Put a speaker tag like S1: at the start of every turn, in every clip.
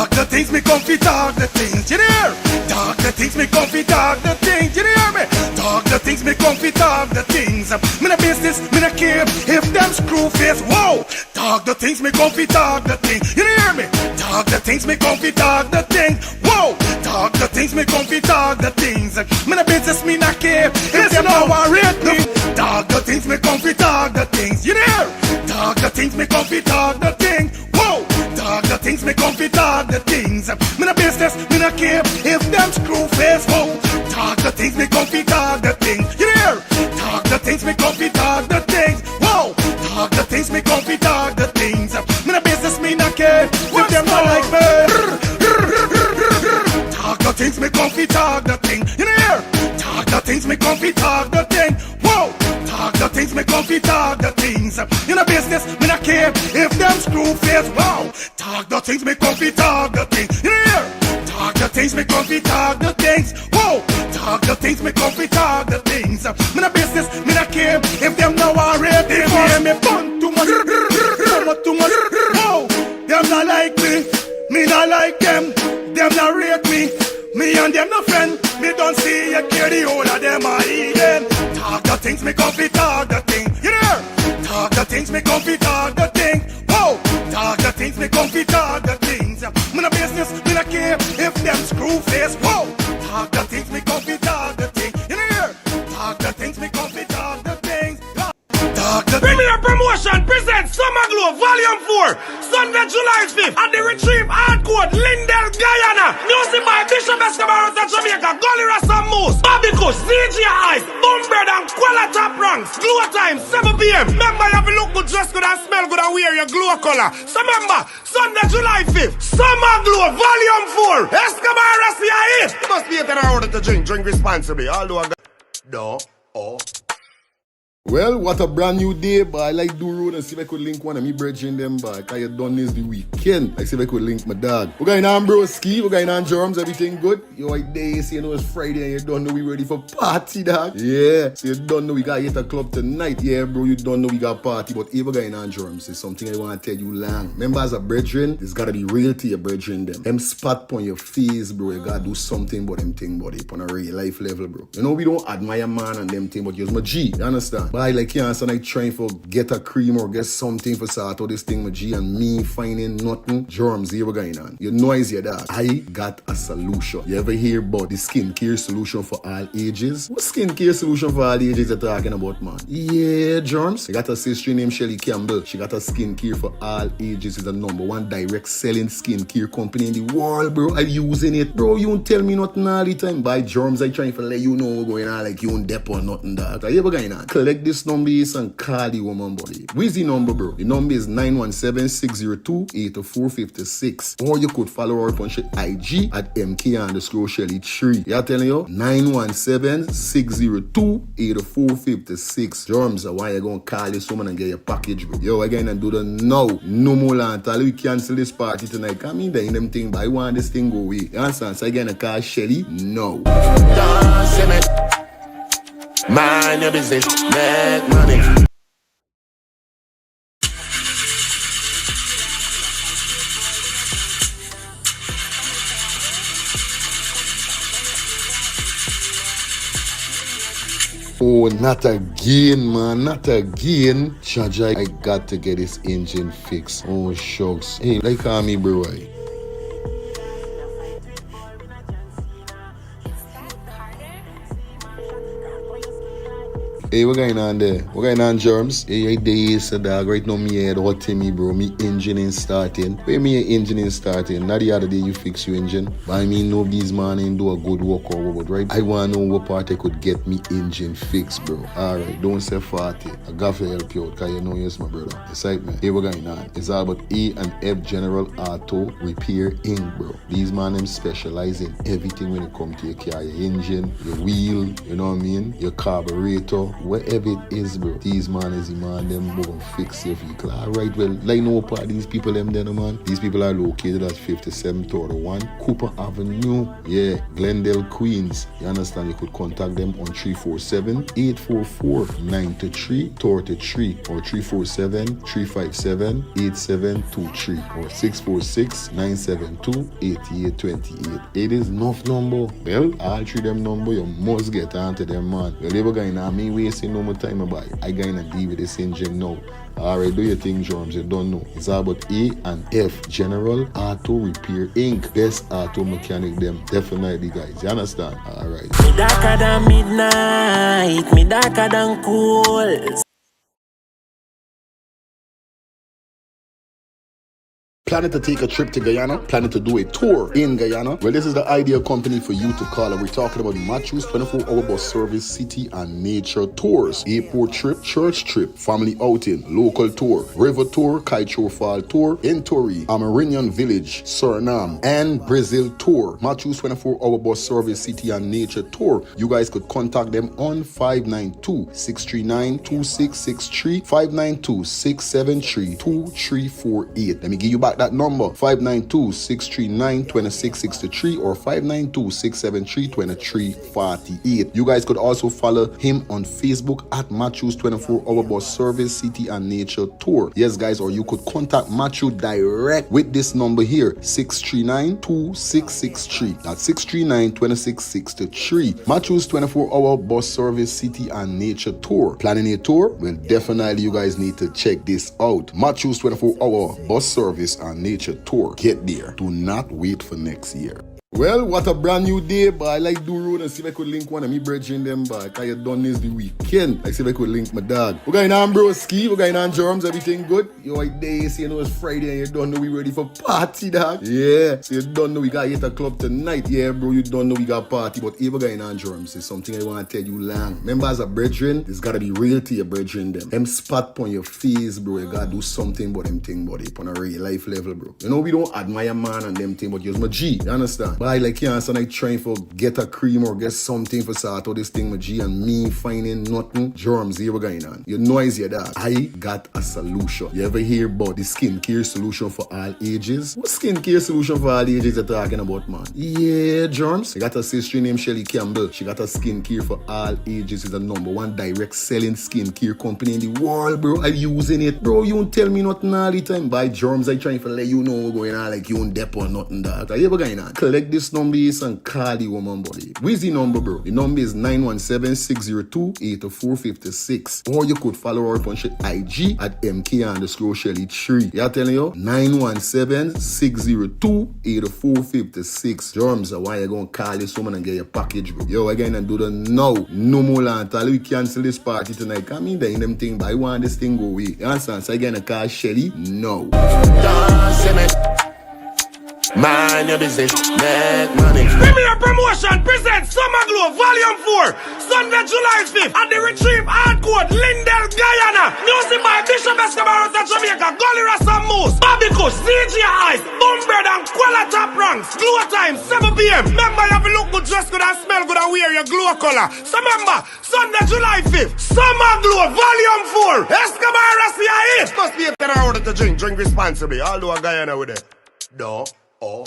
S1: Talk the things, me come fi talk the things, you hear? Talk the things, me come fi talk the things, you hear me? Talk the things, me come fi talk the things. Me no business, me no care if them screw face, whoa. Talk the things, me come fi talk the things, you hear me? Talk the things, me come fi talk the things, whoa. Talk the things, me come fi talk the things. Me no business, me no care if them no worried me. Talk the things, me come fi talk the things, you hear? Talk the things, me come fi talk the things, whoa. Talk the things, me come fi talk the things. Me no business, me no care if them screw face, whoa. Talk the things, me come fi talk the things, you hear? Talk the things, me come fi talk the things, whoa. Talk the things, me come fi talk the things. Me no business, me no care if them not like me. Talk the things, me come fi talk the thing, you hear? Talk the things, me come fi talk the thing, whoa. Talk the things, me come fi talk the things. You no business, me no care if them screw face, wow. Talk the things, me come fi talk the things, you hear? Talk the things, me come fi talk the things, whoa. Talk the things, me come fi talk the things. Me no business, me no care if them no worry. They hear me fun too much, too much, whoa. Them not like me not like them. Them not rate me and them no friend. Me don't see you care the whole of them are eating. Talk the things, me come fi talk the thing, you hear? Talk the things, me come fi talk the thing, whoa. Talk the things, me come fi talk the things. Me no business, me no care if them screw face, whoa. Talk the things, me come fi talk the thing, you hear? Talk the things, me come fi talk the things. Talk the
S2: Premier Promotion presents Summer Glow Volume 4, Sunday, July 5th at the Retrieve Hardcore, Lindell, Guyana. Music by Bishop Escobar of Jamaica, Gully Rasta Moose, Bobby Kush, CG Ice, Boombird and Quella Top Ranks. Glow time, 7 p.m. Remember, you have to look good, dress good and smell good and wear your glow color. So remember, Sunday, July 5th, Summer Glow Volume 4, Escobar Rasta here. You must be 18 hours to drink responsibly. Although I got... No, oh.
S3: Well, what a brand new day, but I like do road and see if I could link one of me brethren them back. I had done this the weekend. I see if I could link my dog. We're going on broski, we're going on germs, everything good. Yo, like day, so you know it's Friday and you don't know we ready for party, dog. Yeah, so you don't know we got hit a club tonight. Yeah, bro, you don't know we got party, but if we're going on germs, it's something I want to tell you long. Remember, as a brethren, it's gotta be real to your brethren them. Them spot on your face, bro, you gotta do something about them thing, buddy, on a real life level, bro. You know, we don't admire man and them thing, but you're my G, you understand? But I like you and I trying for get a cream or get something for sort out this thing with G and me finding nothing. Germs here going on. You know is your dad. I got a solution. You ever hear about the skincare solution for all ages? What skincare solution for all ages you talking about, man? Yeah, germs. I got a sister named Shelly Campbell. She got a skincare for all ages. It's the #1 direct selling skincare company in the world, bro. I'm using it. Bro, you don't tell me nothing all the time. By germs, I trying to let you know what's going on like you don't dep or nothing, dog. Are you ever going on? Collect this number and call the woman, buddy. Where's the number, bro? The number is 917-602-8456. Or you could follow her on IG at MK_Shelly3. Yeah, telling you? 917-602-8456. Germs, why you gonna call this woman and get your package, bro? Yo, again, and do the now. No more land. Tell you cancel this party tonight. Come in there in them thing, but I want this thing go away. You understand? So again, I call Shelly. No.
S2: Mind your business, make money.
S3: Oh, not again, man, not again. Chaja, I got to get this engine fixed. Oh, shucks. Hey, like call me, bro. Hey, what going on there? What going on, germs? Hey, days, dog. Right now, me head hot to me, bro. Me engine ain't starting. Where me engine ain't starting? Not the other day you fix your engine. But I mean, nobody's man ain't do a good work or what, right? I want to know what part I could get me engine fixed, bro. Alright, don't say 40. I got to help you out, because you know yes, my brother. Excitement. Hey, what going on? It's all about E&F General Auto Repair Inc., bro. These man, them specialize in everything when it comes to your car. Your engine, your wheel, you know what I mean? Your carburetor, wherever it is, bro. These man is the man, them go fix your vehicle. Alright, well, like no part of these people, them then, man. These people are located at 5731 Cooper Avenue. Yeah, Glendale, Queens. You understand? You could contact them on 347-844-9333 or 347-357-8723 or 646-972-8828. It is enough number. Well, all three them number, you must get onto them, man. Well, never going to me wasting no more time about it. I going to deal with this engine now. Alright, do your thing, Germs. You don't know. It's all about A and F. General Auto Repair Inc. Best auto mechanic them. Definitely, guys. You understand? Alright.
S4: Me darker than midnight. Me darker than cool.
S3: Planning to take a trip to Guyana? Planning to do a tour in Guyana? Well, this is the ideal company for you to call. And we're talking about Matthews 24-hour bus service, city and nature tours. Airport trip, church trip, family outing, local tour, river tour, Kaichor Fall tour, Entori, Amarinian Village, Suriname, and Brazil tour. Matthews 24-hour bus service, city and nature tour. You guys could contact them on 592-639-2663, 592-673-2348. Let me give you back that number, 592-639-2663 or 592-673-2348. You guys could also follow him on Facebook at Matthews 24-hour bus service, city and nature tour. Yes, guys, or you could contact Matthew direct with this number here, 639-2663. That's 639-2663. Matthews 24-hour bus service, city and nature tour. Planning a tour? Well, definitely you guys need to check this out. Matthews 24-hour bus service and nature tour. Get there. Do not wait for next year. Well, what a brand new day, but I like do road and see if I could link one of me brethren them back. I done this the weekend. I see if I could link my dog. We're going on broski, we're going on Germs, everything good? You right there, you see, you know it's Friday and you don't know we ready for party, dog. Yeah, so you don't know we got hit a club tonight. Yeah, bro, you don't know we got party, but if we're going on Germs, it's something I want to tell you long. Remember, as a brethren, it's gotta be real to your brethren them. Them spot on your face, bro, you gotta do something about them thing, buddy, on a real life level, bro. You know, we don't admire man and them thing, but you're my G, you understand? But I like you and I trying for get a cream or get something for sort out this thing with G and me finding nothing. Germs, here we going on. You noise your dog. I got a solution. You ever hear about the skincare solution for all ages? What skincare solution for all ages you're talking about, man? Yeah, Germs. I got a sister named Shelly Campbell. She got a skincare for all ages. It's the #1 direct selling skincare company in the world, bro. I'm using it. Bro, you don't tell me nothing all the time. By Germs, I trying to let you know what's going on like you don't dep or nothing, dog. Are you ever going on? Collect this number and call the woman, buddy. Where's the number, bro? The number is 917-602-8456. Or you could follow her on IG at MK_Shelly3. Yeah, telling you? 917-602-8456. Germs, why you gonna call this woman and get your package, bro? Yo, again and do the now. No more land. We cancel this party tonight. Come in there in them thing, but I want this thing go away. You understand? So again, I call Shelly. No.
S4: Mind your business, make money.
S2: Premier Promotion presents Summer Glow Volume 4, Sunday, July 5th at the Retrieve Hardcore, Lindell, Guyana. Music by Bishop Escobar of Jamaica, Gully Rasta Moose, Bobby Kush, CG Ice, Boombird and Kuala Top Ranks. Glow time, 7 p.m. Remember, you have to look good, dress good and smell good and wear your glow color. So remember, Sunday, July 5th, Summer Glow Volume 4, Escobar CIA. Must be a 10 hour to drink responsibly. Although a Guyana with it. No. Oh.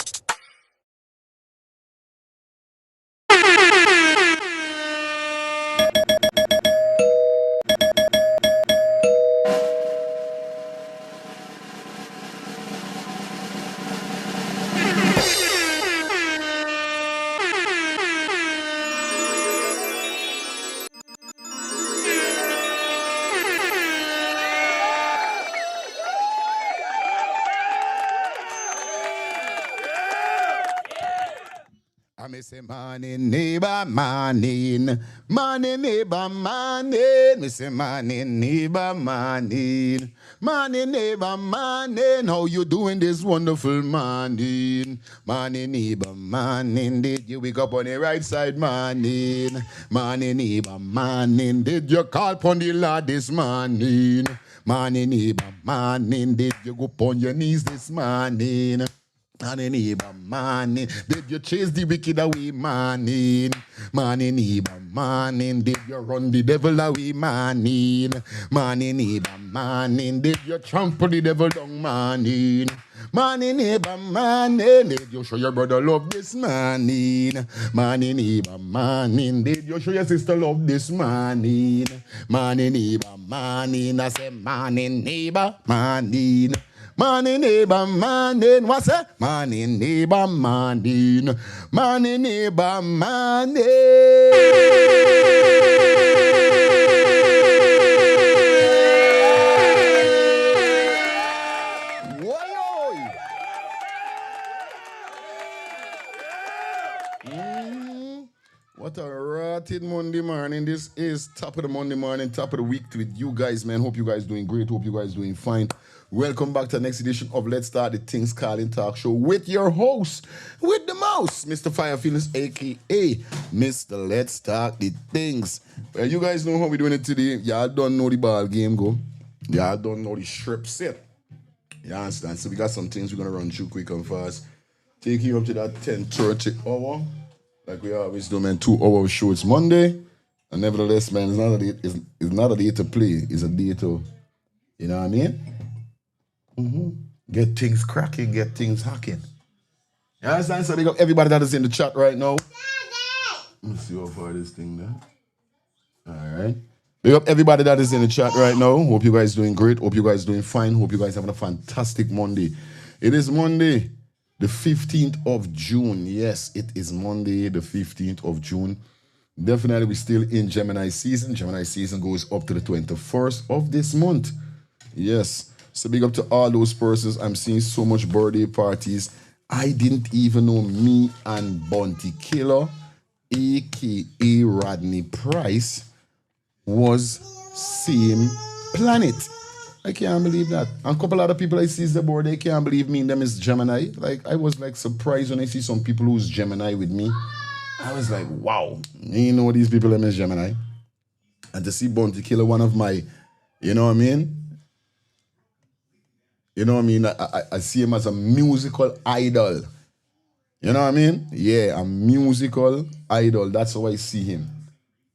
S3: Me say morning neighbor morning, morning neighbor morning. Me say morning neighbor morning, morning neighbor morning. How you doing this wonderful morning? Morning neighbor morning. Did you wake up on the right side morning? Morning neighbor morning. Did you call upon the Lord this morning? Morning neighbor morning. Did you go upon your knees this morning? Money neighbor, morning. Did you chase the wicked away, morning? Money neighbor, morning. Did you run the devil away, morning? Money neighbor, morning. Did you trample the devil down, morning? Money neighbor, morning. Did you show your brother love this morning? Money neighbor, morning. Did you show your sister love this morning? Money neighbor, morning. I say morning neighbor, morning. Morning neighbor, morning. What's that? Morning neighbor, morning. Morning neighbor, morning. Why? What a rotted Monday morning. This is top of the Monday morning, top of the week with you guys, man. Hope you guys doing great. Hope you guys doing fine. Welcome back to the next edition of Let's Start the Things Calling Talk Show with your host, with the mouse, Mr. Fire Feelings, a.k.a. Mr. Let's Start the Things. You guys know how we're doing it today. Y'all don't know the ball game go. Y'all don't know the strip set. You understand? So we got some things we're going to run through quick and fast. Take you up to that 10:30 hour. Like we always do, man, 2 hour show. It's Monday. And nevertheless, man, it's not a day to play. It's a day to, you know what I mean? Get things cracking, get things hacking. You understand? So big up everybody that is in the chat right now. Let me see how far this thing there. All right. Big up everybody that is in the chat right now. Hope you guys doing great. Hope you guys doing fine. Hope you guys having a fantastic Monday. It is Monday, the 15th of June. Yes, it is Monday, the 15th of June. Definitely, we're still in Gemini season. Gemini season goes up to the 21st of this month. Yes. So big up to all those persons. I'm seeing so much birthday parties. I didn't even know me and Bounty Killa, a.k.a. Rodney Price, was same planet. I can't believe that. And a couple other people I see is the board, they can't believe me and them is Gemini. Like, I was like surprised when I see some people who's Gemini with me. I was like, wow, you know these people them is Gemini. And to see Bounty Killa, one of my, you know what I mean? You know what I mean? I see him as a musical idol. You know what I mean? Yeah, a musical idol. That's how I see him.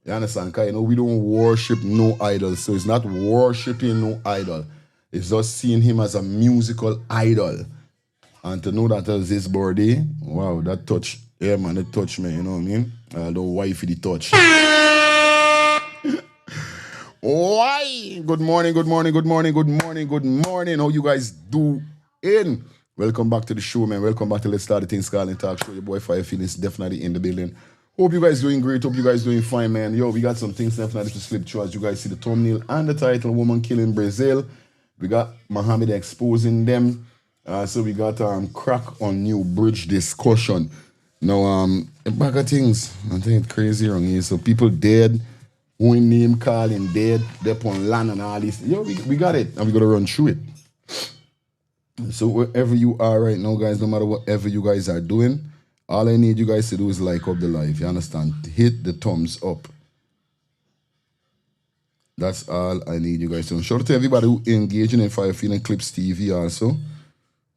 S3: You understand? Because, you know, we don't worship no idol. So it's not worshiping no idol. It's just seeing him as a musical idol. And to know that it's his birthday, wow, that touch. Yeah, man, it touched me. You know what I mean? The wifey, the touch. Why? Good morning, good morning, good morning, good morning, good morning. How you guys doing? Welcome back to the show, man. Welcome back to Let's Start the Things Calling Talk Show. Your boy Fire Feelings definitely in the building. Hope you guys doing great. Hope you guys doing fine, man. Yo, we got some things definitely to slip through. As you guys see the thumbnail and the title, Woman Killing Brazil. We got Mohamed exposing them. So we got crack on new bridge discussion. Now, a bag of things. I think it's crazy wrong here. So people dead. Who in name calling dead, they upon land and all this. Yo, we got it, and we gotta run through it. So wherever you are right now, guys, no matter whatever you guys are doing, all I need you guys to do is like up the live. You understand? Hit the thumbs up. That's all I need you guys to do. Shout out to everybody who engaging in Fire Feeling Clips TV also.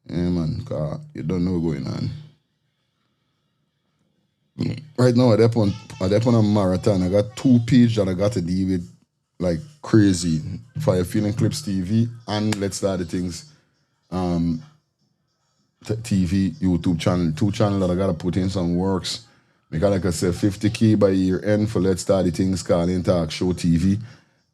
S3: Yeah, man, cause you don't know what's going on. Right now, I'm on a marathon. I got 2 pages that I got to deal with like crazy. Fire Feeling Clips TV and Let's Start the Things TV, YouTube channel. 2 channels that I got to put in some works. Because like I said, 50K by year end for Let's Start the Things Calling Talk Show TV.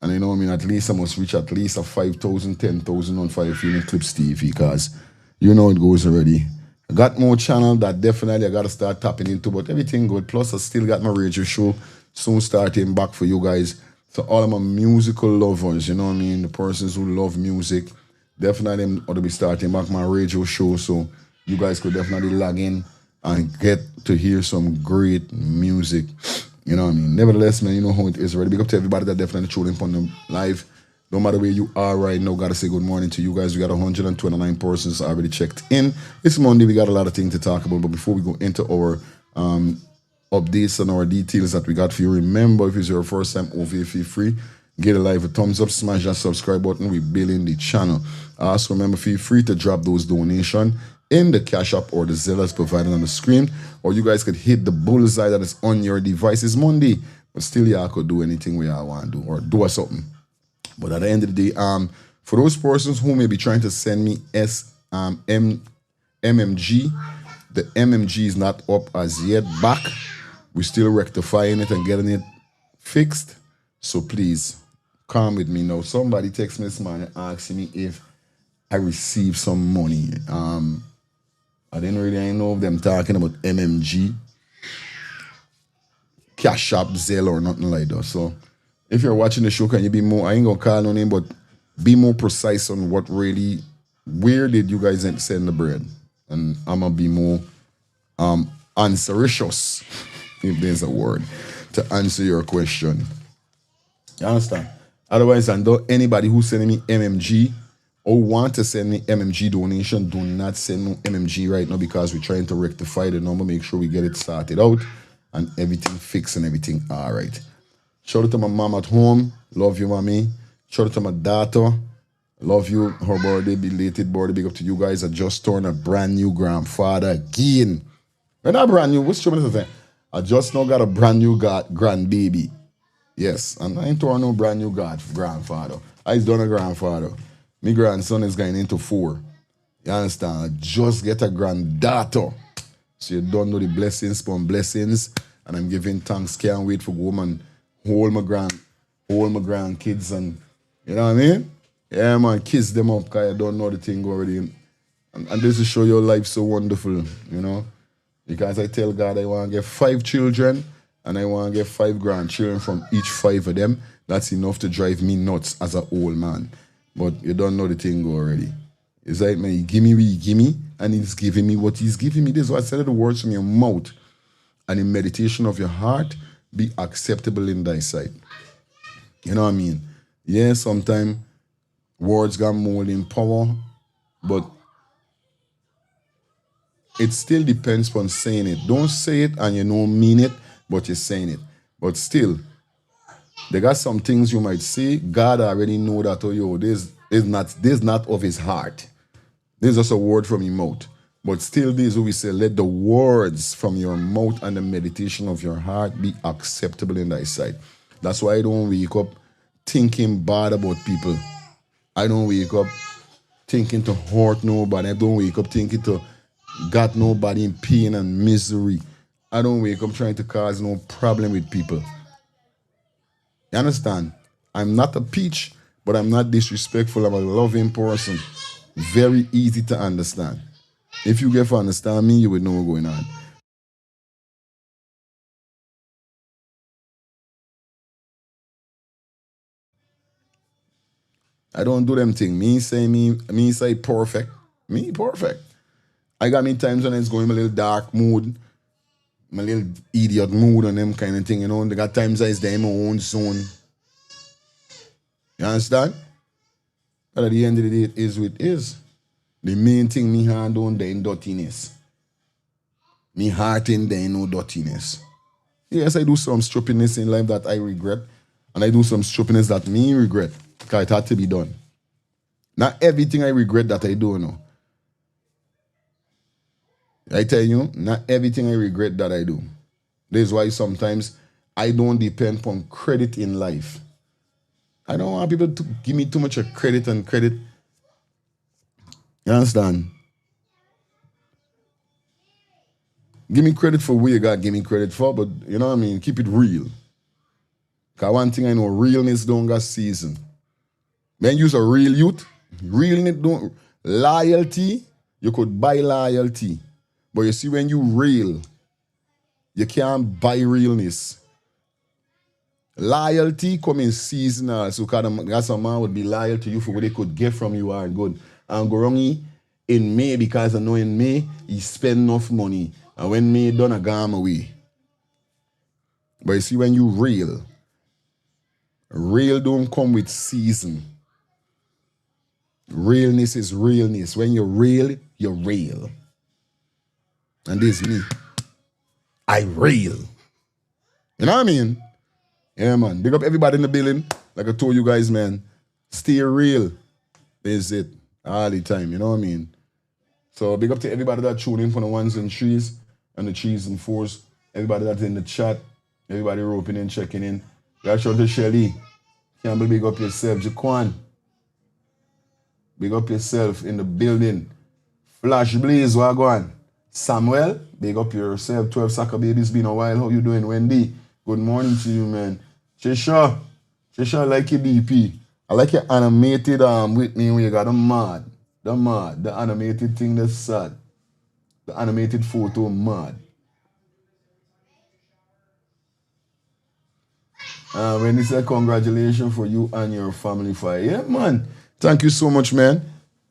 S3: And you know what I mean? At least I must reach at least a 5,000, 10,000 on Fire Feeling Clips TV because you know it goes already. I got more channel that definitely I got to start tapping into, but everything good. Plus, I still got my radio show soon starting back for you guys. So all of my musical lovers, you know what I mean? The persons who love music, definitely I'm going to be starting back my radio show. So you guys could definitely log in and get to hear some great music. You know what I mean? Nevertheless, man, you know how it is already. Big up to everybody that definitely tuning in on the live. No matter where you are right now, gotta say good morning to you guys. We got 129 persons already checked in. It's Monday, we got a lot of things to talk about. But before we go into our updates and our details that we got for you, remember, if it's your first time over here, feel free, get a live, a thumbs up, smash that subscribe button. We're building the channel. Also, remember, feel free to drop those donations in the Cash App or the Zelle provided on the screen, or you guys could hit the bullseye that is on your device. It's Monday, but still y'all could do anything we all want to do or do something. But at the end of the day, for those persons who may be trying to send me MMG, the MMG is not up as yet back. We're still rectifying it and getting it fixed. So please, come with me now. Somebody text me this morning asking me if I received some money. I didn't really know if them talking about MMG, Cash App, Zelle, or nothing like that. So if you're watching the show, can you be more, I ain't gonna call no name, but be more precise on what really, where did you guys send the bread? And I'm gonna be more answericious, if there's a word, to answer your question. You understand? Otherwise, and anybody who's sending me MMG or want to send me MMG donation, do not send me MMG right now because we're trying to rectify the number, make sure we get it sorted out and everything fixed and everything all right. Shout out to my mom at home. Love you, mommy. Shout out to my daughter. Love you. Her birthday, belated birthday. Big up to you guys. I just turned a brand new grandfather again. We're not brand new. What's the thing? I just now got a brand new grandbaby. Yes, and I ain't turn no brand new grandfather. I done a grandfather. My grandson is going into 4. You understand? I just get a granddaughter. So you don't know the blessings upon blessings. And I'm giving thanks. Can't wait for go home and hold my grandkids and you know what I mean? Yeah, man, kiss them up because I don't know the thing already. And this will show your life so wonderful, you know? Because I tell God I want to get 5 children and I want to get 5 grandchildren from each 5 of them. That's enough to drive me nuts as an old man. But you don't know the thing already. It's like, man, he give me what he give me, and he's giving me what he's giving me. This is why I said the words from your mouth and in meditation of your heart be acceptable in thy sight. You know what I mean? Yeah, sometimes words got more in power, but it still depends on saying it. Don't say it and you don't mean it, but you're saying it. But still, they got some things you might say. God already know that, oh, yo, this is not of his heart. This is just a word from your mouth. But still, this is what we say, let the words from your mouth and the meditation of your heart be acceptable in thy sight. That's why I don't wake up thinking bad about people. I don't wake up thinking to hurt nobody. I don't wake up thinking to got nobody in pain and misery. I don't wake up trying to cause no problem with people. You understand? I'm not a peach, but I'm not disrespectful. I'm a loving person. Very easy to understand. If you get to understand me, you would know what's going on. I don't do them things. Me say perfect. Me perfect. I got me times when it's going my little dark mood, my little idiot mood and them kind of thing, you know. They got times I is there in my own zone. You understand? But at the end of the day, it is what it is. The main thing me hand on there in dirtiness. Me heart in there in no dirtiness. Yes, I do some stupidness in life that I regret. And I do some stupidness that me regret. Because it had to be done. Not everything I regret that I do, no. I tell you, not everything I regret that I do. This is why sometimes I don't depend upon credit in life. I don't want people to give me too much of credit and credit. You understand? Give me credit for what you got, give me credit for, but you know what I mean? Keep it real. Because one thing I know, realness don't got season. When you use a real youth, realness don't, loyalty, you could buy loyalty. But you see, when you real, you can't buy realness. Loyalty come in seasonal. So because some man would be loyal to you for what they could get from you are good. And go wrong in May, because I know in May, he spend enough money. And when May done, I gone away. But you see, when you real don't come with season. Realness is realness. When you're real, you're real. And this is me. I real. You know what I mean? Yeah, man. Big up everybody in the building. Like I told you guys, man. Stay real. Is it. All the time. You know what I mean? So big up to everybody that tuned in for the ones and threes and the threes and fours. Everybody that's in the chat. Everybody roping in, checking in. Shout out to Shelly. Campbell, big up yourself. Jaquan, big up yourself in the building. Flash Blaze, what on? Samuel, big up yourself. 12 soccer babies, been a while. How you doing, Wendy? Good morning to you, man. Trisha, I like your DP. I like your animated with me when you got the animated thing that's sad. The animated photo mad. When he said congratulations for you and your family for yeah, man. Thank you so much, man.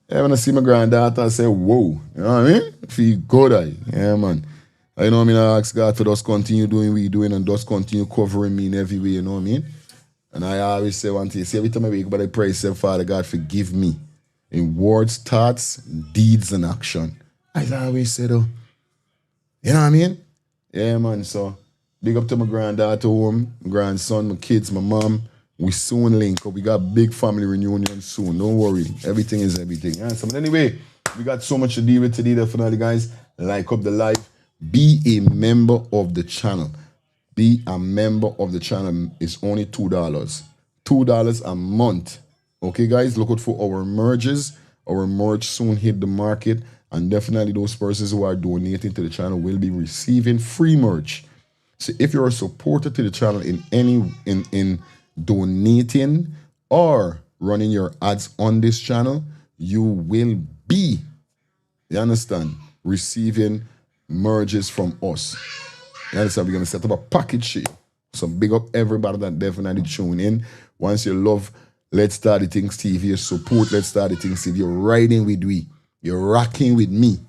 S3: Yeah, when I see my granddaughter, I say, whoa. You know what I mean? Feel good, yeah, man. I know what I mean, I ask God for just continue doing what we doing and just continue covering me in every way, you know what I mean? And I always say one thing, see, every time I wake up, I pray, say, Father God, forgive me in words, thoughts, deeds, and action. I always say, though. You know what I mean? Yeah, man, so big up to my granddaughter home, my grandson, my kids, my mom. We soon link up. We got big family reunion soon. Don't worry. Everything is everything. Yeah, so, but anyway, we got so much to deal with today. Definitely, guys. Like up the live. Be a member of the channel. Be a member of the channel. It's only $2. $2 a month. Okay, guys? Look out for our merges. Our merge soon hit the market. And definitely those persons who are donating to the channel will be receiving free merch. So if you're a supporter to the channel in any in donating or running your ads on this channel, you will be, you understand, receiving merges from us. You understand? We're going to set up a package here. So big up everybody that definitely tune in. Once you love Let's Start the Things TV, you support Let's Start the Things TV, you're riding with me, you're rocking with me.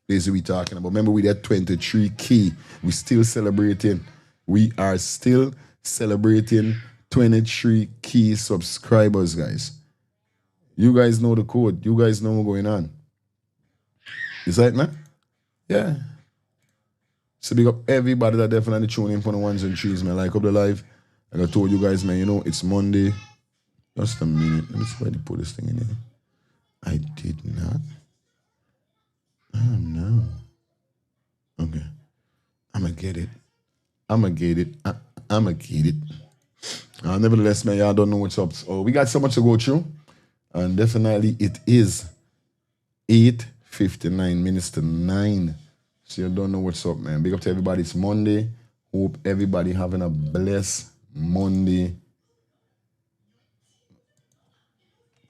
S3: This is what we're talking about. Remember, we at 23K. We still celebrating. We are still celebrating 23K subscribers, guys. You guys know the code. You guys know what's going on. Is that, man? Yeah. So big up everybody that definitely tune in for the ones and threes, man. Like up the live. Like I told you guys, man, you know, it's Monday. Just a minute. Let me see if I put this thing in here. I did not. Oh, no. Okay. I'ma get it. Nevertheless, man, y'all don't know what's up. So we got so much to go through. And definitely it is 8:59 minutes to 9. So you don't know what's up, man. Big up to everybody. It's Monday. Hope everybody having a blessed Monday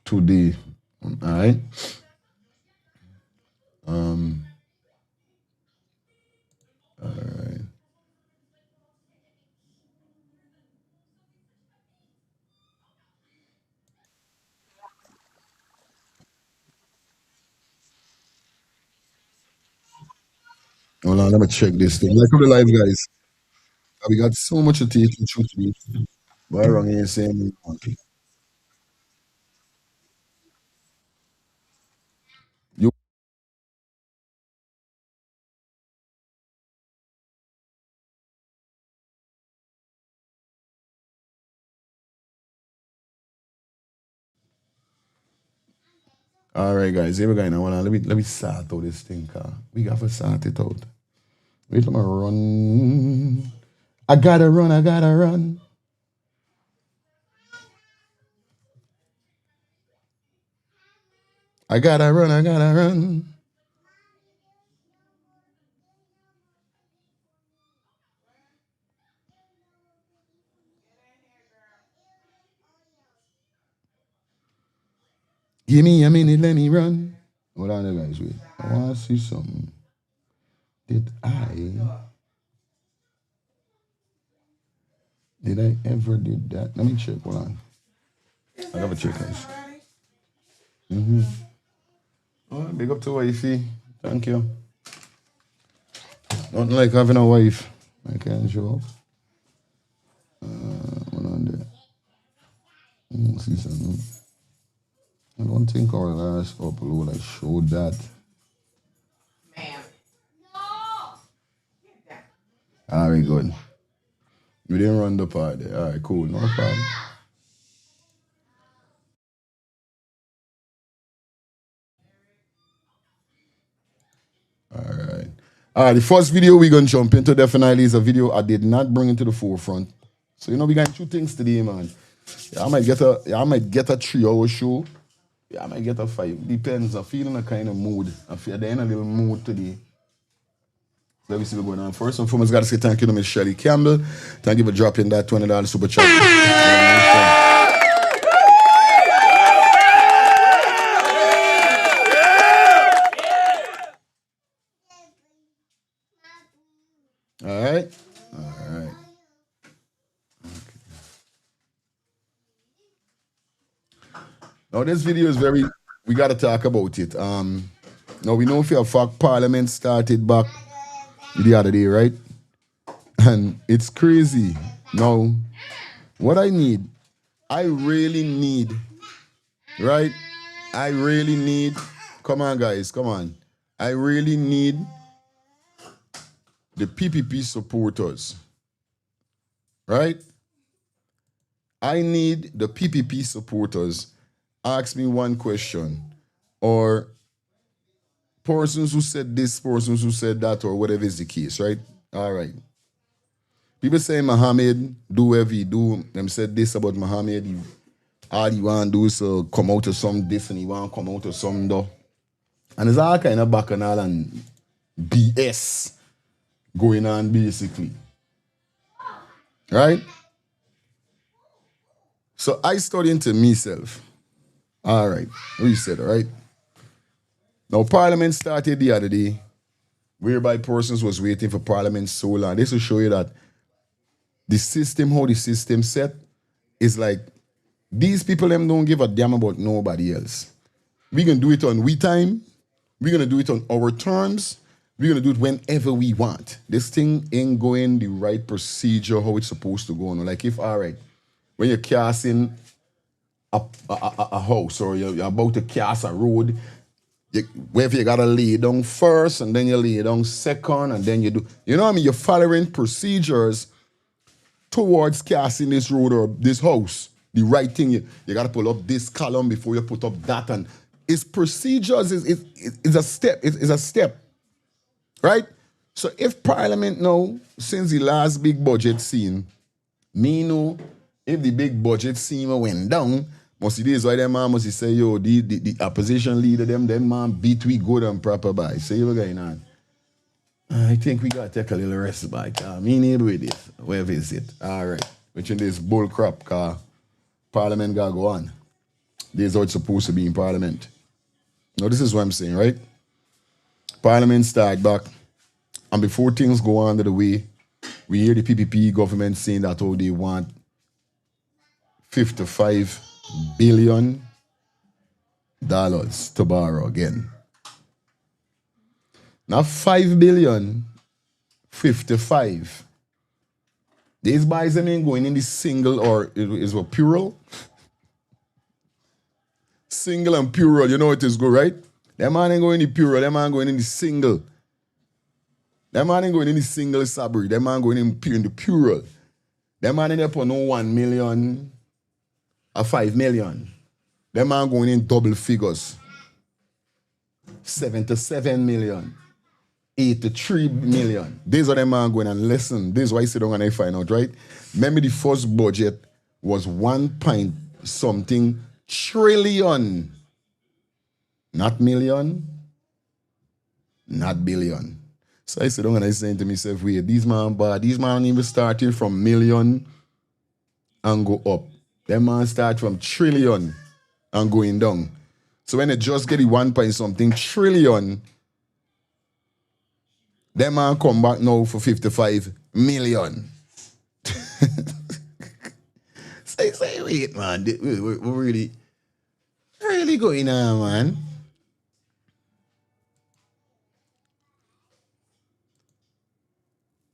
S3: today. All right. All right. Hold on, let me check this thing. Like up the live, guys. We got so much to take you through today. Why wrong here saying you all right, guys, here we go now. Let me sort out this thing, car. We got to sort it out. Wait, let me run. I gotta run. I gotta run. I gotta run. I gotta run. Give me a minute. Let me run. Hold on, there, guys. Wait. I want to see something. Did I ever did that? Let me check. Hold on. I gotta check, guys. Oh, big up to wifey. Thank you. Nothing like having a wife. I can't show up. Hold on there. See something. I don't think our last upload I showed that. Ma'am. No! All right, good. We didn't run the part there. All right, cool. No problem. The first video we're gonna jump into definitely is a video I did not bring into the forefront. So we got two things today, man. I might get a 3-hour show. I might get a 5. Depends. I'm feeling a kind of mood. I feel in a little mood today. Let me see what's going on. First and foremost, gotta say thank you to Miss Shelly Campbell. Thank you for dropping that $20 super chat. All right. Now this video is we gotta talk about it. Now we know for a fact Parliament started back the other day, right? And it's crazy. Now, what I really need, right? Come on guys, come on. I really need the PPP supporters, right? I need the PPP supporters ask me one question, or persons who said this, persons who said that, or whatever is the case, right? All right. People say Mohamed do whatever he do. Them said this about Mohamed. All he want to do is come out of some this and he want to come out of some though. And it's all kind of bacchanal and BS going on basically. Right? So I study into myself. All right. We said, all right. Now, Parliament started the other day, whereby persons was waiting for Parliament so long. This will show you that the system, how the system set, is like, these people them don't give a damn about nobody else. We're going to do it on we time. We're going to do it on our terms. We're going to do it whenever we want. This thing ain't going the right procedure, how it's supposed to go on. Like if, all right, when you're casting a house or you're about to cast a road, whether you gotta lay down first and then you lay down second and then you do, you know what I mean? You're following procedures towards casting this road or this house. The right thing, you gotta pull up this column before you put up that, and it's procedures, it's a step, it's a step, right? So if Parliament now, since the last big budget scene, me know if the big budget scene went down, must see this why them man must say, yo, the opposition leader, them man beat we good and proper by. Say what's going on. I think we gotta take a little rest by me neighbor with this. Wherever is it? Alright. Which in this bull crap car Parliament gotta go on. This is how it's supposed to be in Parliament. Now this is what I'm saying, right? Parliament start back. And before things go on the way, we hear the PPP government saying that they want $55 billion to borrow again. Not 5 billion, 55. These boys ain't going in the single or is what plural? Single and plural, you know it is good, right? That man ain't going in the plural, that man going in the single. That man ain't going in the single sabri, that man going in the plural. That man ain't up on no 1 million. A 5 million. Them man going in double figures. 77 million. 83 million. These are them man going and listen. This is why I sit down and I find out, right? Remember the first budget was 1 point something trillion. Not million. Not billion. So I sit down and I say to myself, wait, these man even started from million and go up. Them man start from trillion and going down. So when they just get the 1 point something trillion, them man come back now for 55 million. say, wait, man, we're really going on, man.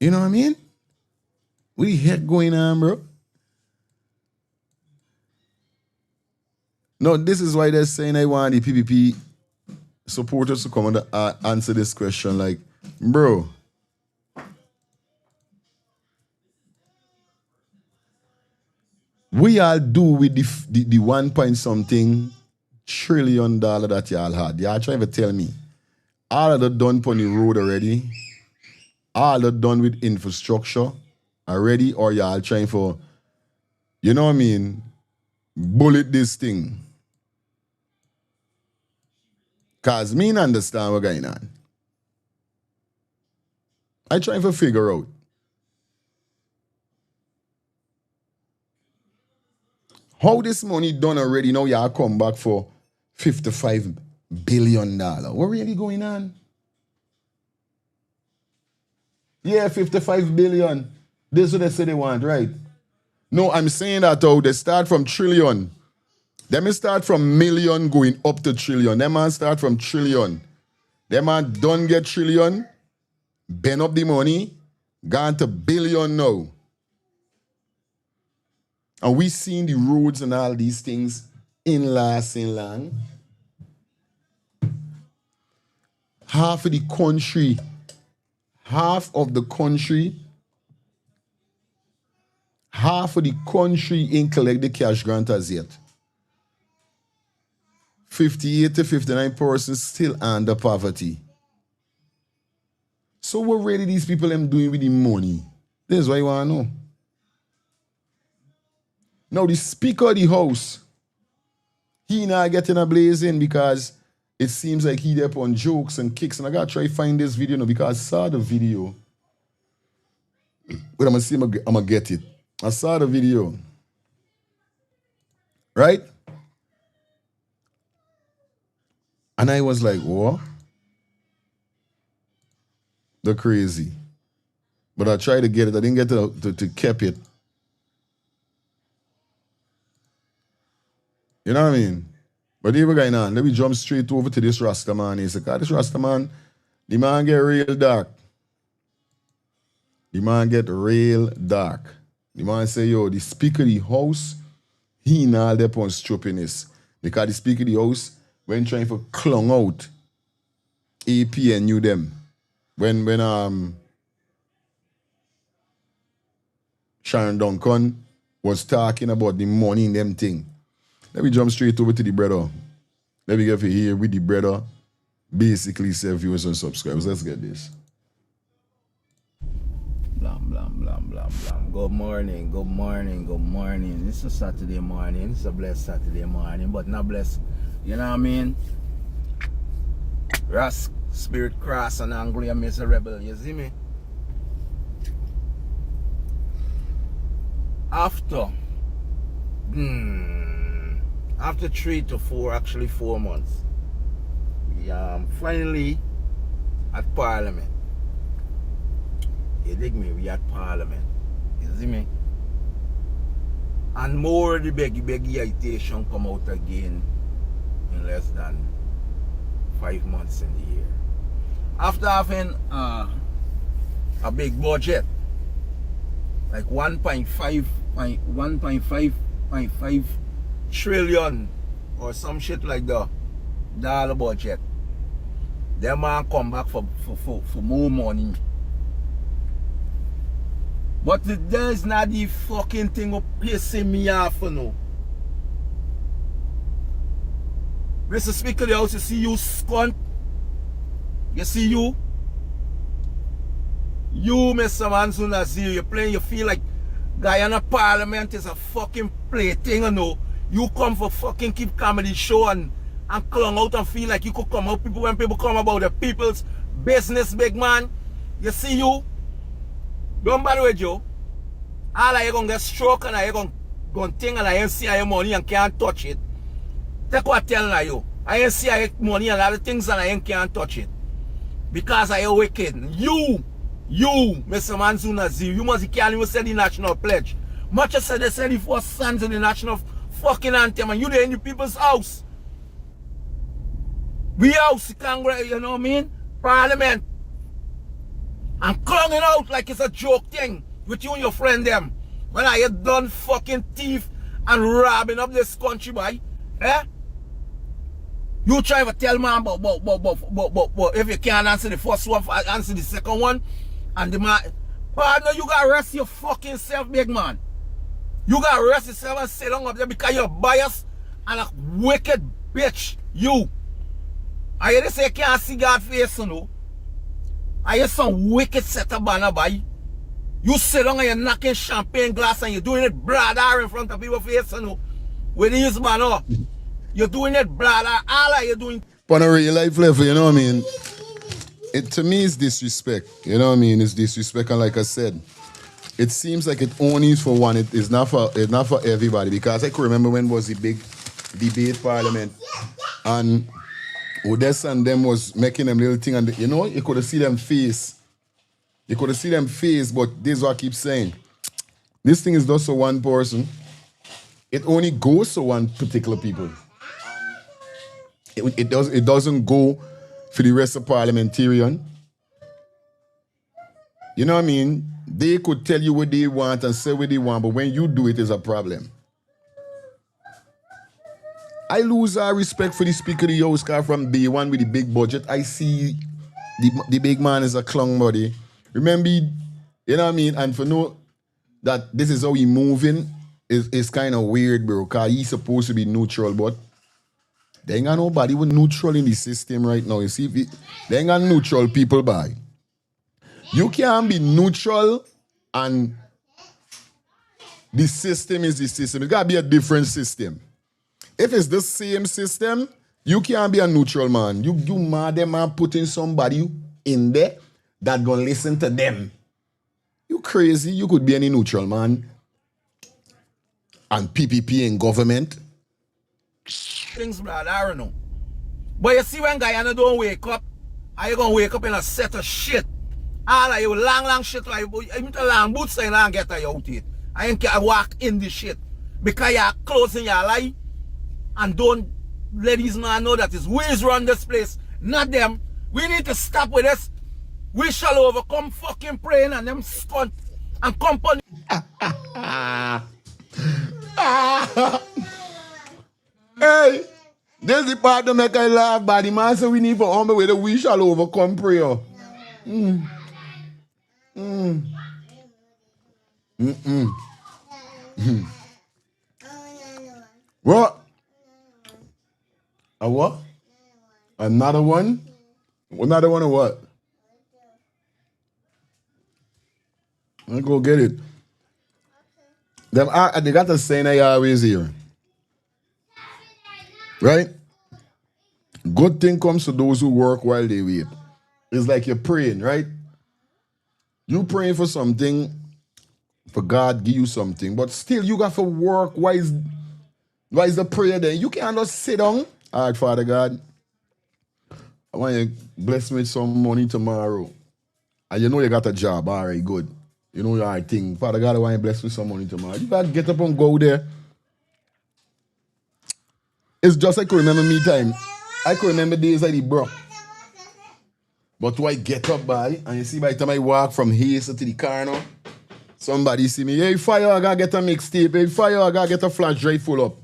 S3: You know what I mean? What the heck going on, bro? No, this is why they're saying I want the PPP supporters to come and answer this question. Like, bro, we all do with the 1 point something trillion that y'all had. Y'all trying to tell me all of the done on the road already. all are done with infrastructure already, or y'all trying for, you know what I mean, bullet this thing? Cause me not understand what's going on. I trying to figure out. How this money done already, now y'all come back for $55 billion. What really going on? Yeah, 55 billion. This is what they say they want, right? No, I'm saying that though, they start from trillion. They may start from million going up to trillion. They man start from trillion. They man don't get trillion, bend up the money, gone to billion now. And we seen the roads and all these things in long. Half of the country ain't collect the cash grant as yet. 58 to 59% still under poverty. So what really these people them doing with the money? This is what you want to know. Now the Speaker of the House, he not getting a blazing because it seems like he there on jokes and kicks. And I gotta try to find this video now because I saw the video. But I'm gonna see I'm gonna get it. I saw the video. Right? And I was like, what? They're crazy. But I tried to get it. I didn't get to keep it. You know what I mean? But here we're going on. Let me jump straight over to this Rasta man. He said, this Rasta man, the man get real dark. The man get real dark. The man say, yo, the Speaker of the House, he not there on stupidness. Because the Speaker of the House, when trying to clung out AP and knew them. When Sharon Duncan was talking about the money in them thing. Let me jump straight over to the brother. Let me get here with the brother. Basically, save viewers and subscribers. Let's get this.
S5: Blam, blam, blam, blam, blam. Good morning, good morning, good morning. It's a Saturday morning. It's a blessed Saturday morning, but not blessed. You know what I mean? Ras, spirit cross and angry and miserable. You see me? After 3 to 4, actually 4 months, we finally at Parliament. You dig me? We at Parliament. You see me? And more the beggy agitation come out again in less than 5 months in the year. After having a big budget, like 1.5 trillion or some shit like that dollar budget, them man come back for more money. But there's not the fucking thing up pissing me off for now. Mr. Speaker of the House, you see you scunt? You see you? You, Mr. Mansour Nazir, you're playing, you feel like Guyana Parliament is a fucking plaything, you know. You come for fucking keep comedy show and clung out and feel like you could come out when people come about the people's business, big man. You see you? Don't bother with you. All of you gonna get stroke and you gonna think and I ain't see your money and can't touch it. Take what I'm telling you. I ain't see your money and all the things and I can't touch it. Because I am wicked. You, Mr. Mansour Nazir, you must can't even say the national pledge. Much as they said the first sons in the national fucking anthem and you there in the people's house. We house, Congress, you know what I mean? Parliament. And clunging out like it's a joke thing with you and your friend them. When I had done fucking thief and robbing up this country, boy. Eh? You try to tell man but if you can't answer the first one, answer the second one. And the man, partner, you gotta rest your fucking self, big man. You gotta rest yourself and sit down up there because you're biased and a wicked bitch. You. I hear they say you can't see God's face, you know. I hear some wicked set of banner, boy. You sit down and you're knocking champagne glass and you're doing it brother in front of people's face, you know. With these banner. You're doing it brother. All are you doing?
S3: On a real life level, you know what I mean? It to me is disrespect. You know what I mean? It's disrespect, and like I said, it seems like it only is for one. It is not for everybody. Because I can remember when was the big debate parliament, and Odessa and them was making them little thing, and you know, you could have see them face. You could have seen them face, but this is what I keep saying. This thing is just for one person. It only goes to one particular people. It doesn't go for the rest of parliamentarian. You know what I mean? They could tell you what they want and say what they want, but when you do it, it's a problem. I lose our respect for the Speaker of the House car from day one with the big budget. I see the big man is a clown body. Remember, you know what I mean? And for know that this is how he moving is kind of weird, bro. Because he's supposed to be neutral, but there ain't got nobody with neutral in the system right now. You see, there ain't got neutral people by. You can't be neutral and the system is the system. It's got to be a different system. If it's the same system, you can't be a neutral man. You mad them and putting somebody in there that gonna listen to them. You crazy. You could be any neutral man. And PPP in government.
S5: Things, brother, I don't know. But you see when Guyana don't wake up, are you gonna wake up in a set of shit? All of you long shit like you long boots and long get you out it. I ain't can walk in this shit. Because you're closing your life and don't let these man know that it's ways run this place, not them. We need to stop with this. We shall overcome fucking praying and them stunt and company.
S3: Hey, this is the part that make I laugh, but the man say we need for humble with the we shall overcome prayer. What? A what? Another one? Another one or what? Let's go get it. Them they got a saying I always hear. Right? Good thing comes to those who work while they wait. It's like you're praying, right? You praying for something, for God give you something, but still you got to work. Why is the prayer there? You can't just sit down. All right, Father God, I want you to bless me with some money tomorrow. And you know you got a job. All right, good. You know your thing. Father God, I want you to bless me with some money tomorrow. You got to get up and go there. It's just I can remember me time. I can remember days like the bro. But do I get up by and you see by the time I walk from here to the car now, somebody see me, hey fire, I gotta get a mixtape, hey fire, I gotta get a flash drive full up.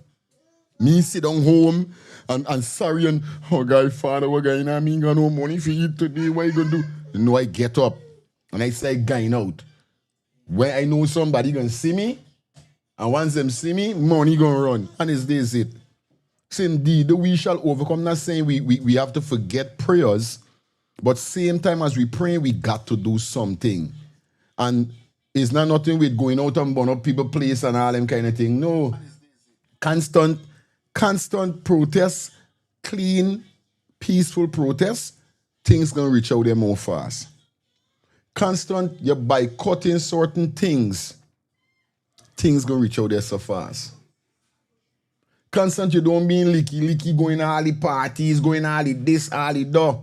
S3: Me sit down home and sorry and oh God, Father, what going on? I mean got no money for you today, what you gonna do? You know I get up and I say going out. Where I know somebody gonna see me, and once them see me, money gonna run. And it's this it. So indeed, we shall overcome. Not saying we have to forget prayers, but same time as we pray, we got to do something. And it's not nothing with going out and burn up people place and all them kind of thing. No. Constant protests, clean, peaceful protests, things gonna reach out there more fast. Constant, you're boycotting certain things, things gonna reach out there so fast. Constant, you don't mean licky, going to all the parties, going all the this, all the that.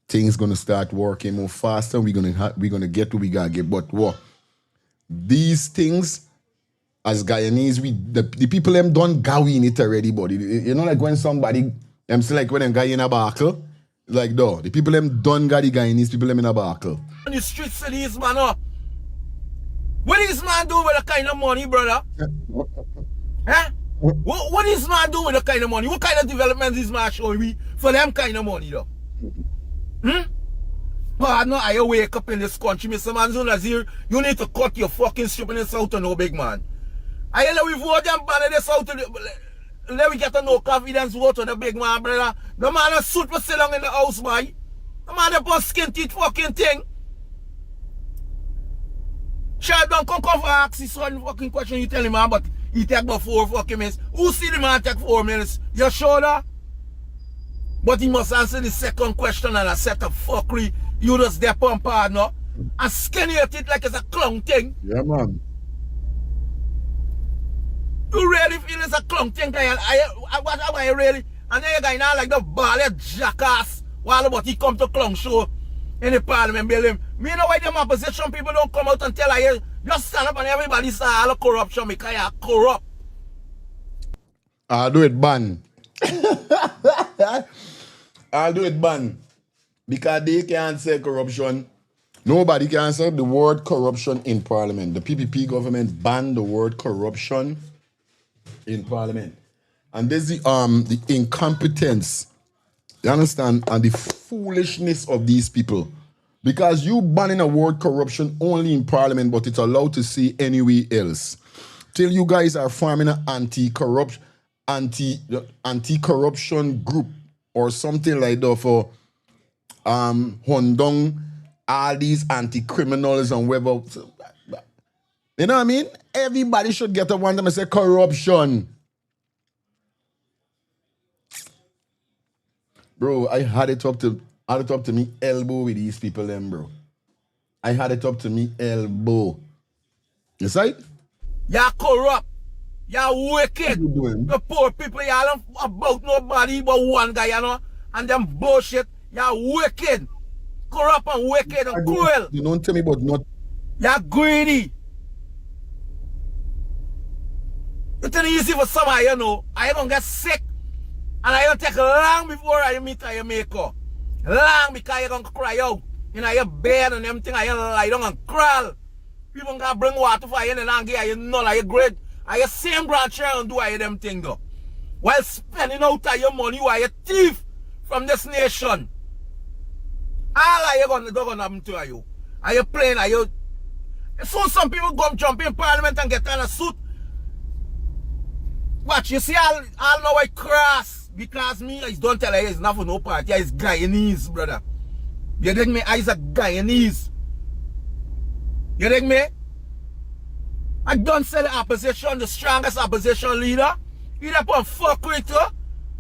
S3: Things gonna start working more faster. We're gonna get what we gotta get. But what? These things, as Guyanese, the people them done go in it already, buddy. You know, like when somebody, them say like when them guy in a barcle, like though, the people them done got the Guyanese people them in a barcle.
S5: On the streets of these man up. What is man doing with the kind of money, brother? Huh? What is man doing with the kind of money? What kind of development is man showing me for them kind of money though? But no, I wake up in this country, Mr. Manzunazir, you need to cut your fucking stupidness out to no big man. I let we vote them ban this out to let we get a no confidence vote to the big man, brother. The man a suit for sit down in the house, boy. The man a bust skin teeth fucking thing. Child don't come for ask his son fucking question. You tell him, man, but he take about 4 fucking minutes. Who see the man take 4 minutes? You sure that? But he must answer the second question and a set of fuckery. You just there on partner and skinny at it like it's a clown thing.
S3: Yeah, man.
S5: You really feel it's a clown thing, guy? I really? And then you guy now like the ball jackass while about he come to clown show in the parliament building. Me know why them opposition people don't come out and tell you just stand up and everybody say all the corruption because you're corrupt.
S3: I'll do it ban. I'll do it ban. Because they can't say corruption. Nobody can say the word corruption in parliament. The PPP government banned the word corruption in parliament. And there's the incompetence, you understand, and the foolishness of these people. Because you banning a word corruption only in parliament, but it's allowed to say anywhere else. Till you guys are forming an anti-corruption group or something like that for Hondong, all these anti-criminals and whatever. You know what I mean? Everybody should get a one them and say corruption. Bro, I had it up to me elbow with these people then, bro. I had it up to me elbow. You see?
S5: You're corrupt. You're wicked.
S3: What you doing?
S5: The poor people, you don't about nobody but one guy, you know? And them bullshit. You're wicked. Corrupt and wicked and cruel.
S3: You don't tell me about not.
S5: You're greedy. It's easy for somebody, you know. I gonna get sick. And I gonna take long before I meet your maker. Long because you're gonna cry out. You know, your bed and everything, I lie down and crawl. People gonna bring water for you and give you none of your grade. And your same branch and do I them thing though. While spending out of your money, you are a thief from this nation. All are you gonna happen to you? Are you playing? Are you? So some people go jump in parliament and get on a suit. Watch, you see, I'll know I cross because me, I don't tell you it's not for no party. It's Guyanese, brother. You dig me? I's a Guyanese. You dig me? I don't say the opposition, the strongest opposition leader. You up on fuckery too.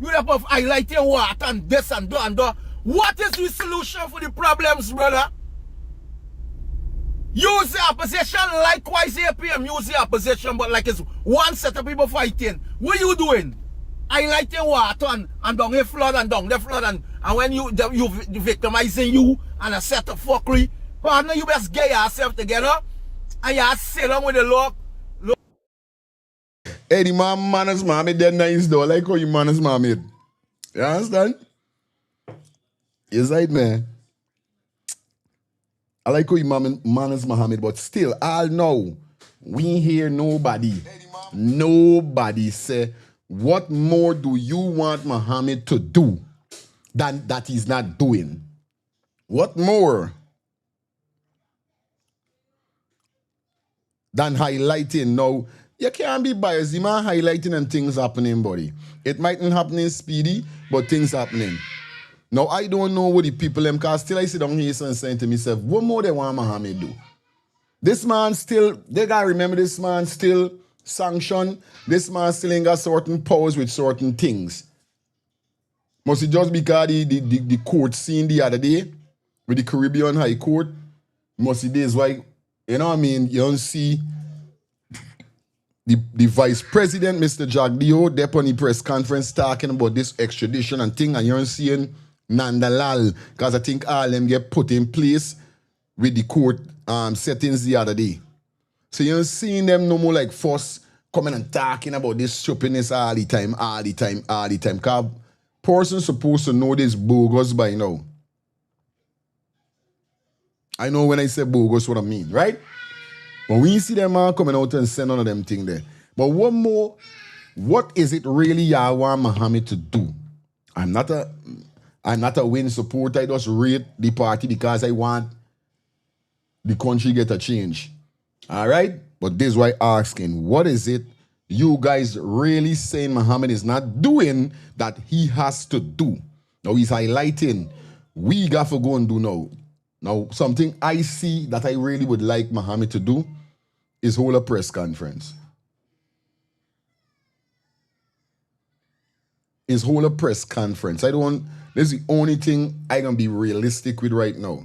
S5: You up on highlighting what and this and that and that. What is the solution for the problems, brother? Use the opposition, likewise APM, use the opposition, but like it's one set of people fighting. What you doing? Highlighting water and down the flood and down the flood and when you victimizing you and a set of fuckery, partner, you best get yourself together and you sit down with the law.
S3: Hey, the man is Mohamed, they're nice though. I like how you manage Mohamed. You understand? Yes, right, man. I like how you manage Mohamed, but still, I'll know. We hear nobody. Nobody say, what more do you want Mohamed to do than that he's not doing? What more than highlighting? Now, you can't be biased. You man highlighting and things happening, buddy. It mightn't happen speedy, but things happening. Now, I don't know what the people them, because still I sit down here and saying to myself, what more they want Mohamed do? This man still, they got to remember this man still sanctioned. This man still ain't got certain powers with certain things. Must it just because the court scene the other day with the Caribbean High Court? Must it is why, you know what I mean, you don't see the Vice President, Mr. Jagdeo, there on the press conference talking about this extradition and thing, and you're seeing Nandalal, because I think all them get put in place with the court settings the other day. So you're seeing them no more like force coming and talking about this stupidness all the time. Because person supposed to know this bogus by now. I know when I say bogus what I mean, right? But when you see them coming out and saying none of them thing there. But one more, what is it really y'all want Mohamed to do? I'm not a win supporter. I just rate the party because I want the country get a change. All right? But this is why I'm asking, what is it you guys really saying Mohamed is not doing that he has to do? Now he's highlighting, we got to go and do now. Now, something I see that I really would like Mohamed to do is hold a press conference. Is hold a press conference. This is the only thing I can be realistic with right now.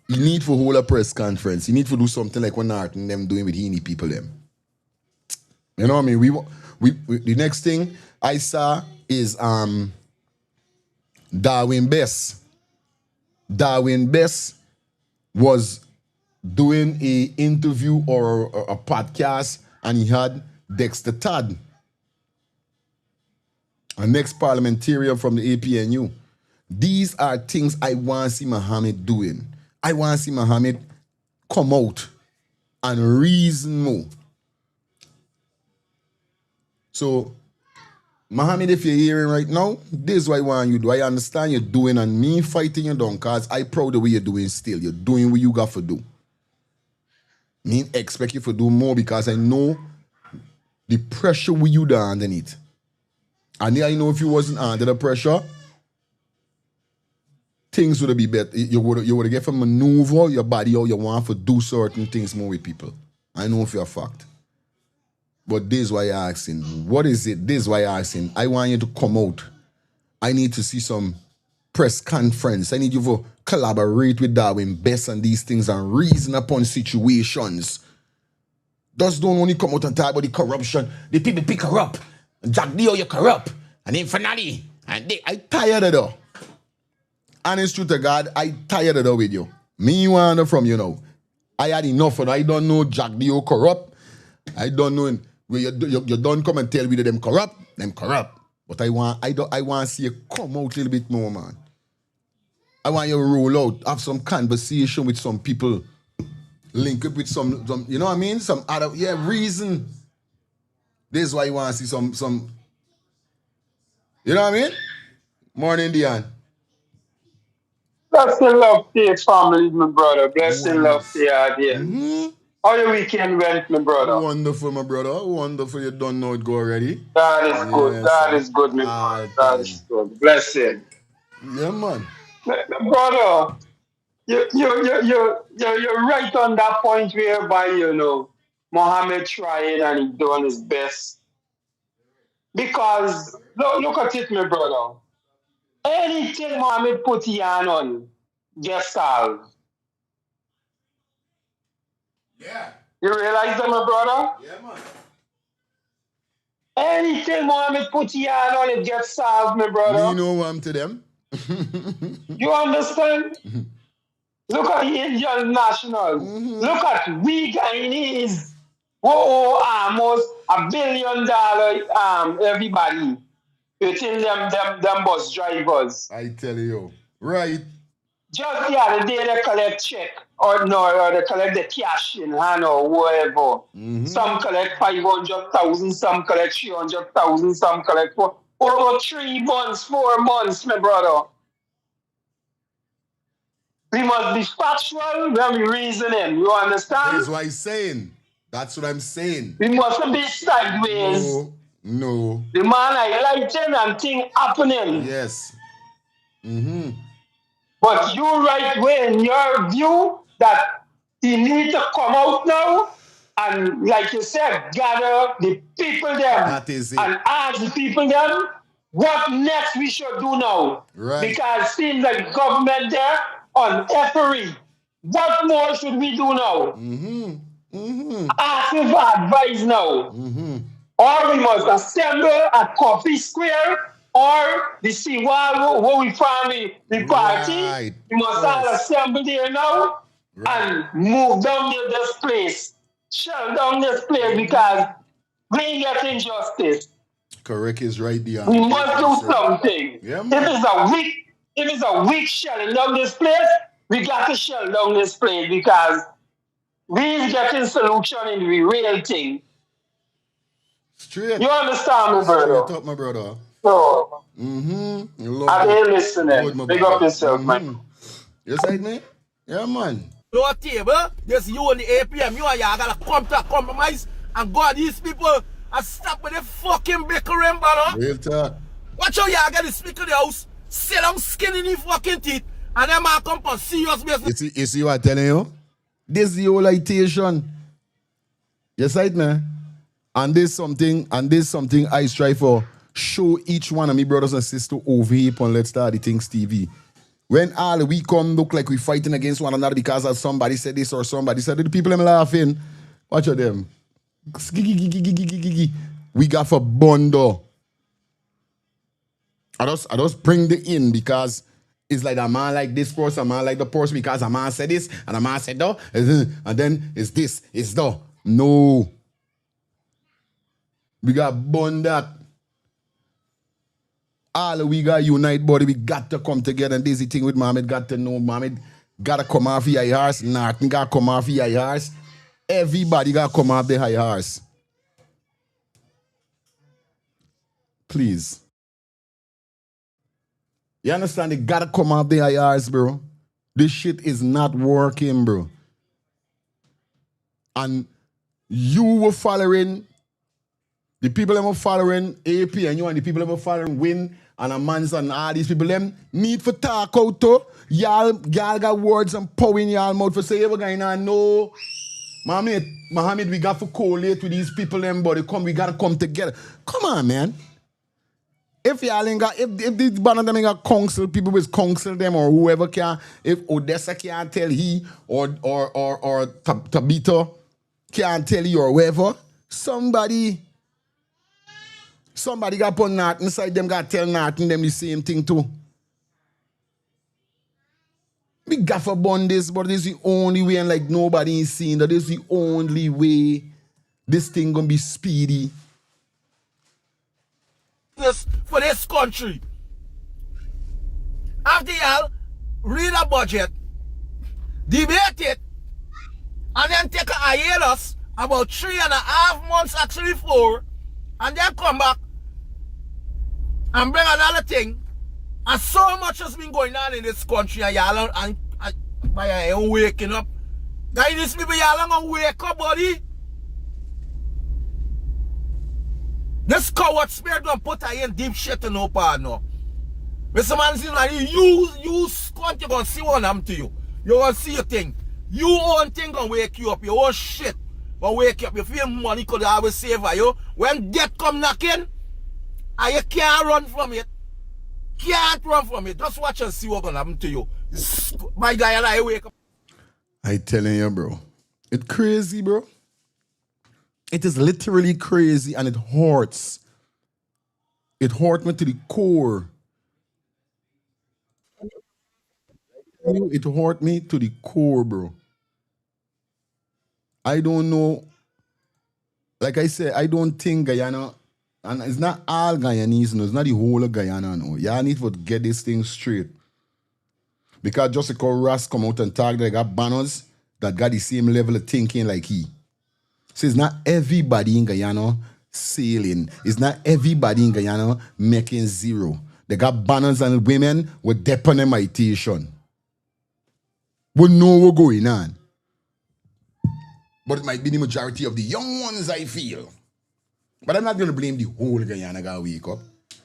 S3: You need to hold a press conference. You need to do something like what Norton them doing with Heaney people them. You know what I mean? We the next thing I saw is Darwin Bess. Darwin Bess was doing a interview or a podcast, and he had Dexter Todd, a next parliamentarian from the APNU. These are things I want to see Mohamed doing. I want to see Mohamed come out and reason more. So, Mohamed, if you're hearing right now, this is what I want you to do. I understand you're doing and me fighting you down because I proud the way you're doing still. You're doing what you got to do. Me expect you to do more because I know the pressure with you down underneath. And I know if you wasn't under the pressure, things would be better. You would get to maneuver your body or you want to do certain things more with people. I know for a fact. But this is why you're asking. What is it? This is why you're asking. I want you to come out. I need to see some press conference. I need you to collaborate with Darwin Bess and these things and reason upon situations. Just don't only come out and talk about the corruption. The people pick corrupt. Jack Dio, you corrupt. And then finally. I tired of that. Honest truth to God, I tired of that with you. Me want to from you now. I had enough and I don't know Jack Dio corrupt. I don't know where you don't come and tell me that them corrupt. But I want to see you come out a little bit more, man. I want you to roll out, have some conversation with some people, link up with some you know what I mean? Some other reason. This is why you want to see some. You know what I mean? Morning, Dion.
S6: Blessing love to your family, my brother. Blessing love to your audience. How your weekend went, my brother?
S3: Wonderful, my brother. Wonderful. You don't know it go already.
S6: That is good. That is good, my brother. That is good. Blessing.
S3: Yeah, man.
S6: My brother, you're right on that point whereby, Mohamed trying and he doing his best. Because, look at it, my brother. Anything Mohamed put his hand on, gets solved.
S3: Yeah.
S6: You realize that, my brother?
S3: Yeah, man.
S6: Anything Mohamed put his hand on, it gets solved, my brother.
S3: Me know I'm to them.
S6: You understand? Look at the Indian nationals. Look at we Guyanese. Almost $1 billion everybody. Within them bus drivers.
S3: I tell you. Right.
S6: Just the other day they collect check or they collect the cash in hand or whatever. Some collect 500,000, some collect 300,000, some collect over 3 months, 4 months, my brother. We must be factual when we reasoning. You understand?
S3: That's what I'm saying. That's what I'm saying.
S6: We mustn't be sideways.
S3: No.
S6: The man highlighting and thing happening.
S3: Yes.
S6: But you right way in your view that he need to come out now and, like you said, gather the people them
S3: That is it.
S6: and ask the people them what next we should do now.
S3: Right.
S6: Because it seems like government there on effery. What more should we do now? Asking for advice now. Or we must assemble at Coffee Square or the Seawall where we find the party.
S3: Right.
S6: We must all assemble there now and move down this place. Shut down this place because we ain't getting justice.
S3: Correct is right there.
S6: We must do something.
S3: Yeah, man.
S6: If it's a week shelling down this place, we got to shell down this place because we ain't getting solution in the real thing.
S3: Straight.
S6: You understand me, brother?
S3: Straight up, my brother.
S6: So,
S3: I'm
S6: here listening. Big up yourself, man.
S3: You said me? Yeah, man.
S5: No table, just you and the APM, you and you gotta come to a compromise and go at these people and stop with the fucking bickering, brother.
S3: Real talk.
S5: Watch how you get the speaker of the house, sit down skin in the fucking teeth, and then man come for serious business.
S3: You see what I'm telling you? This is the whole litigation. Yes, right, man. And there's something I strive for. Show each one of me brothers and sisters over here on Let's Start the Things TV. When all we come look like we fighting against one another because of somebody said this or somebody said it, the people them laughing. Watch out them. We got for bundle. I just bring the in because it's like a man like this person, a man like the person because a man said this and a man said that, and then it's this, it's that. No. We got bond that. All we got unite, buddy. We got to come together. And this is the thing with Mohamed. Got to know Mohamed. Got to come off the high horse. Nothing got to come off the high horse. Everybody got to come off the high horse. Please. You understand? They got to come off the high horse, bro. This shit is not working, bro. And you were following, the people that were following AP and you and the people that were following Win and Amans and all these people, them need for talk out to. Y'all got words and power in y'all mouth for say, hey, we're going on, no. Mohamed, we got to collate with these people, them, but we got to come together. Come on, man. If y'all ain't got, if these one of them ain't got counsel, people will counsel them or whoever can, if Odessa can't tell he or Tabitha can't tell you or whoever, somebody got put nothing inside them, got tell nothing them the same thing too. We got for bond this, but this is the only way, and like nobody is seeing that this is the only way this thing gonna be speedy.
S5: This for this country. After y'all read a budget, debate it, and then take a hiatus about 3.5 months, actually 4, and then come back and bring another thing. And so much has been going on in this country, and y'all and by your own waking up. Guys, these people y'all gonna wake up, buddy. This coward spirit gonna put her in deep shit in no part now. Mr. Man says like you scunt, you gonna see what I'm to you. You gonna see your thing. You own thing gonna wake you up, your own shit gonna wake you up. You feel money could always save you. When death come knocking, and you can't run from it. Can't run from it. Just watch and see what's gonna happen to you. My guy and I wake up.
S3: I telling you, bro. It's crazy, bro. It is literally crazy and it hurts. It hurt me to the core. It hurt me to the core, bro. I don't know. Like I said, I don't think Guyana, and it's not all Guyanese, no, it's not the whole of Guyana, no. Y'all need to get this thing straight. Because just because Ras come out and talk, they got banners that got the same level of thinking like he. So it's not everybody in Guyana sailing. It's not everybody in Guyana making zero. They got banners and women with dependent imitation. We know what's going on. But it might be the majority of the young ones, I feel. But I'm not going to blame the whole Guyana guy wake up.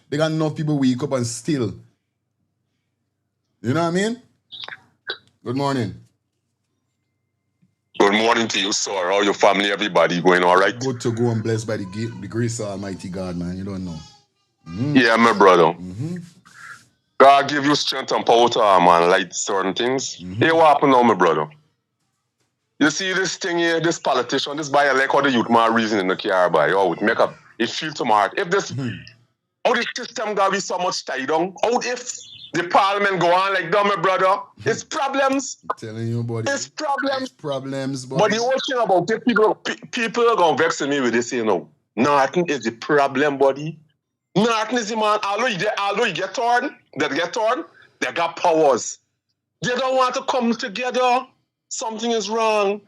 S3: They got enough people wake up and still. You know what I mean? Good morning.
S7: Good morning to you, sir. How your family, everybody going all right?
S3: Good to go and blessed by the grace of Almighty God, man. You don't know.
S7: Yeah, my brother. God give you strength and power to man, like certain things. Hey, what happened now, my brother? You see this thing here, this politician, this buyer like how the youth man reason in the car by. Oh, it make up, it feel to my heart. If this, how the system gotta be so much tied down? How if the parliament go on like that, my brother? It's problems.
S3: I'm telling you, buddy.
S7: It's problems.
S3: It's problems, buddy.
S7: But the whole thing about it, people are gonna vex me with this, you know. Nothing is the problem, buddy. Nothing is the man. Although you get torn, they got powers. They don't want to come together. Something is wrong.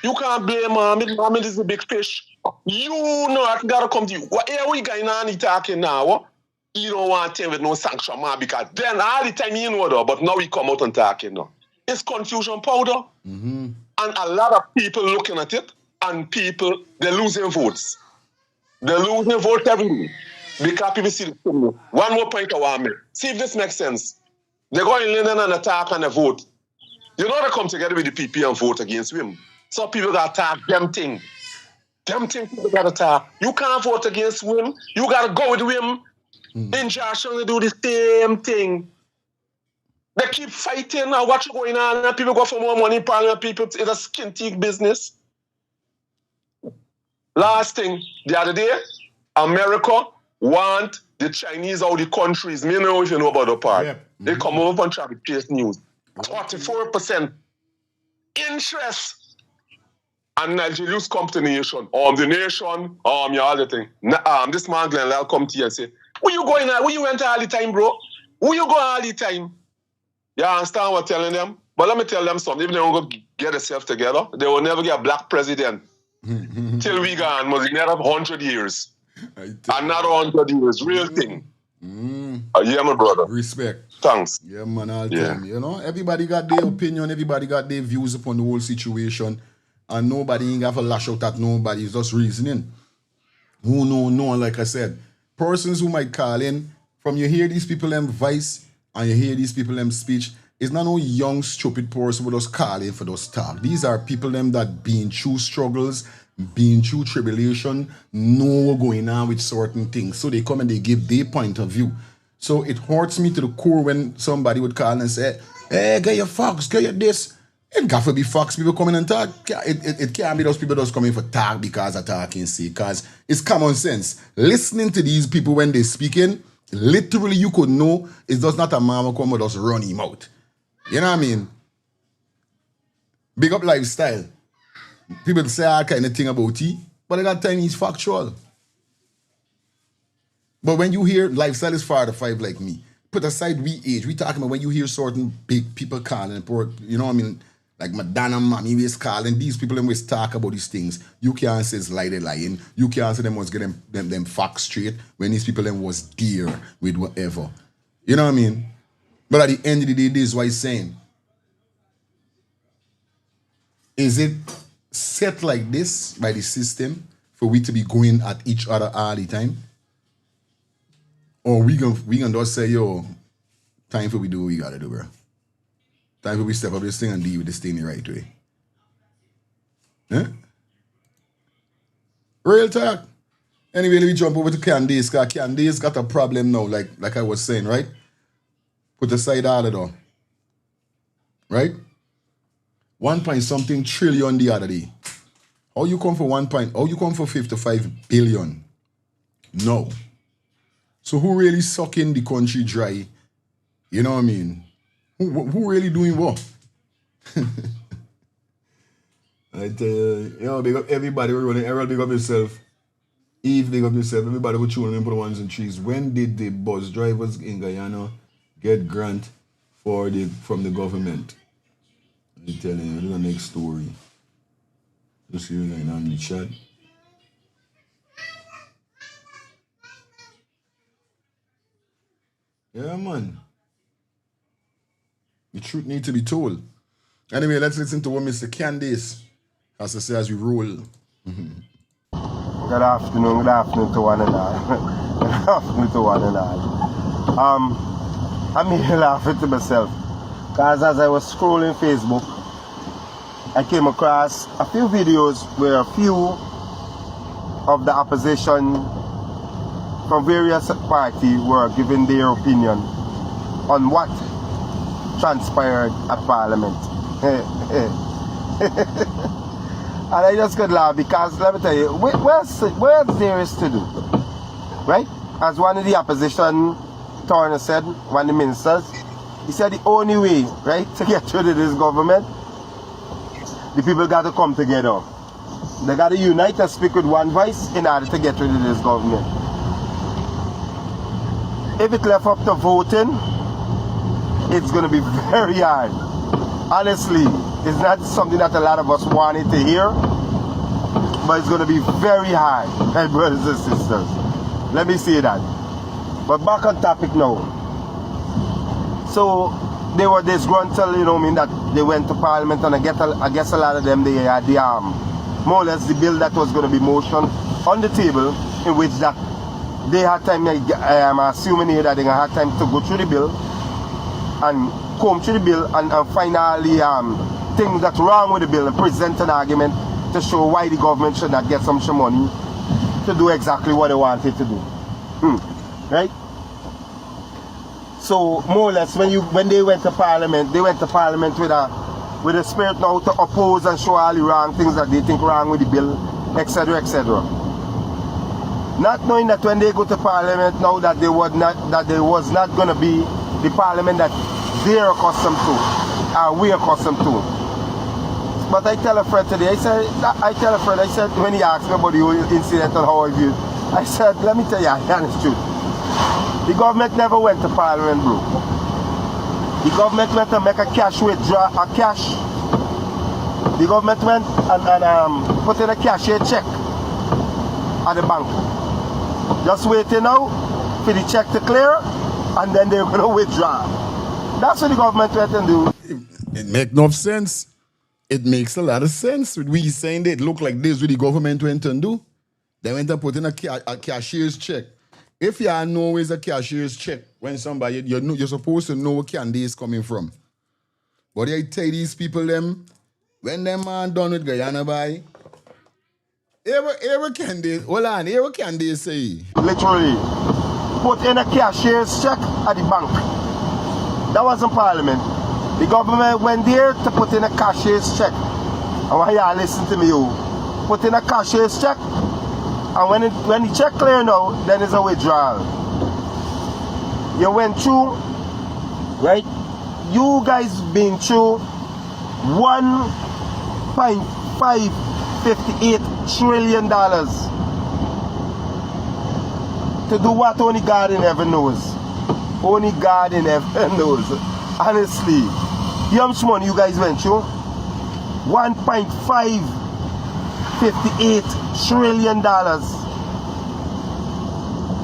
S7: You can't blame Mohamed. Mohamed is the big fish. You know I gotta come to you. What are we going on talking now? You don't want to with no sanction, man, because then all the time you know though, but now we come out and talking now. It's confusion powder. And a lot of people looking at it, and people, they're losing votes. They're losing votes everywhere. Because people see the thing. One more point I want to make. See if this makes sense. They're going in and attack and a vote. You know they come together with the PP and vote against him. So people got to attack them thing. Them things people gotta talk. You can't vote against him. You gotta go with him. In Joshua, they do the same thing. They keep fighting and what's going on, and people go for more money, parliament people, it's a skin teeth business. Last thing, the other day, America want the Chinese out of the countries. Me know if you know about the part.
S3: Yep.
S7: They come over and try to chase news. 34% interest. And Nigeria's come to the nation. The nation, yeah, all the thing. This man Glenn Lal come to you and say, where you going at? Where you went all the time, bro? Where you go all the time? You understand what I'm telling them? But let me tell them something. If they don't go get themselves together, they will never get a black president. Till we gone, must be another 100 years. Another 100 years. Real thing. Yeah, my brother.
S3: Respect.
S7: Thanks.
S3: Yeah, man, all time. You know, everybody got their opinion, everybody got their views upon the whole situation. And nobody ain't got to lash out at nobody. It's just reasoning. Who know, no, like I said. Persons who might call in, from you hear these people them voice and you hear these people them speech, it's not no young, stupid person who just call in for those talk. These are people them that been through struggles, been through tribulation, know what's going on with certain things. So they come and they give their point of view. So it hurts me to the core when somebody would call and say, hey, get your fox, get your this. It got to be fox people coming and talk. It can't be those people just coming for talk because of talking, see, because it's common sense. Listening to these people when they're speaking, literally you could know it's just not a mama come and just run him out. You know what I mean? Big up lifestyle. People say all kind of thing about it, but at that time it's factual. But when you hear lifestyle is 4 to 5 like me, put aside we age, we talking about when you hear certain big people calling, you know what I mean? Like Madonna, Mommy, we calling, these people them always talk about these things. You can't say it's lie, they lying. You can't say them was get them facts straight when these people them was dear with whatever. You know what I mean? But at the end of the day, this is what he's saying. Is it set like this by the system for we to be going at each other all the time? Or we gonna just say, yo, time for we do what we gotta do, bro. Time for we step up this thing and deal with this thing the right way. Huh? Real talk. Anyway, let me jump over to Candace, because Candace got a problem now, like I was saying, right? Put aside all of that. Right? 1 point something trillion the other day. How you come for 55 billion? No. So who really sucking the country dry? You know what I mean? Who really doing what? I tell you, big up everybody. We're running. Errol, big up yourself. Eve, big up yourself. Everybody who tuning in for the ones and threes. When did the bus drivers in Guyana get grant from the government? I tell you, this is the next story. Just here right now in the chat. Yeah, man. The truth needs to be told. Anyway, let's listen to what Mr. Candace has to say as we roll.
S8: Good afternoon to one and all. Good afternoon to one and all. I'm here laughing to myself because as I was scrolling Facebook, I came across a few videos where a few of the opposition from various parties were giving their opinion on what transpired at Parliament. And I just could laugh because, let me tell you, where's there is to do? Right? As one of the opposition, Turner said, one of the ministers, he said the only way, right, to get rid of this government, the people got to come together. They got to unite and speak with one voice in order to get rid of this government. If it left up to voting, it's going to be very hard. Honestly, it's not something that a lot of us wanted to hear, but it's going to be very hard, my brothers and sisters. Let me say that. But back on topic now. So, they were disgruntled, you know what I mean, that they went to Parliament, and I guess a lot of them, they had the more or less the bill that was going to be motioned on the table, in which that they had time, I am assuming here that they had time to go through the bill and comb through the bill and find all the things that's wrong with the bill and present an argument to show why the government should not get some money to do exactly what they wanted to do. Right? So more or less when they went to parliament with a spirit now to oppose and show all the wrong things that they think wrong with the bill, etc., etc. Not knowing that when they go to parliament now that there was not going to be the parliament that they're accustomed to, or we're accustomed to. But I tell a friend today, I said when he asked me about the whole incident and how I viewed, I said, let me tell you the honest truth. The government never went to parliament, bro. The government went to make a cash withdrawal, The government went and put in a cashier check at the bank. Just waiting now for the check to clear, and then they're going to withdraw. That's what the government went and do.
S3: It makes no sense. It makes a lot of sense. We saying that it look like this what the government went and do. They went and put in a cashier's check. If you know it's a cashier's check, when somebody, you're supposed to know where candy is coming from. But I tell these people them, when them man done with Guyana by, what can they say?
S8: Literally, put in a cashier's check at the bank. That wasn't parliament. The government went there to put in a cashier's check. I want y'all listen to me, you. Put in a cashier's check, and when the check clear now, then it's a withdrawal. You went through, right? You guys been through $1.558 trillion to do what only God in heaven knows. Only God in heaven knows. Honestly, how much money you guys went through? $1.558 trillion.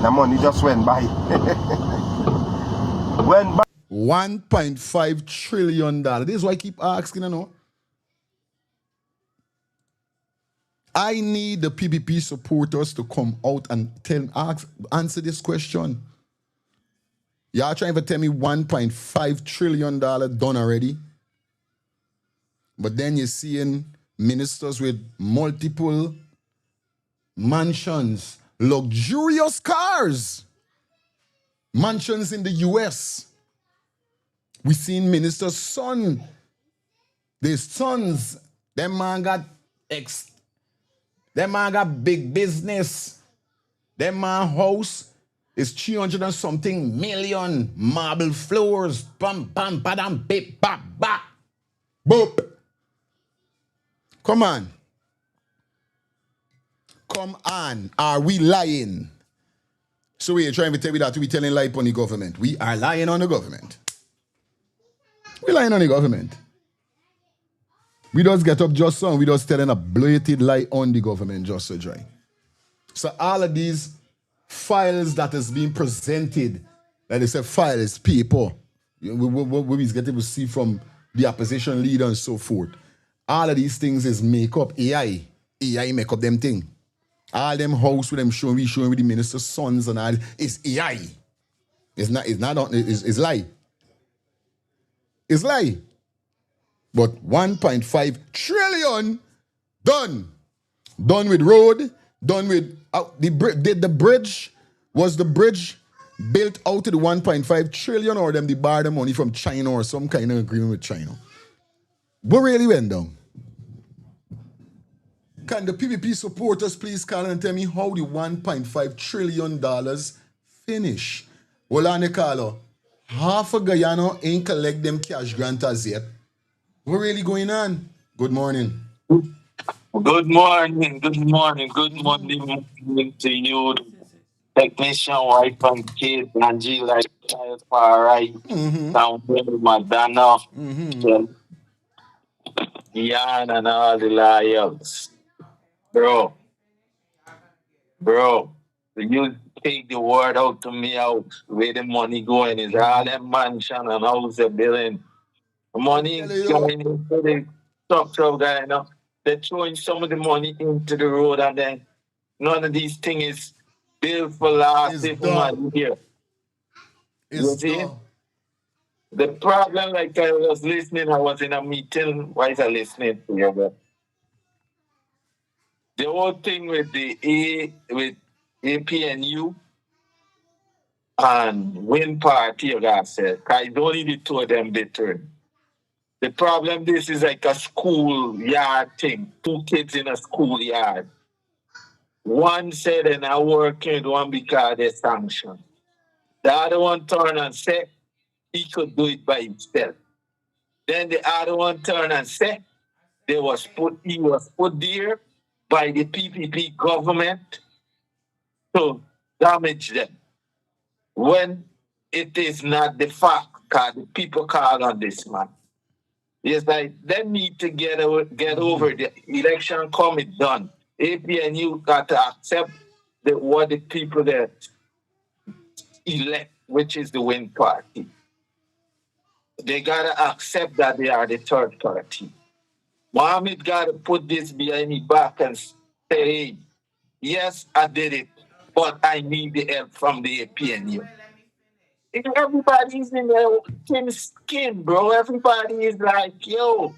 S8: The money just went by. Went by.
S3: $1.5 trillion. This is why I keep asking, you know. I need the PPP supporters to come out and answer this question. Y'all trying to tell me $1.5 trillion done already? But then you're seeing ministers with multiple mansions, luxurious cars, mansions in the US. We seen ministers' son, their sons, them man got big business. Them man house is 300 and something million marble floors. Bam, bam, badam, bip, bap, bap. Boop. Come on. Come on. Are we lying? So we're trying to tell me that we telling lie on the government. We are lying on the government. We're lying on the government. We just get up just so, we just telling a blatant lie on the government just so dry. So all of these files that is being presented, like they say files, people, we get to see from the opposition leader and so forth. All of these things is make up. AI make up them thing. All them house with them showing with the minister's sons and all, it's AI. It's lie. It's lie. But 1.5 trillion done. Done with road, done with the bridge. Was the bridge built out to the 1.5 trillion or them they borrow the money from China or some kind of agreement with China? What really went down? Can the PPP supporters please call and tell me how the $1.5 trillion finish? Well, on the caller, half of Guyana ain't collect them cash grantors yet. What really going on? Good morning.
S9: Good morning to you, technician, wife and kids, and G like far right, down there, Madonna, Yan and all the liars. Bro, you take the word out to me out where the money going is all them mansion and house they're building. Money going into the structure guy, you know. They're throwing some of the money into the road and then none of these things is built for last year. You see? The problem, like I was listening, I was in a meeting. Why is I listening to you? the whole thing with with APNU and Win Party, you guys said, because it's only the two of them bitter. The problem, this is like a schoolyard thing. Two kids in a schoolyard. One said, and I working with one because they're sanctioned. The other one turned and said he could do it by himself. Then the other one turned and said he was put there by the PPP government to damage them. When it is not the fact, because the people call on this man. It's like they need to get over the election come it done. APNU got to accept what the people that elect, which is the Win Party. They gotta accept that they are the third party. Mohamed gotta put this behind his back and say, hey, yes, I did it, but I need the help from the APNU. Everybody's in their thin skin, bro. Everybody is like, yo.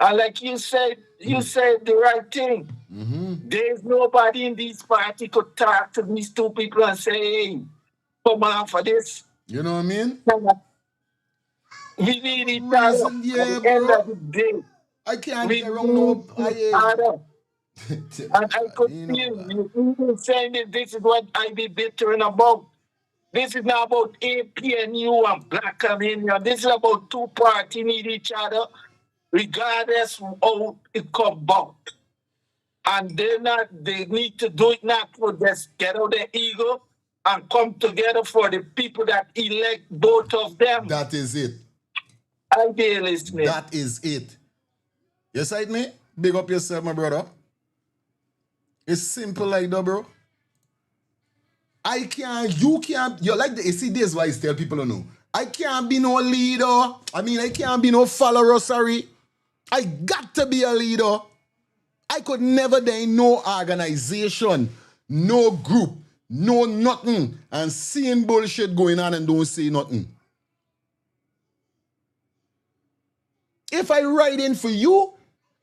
S9: And like you said the right thing. There's nobody in this party could talk to these two people and say, hey, come on for this.
S3: You know what I mean?
S9: We need each other. At the end of the day,
S3: I can't
S9: we
S3: get around no.
S9: need each other. And I could feel you even saying that this is what I be bittering about. This is not about APNU and Black and Indian. This is about two parties need each other, regardless of how it come about. And they need to do it not to just get out their ego and come together for the people that elect both of them.
S3: That is it.
S9: I be listening.
S3: That is it. You sight me? Big up yourself, my brother. It's simple like that, bro. You like you see this why I tell people no. I can't be no leader. I can't be no follower, sorry. I got to be a leader. I could never be in no organization, no group, no nothing, and seeing bullshit going on and don't say nothing. If I write in for you,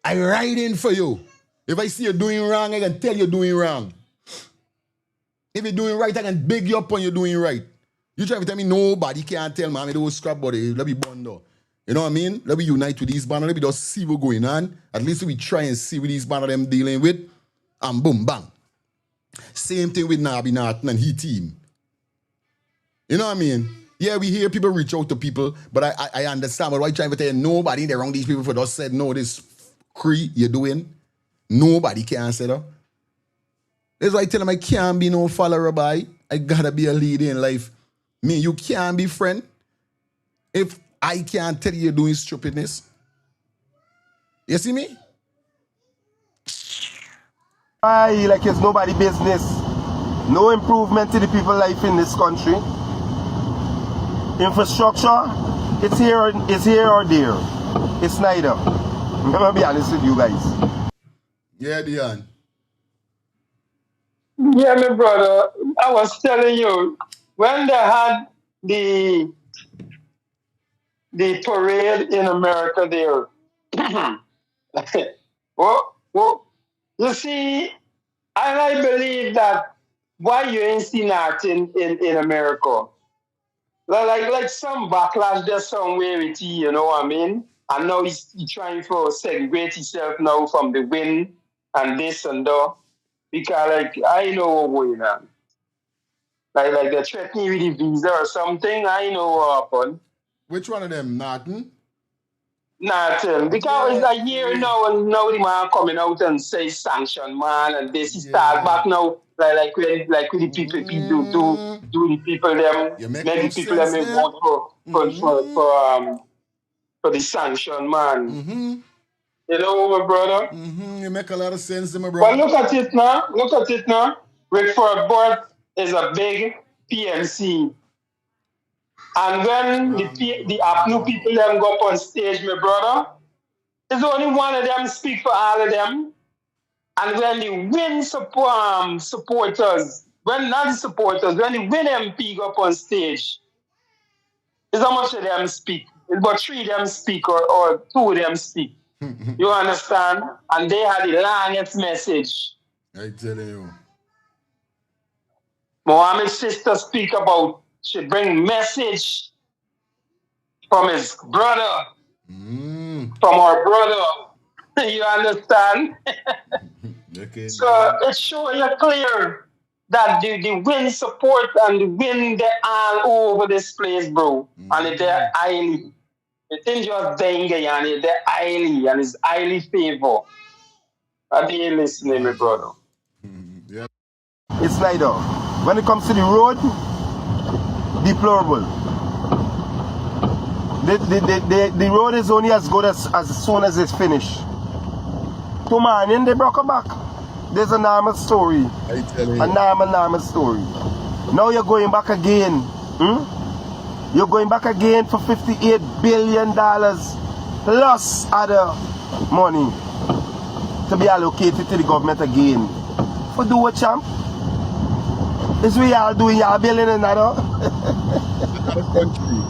S3: I write in for you. If I see you doing wrong, I can tell you doing wrong. If you're doing right, I can big you up on you doing right. You try to tell me nobody can't tell me those scrap body. Let me bond up. You know what I mean? Let me unite with these banners. Let me just see what's going on. At least we try and see what these banners them dealing with. And boom, bang. Same thing with Nabi Norton and he team. You know what I mean? Yeah, we hear people reach out to people, but I understand. But why trying to tell you nobody around these people for just said, no, this cree you're doing. Nobody can say that. That's why I tell them I can't be no follower by. I gotta be a leader in life. Me, you can't be friend. If I can't tell you you're doing stupidness. You see me?
S8: Aye, like it's nobody business. No improvement to the people life in this country. Infrastructure, it's here or there. It's neither. I'm gonna be honest with you guys.
S3: Yeah, Dion.
S6: Yeah, my brother, I was telling you, when they had the parade in America there, you see, I believe that why you ain't seen that in America. Like some backlash there somewhere with you know what I mean? And now he's trying to segregate himself now from the win and this and that. Because like I know what's going on. Like they're threatening with the visa or something, I know what happened.
S3: Which one of them, Norton?
S6: Norton. Because it's a year now and now the man coming out and say sanction man and this is start back now like with the people do the people them maybe people that may vote for the sanction man.
S3: Mm-hmm.
S6: You know, my brother?
S3: Mm-hmm. You make a lot of sense, my brother.
S6: But look at it now. Rickford Board is a big PMC. And when the APNU people them go up on stage, my brother, there's only one of them speak for all of them. And when the win supporters, when the win MP go up on stage, there's how much of them speak. It's about 3 of them speak or 2 of them speak. You understand? And they had the longest message.
S3: I telling you.
S6: Mohamed's sister speak about she bring message from his brother, from her brother. You understand?
S3: Okay.
S6: So it's showing you clear that the wind support and the wind they all over this place, bro. And they're highly. It ain't just danger, and they're highly, and it's highly favor. Are you listening, my brother?
S3: Yeah.
S8: It's neither. When it comes to the road, deplorable. The road is only as good as soon as it's finished. Tomorrow, they broke her back. There's a normal story.
S3: I tell you.
S8: A normal story. Now you're going back again. You're going back again for $58 billion plus other money to be allocated to the government again. For do what, champ? Is we all doing y'all building another?
S3: Country.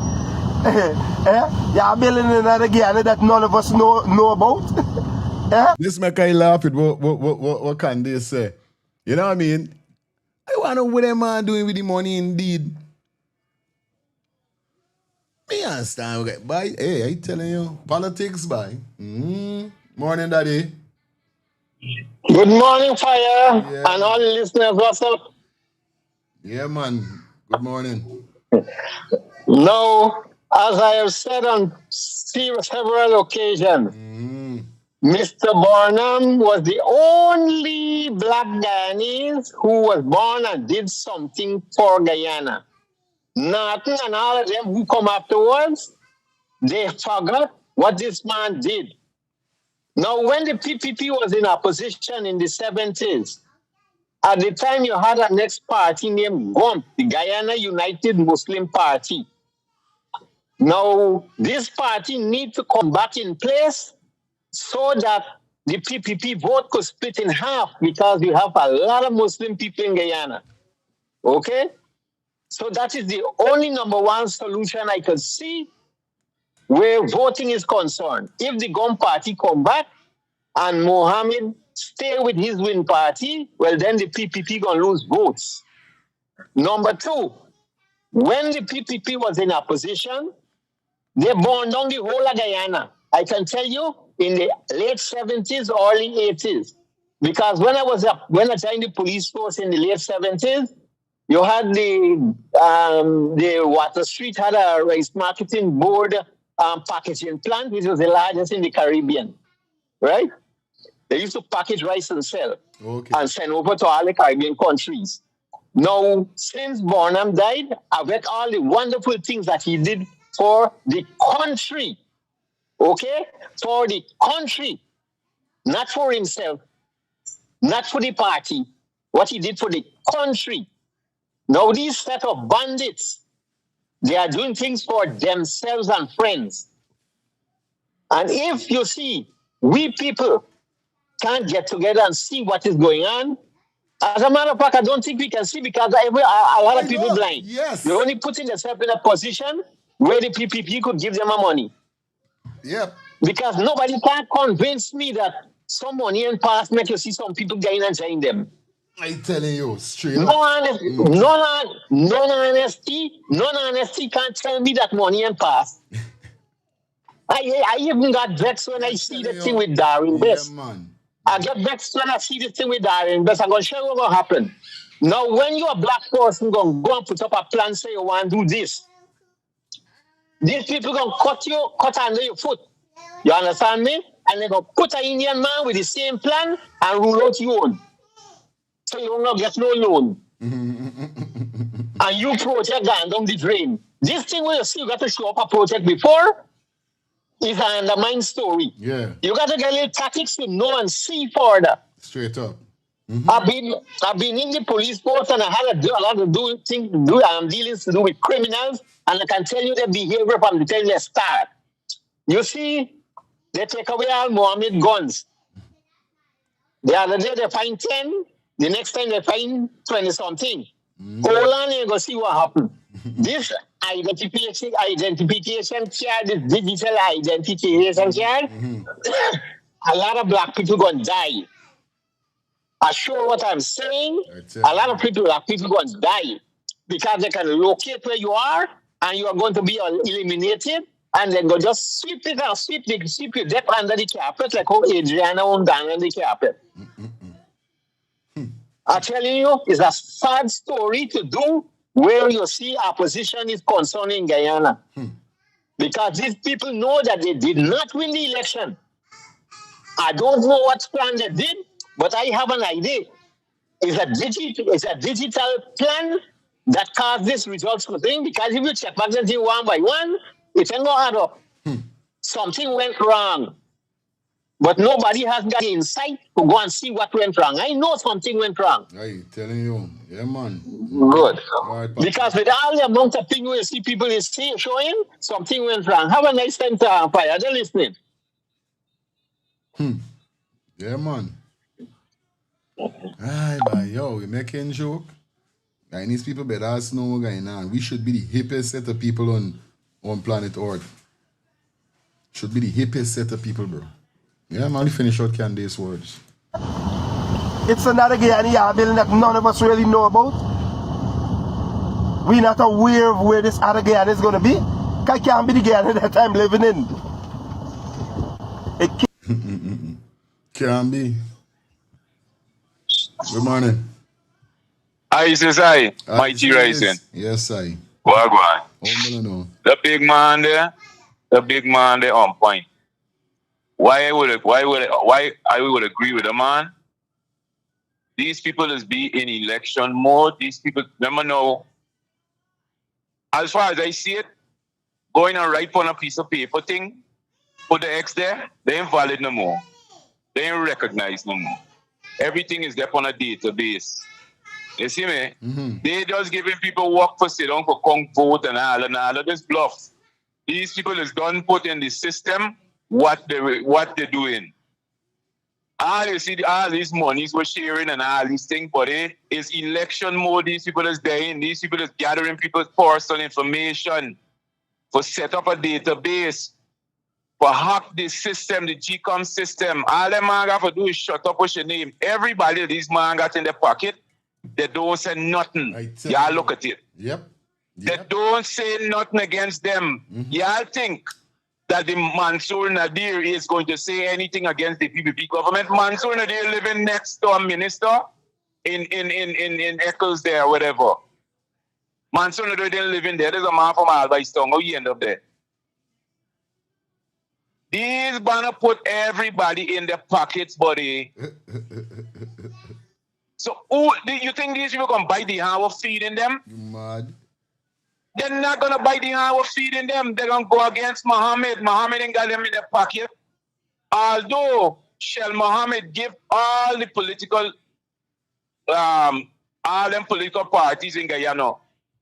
S8: Y'all building another Guyana that none of us know about?
S3: This make I laugh at what can they say? You know what I mean? I wonder what them man doing with the money indeed. Me understand, okay. Bye. Hey, I telling you, politics, bye. Morning, daddy.
S10: Good morning, Fire, and all the listeners. What's up?
S3: Yeah, man. Good morning.
S10: Now, as I have said on several occasions, Mr. Barnum was the only black Guyanese who was born and did something for Guyana. Nothing, and all of them who come afterwards, they forgot what this man did. Now, when the PPP was in opposition in the 70s, at the time you had a next party named GUMP, the Guyana United Muslim Party. Now, this party needs to come back in place so that the PPP vote could split in half because you have a lot of Muslim people in Guyana. Okay? So that is the only number one solution I could see where voting is concerned. If the GUM party come back and Mohamed stay with his win party, well, then the PPP gonna lose votes. Number two, when the PPP was in opposition, they burned down the whole of Guyana. I can tell you, in the late 70s, early 80s. Because when I joined the police force in the late 70s, you had the Water Street had a rice marketing board packaging plant, which was the largest in the Caribbean, right? They used to package rice and sell and send over to all the Caribbean countries. Now, since Barnum died, I've read all the wonderful things that he did for the country, okay? For the country, not for himself, not for the party, what he did for the country. Now, these set of bandits, they are doing things for themselves and friends. And if you see, we people can't get together and see what is going on, as a matter of fact, I don't think we can see because a lot of people blind.
S3: Yes.
S10: They're only putting themselves in a position where the PPP could give them money.
S3: Yep.
S10: Because nobody can convince me that some money and pass make you see some people getting and join them.
S3: I telling you, straight
S10: No
S3: up.
S10: honesty can't tell me that money and pass. I even got vexed when I see the thing with Darren Best.
S3: Man.
S10: I get vexed when I see this thing with Darren Best. I'm going to show you what's going to happen. Now, when you're a black person, going to go and put up a plan, say you want to do this, these people going to cut under your foot. You understand me? And they're going to put an Indian man with the same plan and rule out your own. So you don't get no loan. And you project going down the drain. This thing where you see you got to show up a project before is an undermined story.
S3: Yeah.
S10: You got to get a little tactics to know and see further.
S3: Straight up.
S10: I've been in the police force and I had a lot of dealings to do with criminals, and I can tell you their behavior from the time they start. You see, they take away all Mohammed guns. The other day they find 10, the next time they find 20 something. Hold on and go see what happened. This identification card, this digital identification card, a lot of black people gonna die. I sure what I'm saying.
S3: That's
S10: A
S3: it.
S10: lot of people going to die because they can locate where you are and you are going to be eliminated and then go just sweep it and sweep your death under the carpet like how Adriana went down under the carpet. I'm telling you, it's a sad story to do where you see opposition is concerned in Guyana. Because these people know that they did not win the election. I don't know what plan they did, but I have an idea. It's a digital plan that caused this results for thing because if you check back the thing one by one, it ain't gonna add up. Something went wrong. But nobody has got the insight to go and see what went wrong. I know something went wrong.
S3: I telling you. Yeah, man.
S10: Good.
S3: All right, Papa.
S10: Because with all the amount of things you see people is showing, something went wrong. Have a nice time, Fire. They're listening.
S3: Yeah, man. Aye, but yo, we making joke. And these people better ask know what's going on. We should be the hippest set of people on planet Earth. Should be the hippest set of people, bro. Yeah, man, we finish out Candace's words.
S8: It's another Guyana building that none of us really know about. We're not aware of where this other Guyana is going to be. It can't be the Guyana that I'm living in. It
S3: Can't be. Good morning.
S11: I says Mighty Rising.
S3: Yes, I.
S11: Wagwan.
S3: Oh, no.
S11: The big man there on point. Why I would agree with the man? These people is be in election mode. These people remember now. As far as I see it, going and write on a piece of paper thing, put the X there, they ain't valid no more. They ain't recognized no more. Everything is there on a database. You see me? They just giving people work for sit down for come vote and all of this bluff. These people is done put in the system what they're doing. All you see, all these monies we're sharing and all these things, but it's election mode. These people is there. These people is gathering people's personal information for set up a database, for hack the system, the GCOM system. All them man got to do is shut up with your name. Everybody these man got in their pocket, they don't say nothing. Y'all look at it.
S3: Yep.
S11: They don't say nothing against them. Y'all think that the Mansour Nadir is going to say anything against the PPP government? Mansour Nadir living next to a minister in Eccles there or whatever. Mansour Nadir didn't live in there. There's a man from Albice Town. How he end up there? These gonna put everybody in their pockets, buddy. So who do you think these people gonna buy the hand of feeding them?
S3: You mad?
S11: They're not gonna buy the hand of feeding them. They're gonna go against Mohamed. Mohamed ain't got them in their pocket. Although shall Mohamed give all the political all them political parties in Guyana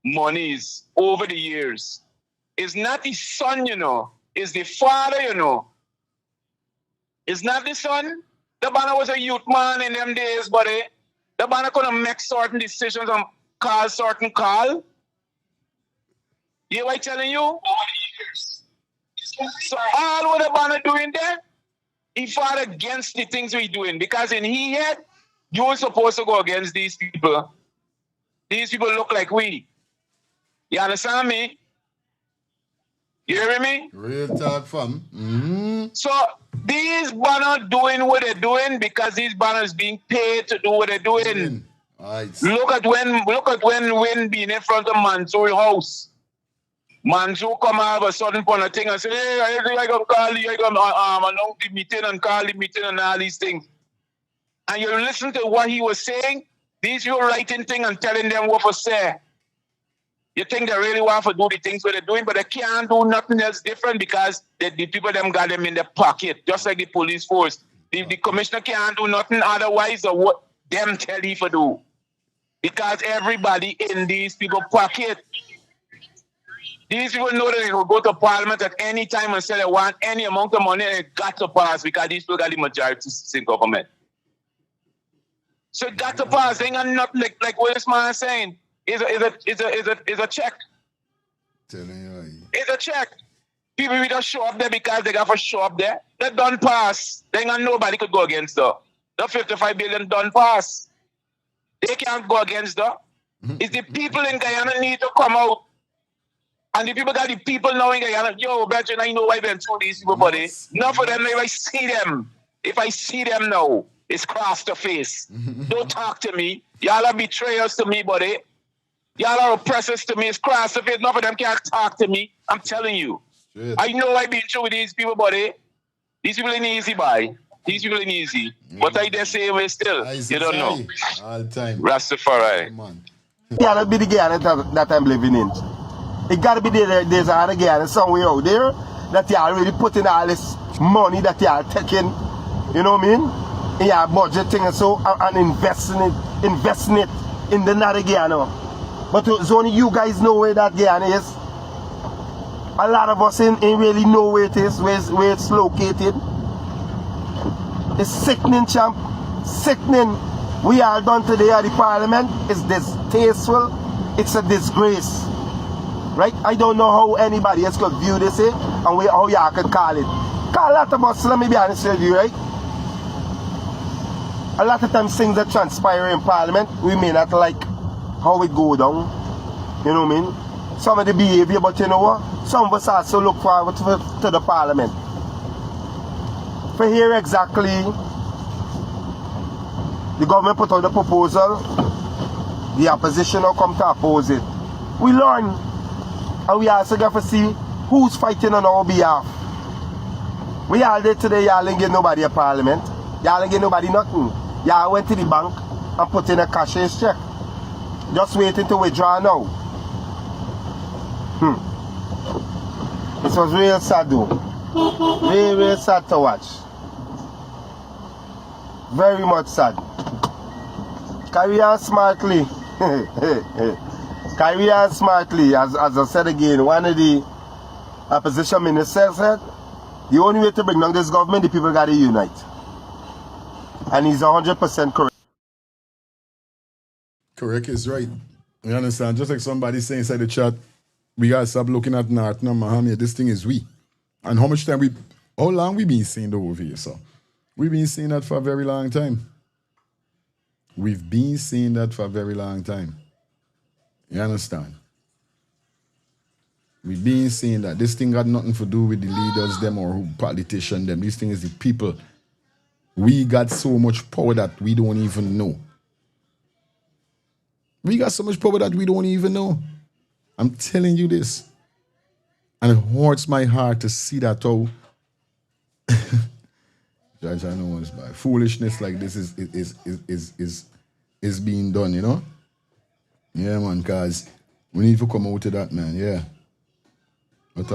S11: monies over the years. It's not his son, you know. It's the father, you know. It's not the son. The banner was a youth man in them days, buddy. The banner couldn't make certain decisions and call certain call. You know what I'm telling you? So all what the banner doing there, he fought against the things we're doing. Because in his head, you were supposed to go against these people. These people look like we. You understand me? You hear me?
S3: Real talk, fam.
S11: So these banners doing what they're doing because these banners being paid to do what they're doing. Look at when Win being in front of Mansour's house. Mansour come all of a sudden on a thing and say, hey, I got to call you, I got to announce the meeting and call the meeting and all these things. And you listen to what he was saying, these people writing things and telling them what to say. You think they really want to do the things what they're doing, but they can't do nothing else different because the people them got them in their pocket, just like the police force. The commissioner can't do nothing otherwise of what them tell you to do. Because everybody in these people's pocket. These people know that they will go to parliament at any time and say they want any amount of money and it got to pass because these people got the majority in government. So it got to pass. They ain't got nothing like what this man is saying. It's a check. It's a check. People will just show up there because they got to show up there. They don't pass. They ain't got nobody could go against them. The 55 billion done pass. They can't go against that. It's the people in Guyana need to come out. And the people got the people now in Guyana. Yo, Brethren, I know I went through these people, buddy. Enough of them, if I see them now, it's cross the face. Don't talk to me. Y'all are betrayers to me, buddy. Y'all are oppressors to me. It's cross the face. Enough of them can't talk to me. I'm telling you. Shit. I know I've been through with these people, buddy. These people ain't easy, boy. These people ain't easy. What I dare say we still, you don't know.
S3: All the time.
S11: Rastafari.
S8: Yeah, that be the Guyana that I'm living in. It gotta be there's another Guyana somewhere out there that you already put in all this money that you are taking, you know what I mean? In your budgeting and so and investing it in the other Guyana. But it's only you guys know where that Guyana is. A lot of us ain't really know where it is, where it's located. It's sickening, champ. Sickening. We are done today at the parliament. It's distasteful. It's a disgrace. Right? I don't know how anybody else could view this, and how y'all could call it. Cause a lot of us, let me be honest with you, right? A lot of times things that transpire in parliament, we may not like how it go down. You know what I mean? Some of the behavior, but you know what? Some of us also look forward to the parliament. For here exactly, the government put out the proposal, the opposition now come to oppose it. We learn, and we also got to see who's fighting on our behalf. We all did today, y'all ain't get nobody a parliament. Y'all ain't get nobody nothing. Y'all went to the bank and put in a cashier's check. Just waiting to withdraw now. This was real sad though. Real sad to watch. Very much sad. Carry on smartly. Carry on smartly. As I said again, one of the opposition ministers said, the only way to bring down this government, the people got to unite. And he's 100% correct.
S3: Correct is right. You understand? Just like somebody saying inside the chat, we gotta stop looking at North now, Mohamed. This thing is we. And how long we been saying that over here, so? We've been saying that for a very long time. We've been saying that for a very long time. You understand? We've been saying that this thing got nothing to do with the leaders, them, or politicians, them. This thing is the people. We got so much power that we don't even know. We got so much power that we don't even know. I'm telling you this. And it hurts my heart to see that how Judge, I know it's bad. Foolishness like this is being done, you know? Yeah, man, because we need to come out to that, man, yeah. But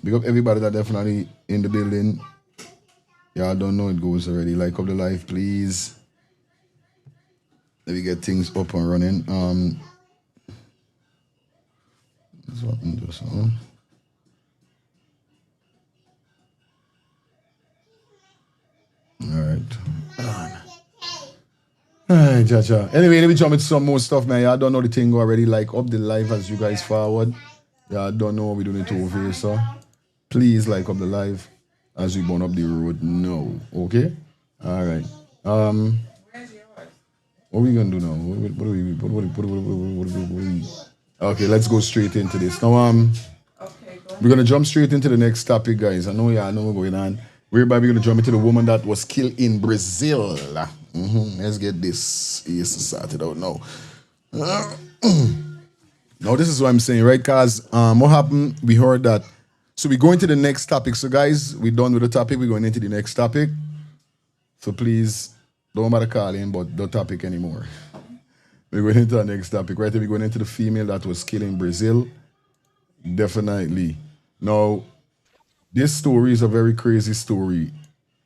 S3: big up everybody that definitely in the building. Y'all don't know it goes already. Like up the live, please. Let me get things up and running. That's what I'm just on. Alright, cha. Anyway, let me jump into some more stuff, man. Y'all don't know the thing already. Like up the live as you guys forward. Y'all don't know what we're doing it over here, so please like up the live as we burn up the road now. Okay? Alright. What are we gonna do now? What are we Okay, let's go straight into this. Now we're gonna jump straight into the next topic, guys. I know y'all know what's going on. We're gonna jump into the woman that was killed in Brazil. Let's get this started out now. Now this is what I'm saying, right? Cause what happened? We heard that. So we go into the next topic. So guys, we're done with the topic. We're going into the next topic. So please don't bother calling, but the topic anymore. We're going into the next topic, right? We're going into the female that was killed in Brazil. Definitely. Now, this story is a very crazy story.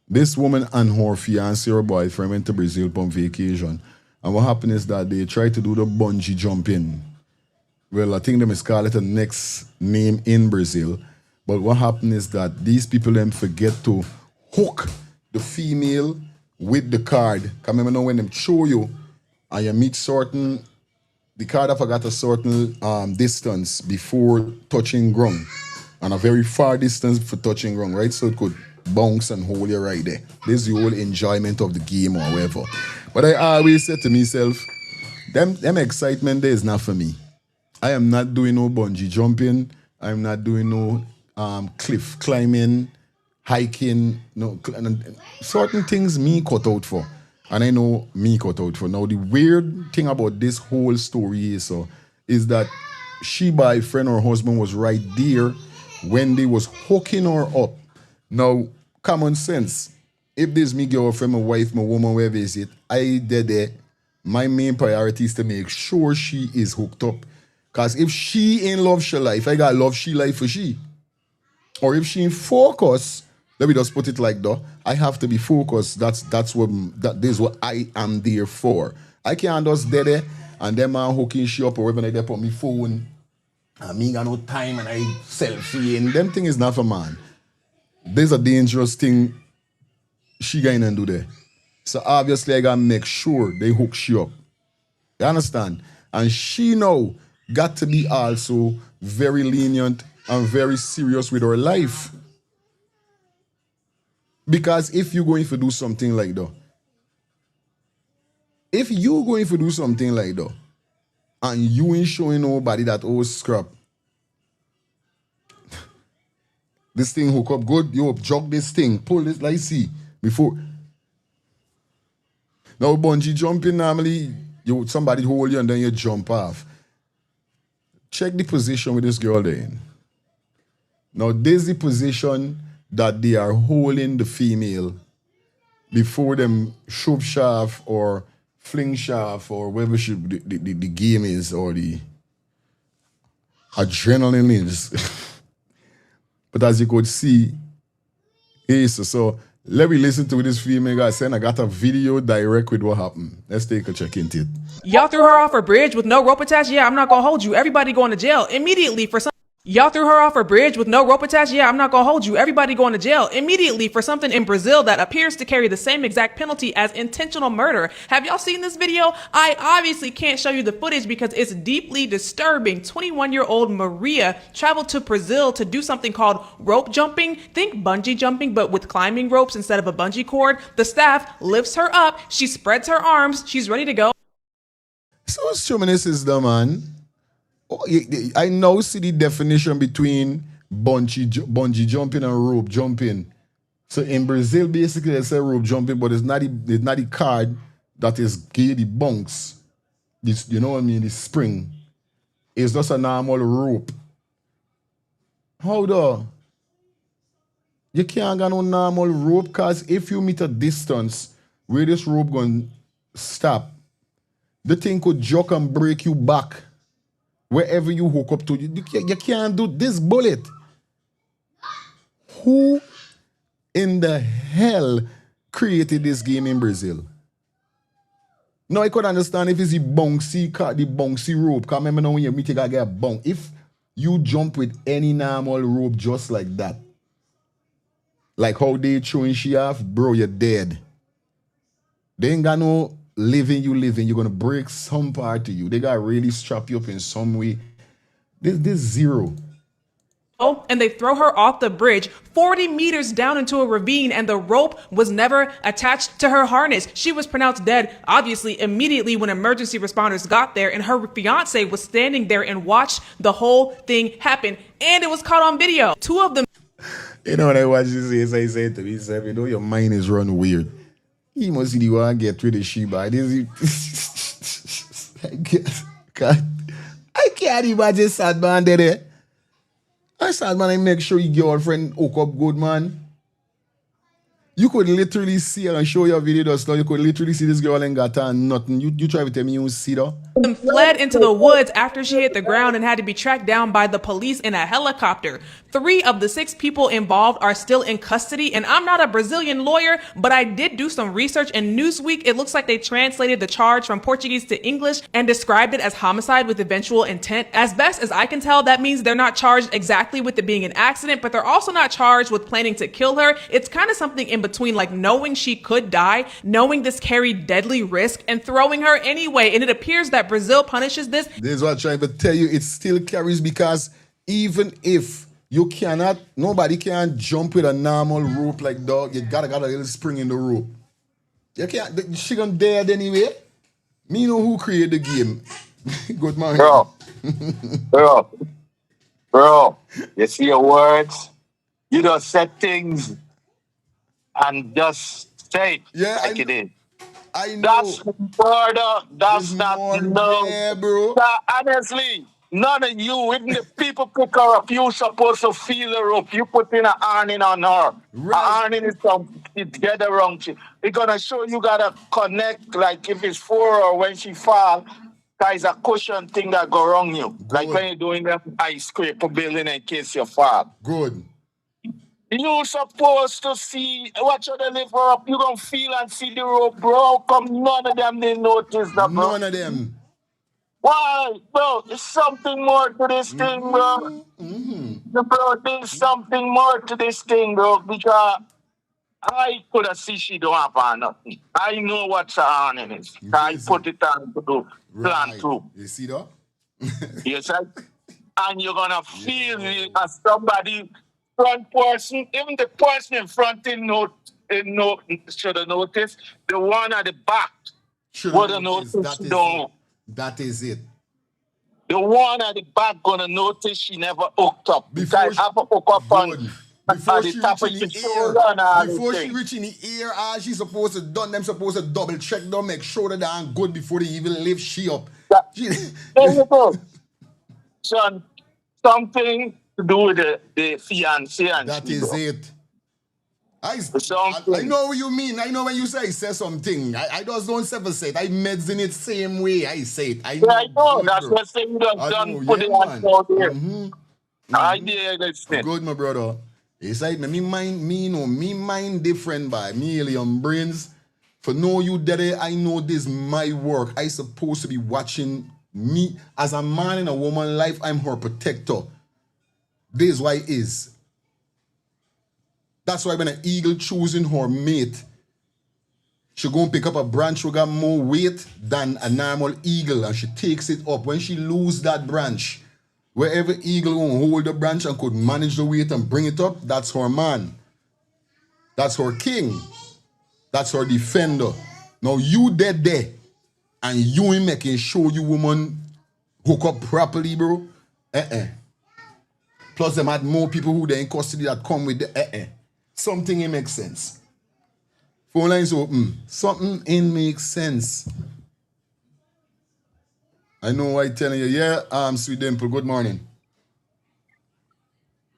S3: This woman and her fiancé or boyfriend went to Brazil on vacation. And what happened is that they tried to do the bungee jumping. Well, I think them is called it a next name in Brazil. But what happened is that these people then forget to hook the female with the card. Because remember now when them show you and you meet certain, the card forgot a certain distance before touching ground. And a very far distance for touching ground, right? So it could bounce and hold you right there. This is the whole enjoyment of the game or whatever. But I always said to myself, them excitement there is not for me. I am not doing no bungee jumping. I'm not doing no cliff climbing, hiking. No, certain things me cut out for. And I know me cut out for. Now, the weird thing about this whole story is that she boyfriend or husband was right there when they was hooking her up. Now, common sense. If this me girlfriend, my wife, my woman, wherever is it, I did there. My main priority is to make sure she is hooked up. Because if she in love she life, I got love she life for she. Or if she in focus, let me just put it like that. I have to be focused. This is what I am there for. I can't just dead there and them man hooking she up or whatever they put me phone. And me got no time and I selfie and them thing is not for man. There's a dangerous thing she gonna do there. So obviously I gotta make sure they hook she up. You understand? And she now got to be also very lenient and very serious with her life. Because if you're going to do something like that, and you ain't showing nobody that old scrap, this thing hook up good, you jog this thing, pull this, like see, before. Now bungee jumping, normally, somebody hold you and then you jump off. Check the position with this girl there in. Now this is the position that they are holding the female before them shove shaft or fling shaft or whatever the game is or the adrenaline is. But as you could see, so let me listen to what this female guy saying. I got a video direct with what happened. Let's take a check into it.
S12: Y'all threw her off a bridge with no rope attached? Yeah, I'm not gonna hold you. Everybody going to jail immediately for some. Y'all threw her off a bridge with no rope attached? Yeah, I'm not gonna hold you. Everybody going to jail immediately for something in Brazil that appears to carry the same exact penalty as intentional murder. Have y'all seen this video? I obviously can't show you the footage because it's deeply disturbing. 21-year-old Maria traveled to Brazil to do something called rope jumping. Think bungee jumping, but with climbing ropes instead of a bungee cord. The staff lifts her up. She spreads her arms. She's ready to go.
S3: So this is the man. I now see the definition between bungee jumping and rope jumping. So in Brazil, basically, they say rope jumping, but it's not the card that is gay the bunks. This, you know what I mean? The spring. It's just a normal rope. How though? You can't get no normal rope because if you meet a distance where this rope going to stop, the thing could jerk and break you back. Wherever you hook up to, you can't do this bullet. Who in the hell created this game in Brazil? Now I could understand if it's the bouncy rope. Because remember now when you meet you gotta get a bounce. If you jump with any normal rope just like that, like how they throwing she off, bro, you're dead. They ain't got no living, you're gonna break some part of you. They gotta really strap you up in some way. This zero.
S12: Oh, and they throw her off the bridge 40 meters down into a ravine, and the rope was never attached to her harness. She was pronounced dead, obviously, immediately when emergency responders got there, and her fiance was standing there and watched the whole thing happen, and it was caught on video. Two of them.
S3: You know what I watch this, I say to myself, you know your mind is run weird. He must see the one get rid of Sheba. I can't imagine sad man there. I sad man, I make sure your girlfriend hook up good, man. You could literally see her and show your video just now. You could literally see this girl ain't got on nothing. You try to tell me you don't see her.
S12: Fled into the woods after she hit the ground and had to be tracked down by the police in a helicopter. 3 of the 6 people involved are still in custody, and I'm not a Brazilian lawyer, but I did do some research, and Newsweek, it looks like they translated the charge from Portuguese to English and described it as homicide with eventual intent. As best as I can tell, that means they're not charged exactly with it being an accident, but they're also not charged with planning to kill her. It's kind of something in between, like knowing she could die, knowing this carried deadly risk, and throwing her anyway. And it appears that Brazil punishes this.
S3: This is what I'm trying to tell you. It still carries because even if You cannot, nobody can jump with a normal rope like dog. You gotta got a little spring in the rope. You can't, she gonna dead anyway. Me know who created the game. Good morning.
S9: Bro, bro, you see your words? You don't set things and just say it like it is.
S3: I know.
S9: That's murder. That's not love.
S3: Yeah, bro.
S9: Honestly, none of you, even the people pick her up, you supposed to feel her up. You put in an awning on her. Right. An awning is some get around. It's gonna show you gotta connect, like if it's for her when she fall. There's a cushion thing that go wrong you. Good. Like when you're doing that ice scraper building in case you fall.
S3: Good.
S9: You supposed to see what you lift her up. You gonna feel and see the rope, bro. Come none of them they notice that, bro.
S3: None of them.
S9: Why, bro? There's something more to this thing, bro. Bro, there's something more to this thing, bro. Because I could have seen she don't have on nothing. I know what's on in it. I put it on to do plan too.
S3: You see that?
S9: Yes, and you're gonna feel it as somebody front person, even the person in front should have noticed. The one at the back would have noticed.
S3: That is it.
S9: The one at the back gonna notice she never hooked up. Because I have to hook up on. Before she reach in
S3: the air, all she's supposed to done, them supposed to double check them, make sure that they're good before they even lift she up.
S9: There you go. Son, something to do with the fiancé and
S3: that is it. I know what you mean. I know when you say something. I just don't ever say it. I meds in it same way. I say it. I know.
S9: That's what saying you have done. Put it out there. I did listen.
S3: Good, my brother. It's like me mind different by me alien brains. For know you daddy, I know this my work. I supposed to be watching me as a man in a woman life. I'm her protector. This is why it is. That's why when an eagle choosing her mate, she go and pick up a branch who got more weight than a normal eagle, and she takes it up. When she lose that branch, wherever eagle will hold the branch and could manage the weight and bring it up, that's her man. That's her king. That's her defender. Now you dead there, and you ain't making sure you woman hook up properly, bro. Plus them had more people who they in custody that come with the Something it makes sense. Phone lines open. Something in makes sense. I know I telling you, yeah, Sweet Dimple, good morning.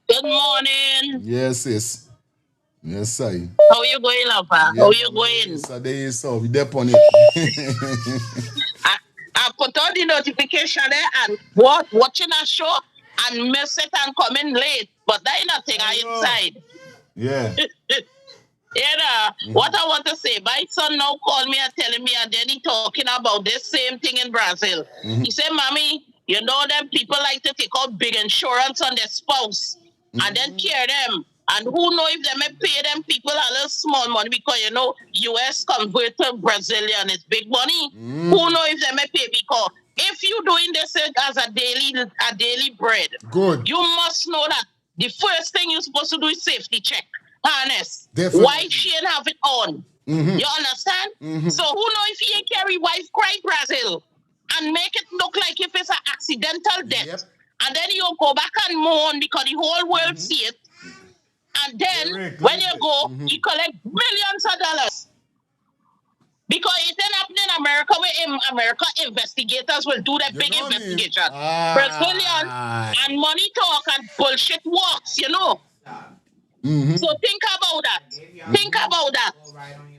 S13: Good morning.
S3: Yes, sis. Yes, I.
S13: How you going, Lapa? How you going?
S3: Yesterday, so we dep on it.
S13: I put on the notification there and watching a show and miss it and come in late. But that ain't nothing. I inside.
S3: Yeah.
S13: What I want to say, my son now called me and telling me, and then he talking about this same thing in Brazil. He said, Mommy, you know them people like to take out big insurance on their spouse and then care them. And who know if they may pay them people a little small money because, you know, US convert to Brazilian is big money. Who know if they may pay because if you doing this as a daily bread,
S3: good.
S13: You must know that the first thing you're supposed to do is safety check. Harness.
S3: Definitely.
S13: Why she ain't have it on? You understand? So who know if he ain't carry wife cry Brazil and make it look like if it's an accidental death. And then you go back and mourn because the whole world see it. And then when you go, you collect millions of dollars. Because it ain't happening in America where America investigators will do their big investigation. Brazilian and money talk and bullshit walks, you know. So think about that. Think about that.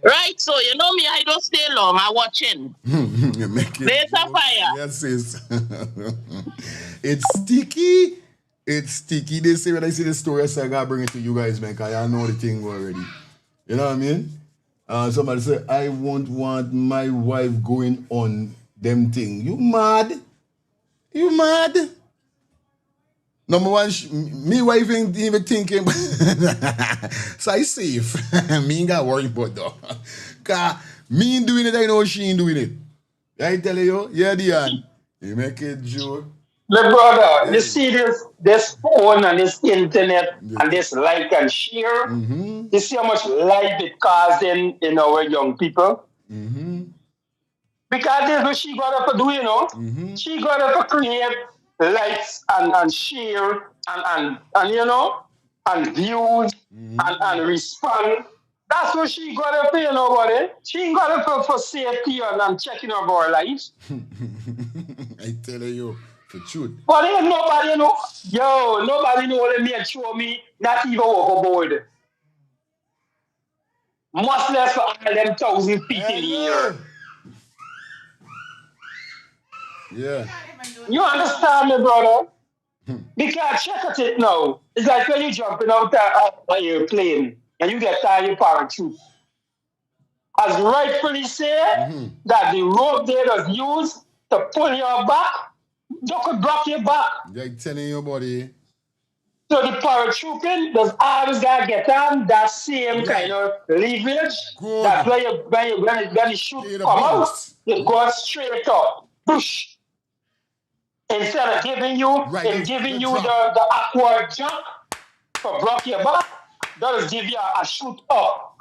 S13: Right? So you know me, I don't stay long. I'm watching. There's a fire.
S3: Yes, sis. It's sticky. It's sticky. They say when I see the story, I say I gotta bring it to you guys, man, because I know the thing already. You know what I mean? Somebody say, I won't want my wife going on them thing. You mad? You mad? Number one, me wife ain't even thinking. So I safe. Me ain't got worry about though. Cause me ain't doing it, I know she ain't doing it. I tell you, yeah, Diane. You make it joke.
S6: Look, brother, you see this phone and this internet and this like and share. You see how much life it causing in our young people. Because this is what she got up to do, you know. She got up to create likes and share and you know and views and respond. That's what she got up to, you know, buddy. She got up for safety and checking of our lives.
S3: I tell you, for truth.
S6: But ain't nobody know. Yo, nobody know what they made show me, not even overboard. Much less for all them 1,000 feet in the air.
S3: Yeah.
S6: You understand me, brother? Because check at it now. It's like when you jumping out of an airplane and you get tired your parachute. As rightfully say that the rope there is used to pull your back, you could block your back.
S3: They're telling you, buddy.
S6: So the paratrooping does always gotta get on that same kind of leverage.
S3: Good.
S6: That's why when the shoot come out, it goes straight up. Push. Instead of giving you the awkward jump to block your back, does give you a shoot up.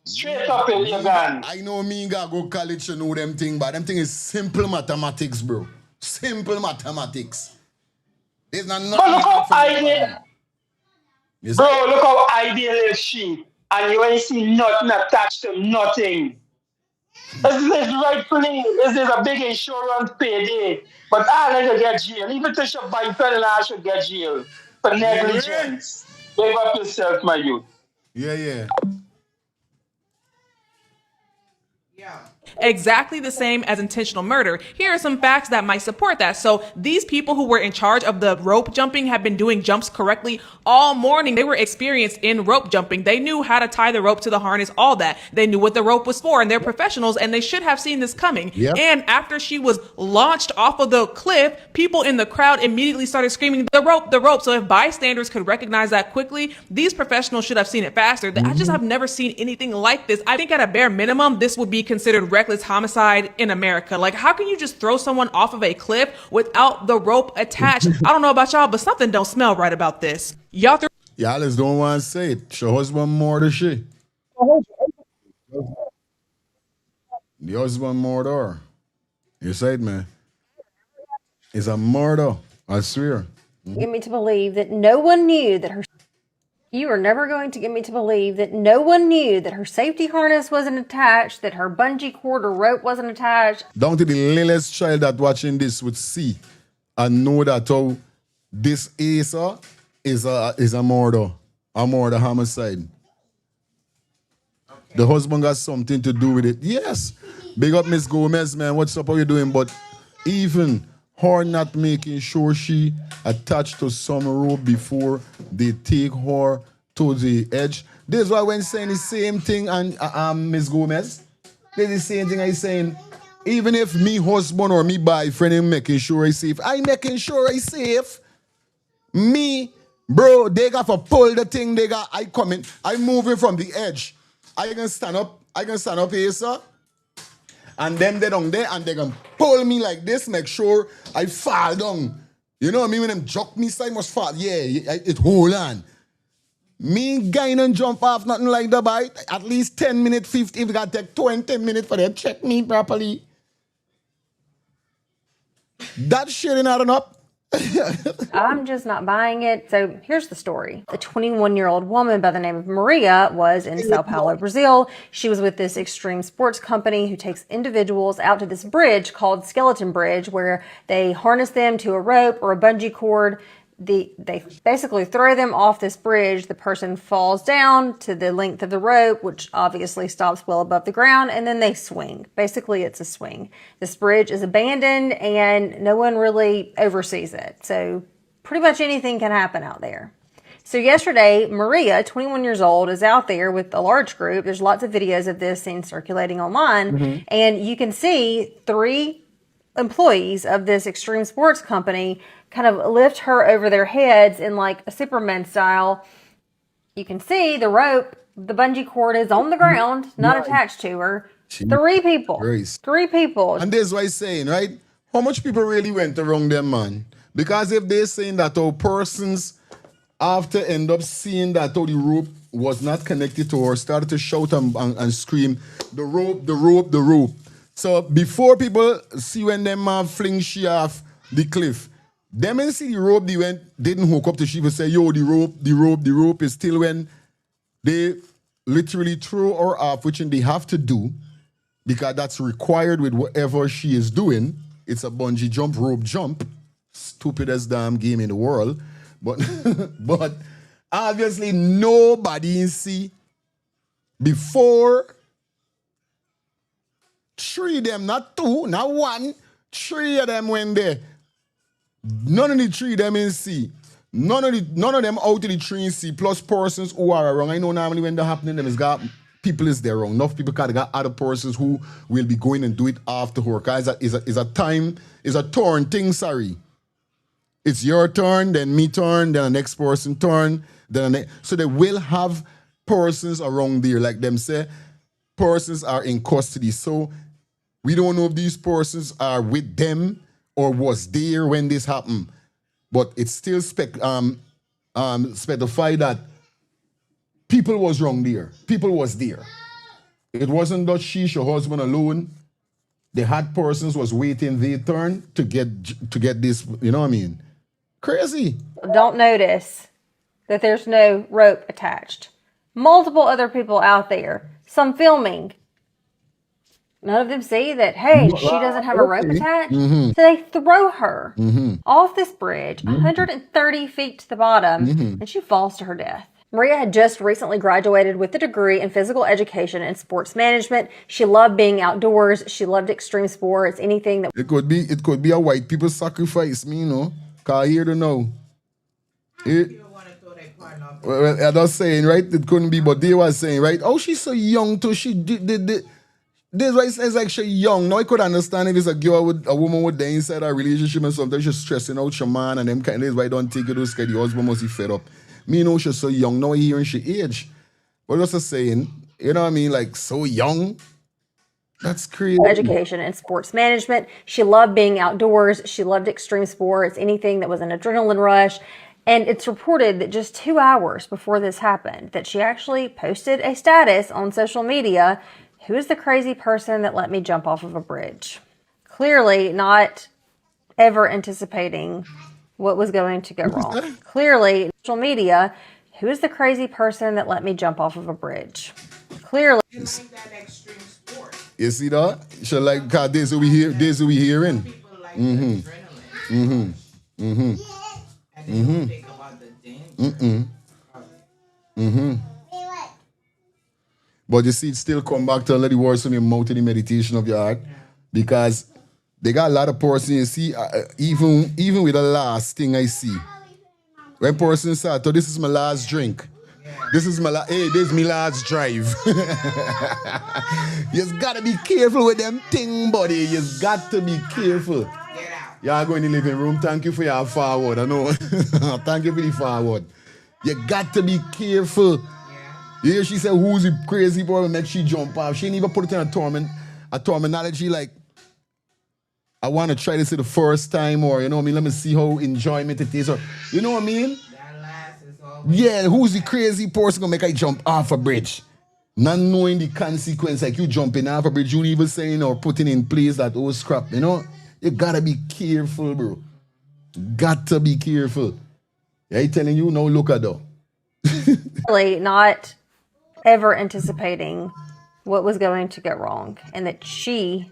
S6: Straight up in your gun.
S3: I know me gotta go college to know them thing, but them thing is simple mathematics, bro. Simple mathematics. There's not nothing.
S6: But look how ideal. Bro, look how ideal is she. And you ain't see nothing attached to nothing. This is rightfully, this is a big insurance payday. But I like to get jail. Even if you buy felon, I should get jail for negligence. Give up yourself, my youth.
S3: Yeah.
S12: Exactly the same as intentional murder. Here are some facts that might support that. So these people who were in charge of the rope jumping have been doing jumps correctly all morning. They were experienced in rope jumping. They knew how to tie the rope to the harness, all that. They knew what the rope was for, and they're professionals, and they should have seen this coming.
S3: Yep.
S12: And after she was launched off of the cliff, people in the crowd immediately started screaming, the rope, the rope. So if bystanders could recognize that quickly, these professionals should have seen it faster. I just have never seen anything like this. I think at a bare minimum, this would be considered reckless homicide in America. Like, how can you just throw someone off of a cliff without the rope attached? I don't know about y'all, but something don't smell right about this. Y'all
S3: Y'all don't want to say it. Your husband more than she. The husband murder. You said, man. It's a murder. I swear.
S14: Get me to believe that no one knew that her... You are never going to get me to believe that no one knew that her safety harness wasn't attached, that her bungee cord or rope wasn't attached.
S3: Down to the littlest child that watching this would see and know that how this Asa is a murder homicide. Okay. The husband got something to do with it. Yes. Big up Miss Gomez, man. What's up? How you doing? But even her not making sure she attached to some rope before they take her to the edge. This is why when saying the same thing and Miss Gomez, there's the same thing I saying. Even if me husband or me boyfriend is making sure I safe, I making sure I safe. Me, bro, they got to pull the thing. I coming. I'm moving from the edge. I can stand up here, sir. And them they down there and they gonna pull me like this, make sure I fall down. You know what I mean? When them jock me, so I must fall. Yeah, it hold on. Me guy and jump off, nothing like that, boy. At least 10 minutes, 50, if it gotta take 20 minutes for them check me properly. That shit ain't adding up.
S14: I'm just not buying it. So here's the story. A 21-year-old woman by the name of Maria was in Sao Paulo, Brazil. She was with this extreme sports company who takes individuals out to this bridge called Skeleton Bridge, where they harness them to a rope or a bungee cord. They basically throw them off this bridge. The person falls down to the length of the rope, which obviously stops well above the ground, and then they swing. Basically, it's a swing. This bridge is abandoned, and no one really oversees it. So pretty much anything can happen out there. So yesterday, Maria, 21 years old, is out there with a large group. There's lots of videos of this seen circulating online, and you can see 3 employees of this extreme sports company kind of lift her over their heads in like a Superman style. You can see the rope, the bungee cord is on the ground, not attached to her. 3 people. 3 people.
S3: And this is what I'm saying, right? How much people really went around them, man? Because if they're saying that our persons after end up seeing that the rope was not connected to her, started to shout and scream, the rope, the rope, the rope. So before people see when them fling she off the cliff, them and see the rope didn't hook up to she, but say, yo, the rope is still when they literally throw her off, which they have to do, because that's required with whatever she is doing. It's a bungee jump, rope jump. Stupidest damn game in the world. But but obviously nobody in see before three of them, not two, not one, three of them went there. None of the three of them in see. None of them out of the three in see, plus persons who are wrong. I know normally when that happening, them is got people is there wrong. Enough people got other persons who will be going and do it after her. Because it's a turn thing, sorry. It's your turn, then me turn, then the next person turn, so they will have persons around there. Like them say, persons are in custody. So we don't know if these persons are with them or was there when this happened. But it's still specified that people was wrong there. People was there. It wasn't that her husband alone. They had persons was waiting their turn to get this, you know what I mean? Crazy.
S14: Don't notice that there's no rope attached. Multiple other people out there, some filming. None of them see that, hey, she doesn't have a rope attached. So they throw her off this bridge, 130 feet to the bottom, and she falls to her death. Maria had just recently graduated with a degree in physical education and sports management. She loved being outdoors. She loved extreme sports, anything that...
S3: It could be a white people sacrifice, me, you know. Cause here to know. Well, I was saying, right? It couldn't be, but they were saying, right? Oh, she's so young too. She did. This why it says like she's young. Now I could understand if it's a girl with a woman with the inside a relationship and sometimes she's stressing out your man and them kind of things. Why don't take it those kind? The husband must be fed up. Me know she's so young. Now hearing she age. But just saying, you know what I mean? Like so young. That's crazy.
S14: Education and sports management. She loved being outdoors. She loved extreme sports, anything that was an adrenaline rush. And it's reported that just 2 hours before this happened, that she actually posted a status on social media. Who is the crazy person that let me jump off of a bridge? Clearly not ever anticipating what was going to go wrong. Clearly, social media, who is the crazy person that let me jump off of a bridge? Clearly.
S3: You see that? She like, cause this we hearing. But you see, it still come back to let the words from your mouth and the meditation of your heart, because they got a lot of persons. You see, even with the last thing I see, when persons say, "Oh, this is my last drink. This is my this is my last drive." You just gotta be careful with them thing, buddy. You just got to be careful. Y'all go in the living room. Thank you for your forward. I know. Thank you for the forward. You got to be careful. You hear she said, who's the crazy boy that makes she jump off? She didn't even put it in a terminology like, I want to try this for the first time, or, you know what I mean, let me see how enjoyment it is, or, you know what I mean? Yeah, who's the crazy person gonna make I jump off a bridge? Not knowing the consequence, like you jumping off a bridge, you even saying or putting in place that old scrap, you know? You gotta be careful, bro. Got to be careful. I telling you, no look at though.
S14: Really not ever anticipating what was going to go wrong and that she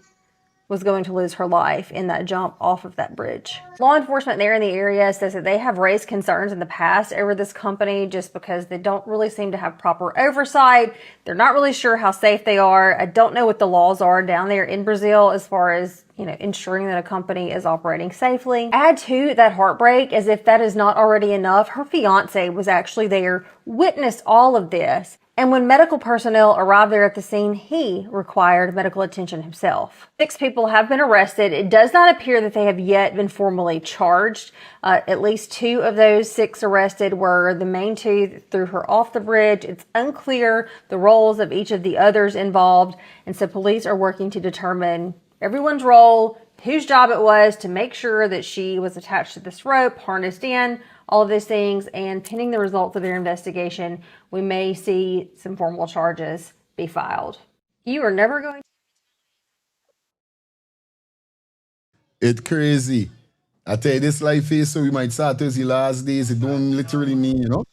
S14: was going to lose her life in that jump off of that bridge. Law enforcement there in the area says that they have raised concerns in the past over this company just because they don't really seem to have proper oversight. They're not really sure how safe they are. I don't know what the laws are down there in Brazil as far as, you know, ensuring that a company is operating safely. Add to that heartbreak, as if that is not already enough, her fiance was actually there, witnessed all of this. And when medical personnel arrived there at the scene, he required medical attention himself. 6 people have been arrested. It does not appear that they have yet been formally charged. At least 2 of those 6 arrested were the main 2 that threw her off the bridge. It's unclear the roles of each of the others involved. And so police are working to determine everyone's role, whose job it was to make sure that she was attached to this rope, harnessed in, all of these things, and pending the results of their investigation, we may see some formal charges be filed. You are never going
S3: It's crazy. I tell you, this life is so we might start as the last days. It don't literally mean, you know.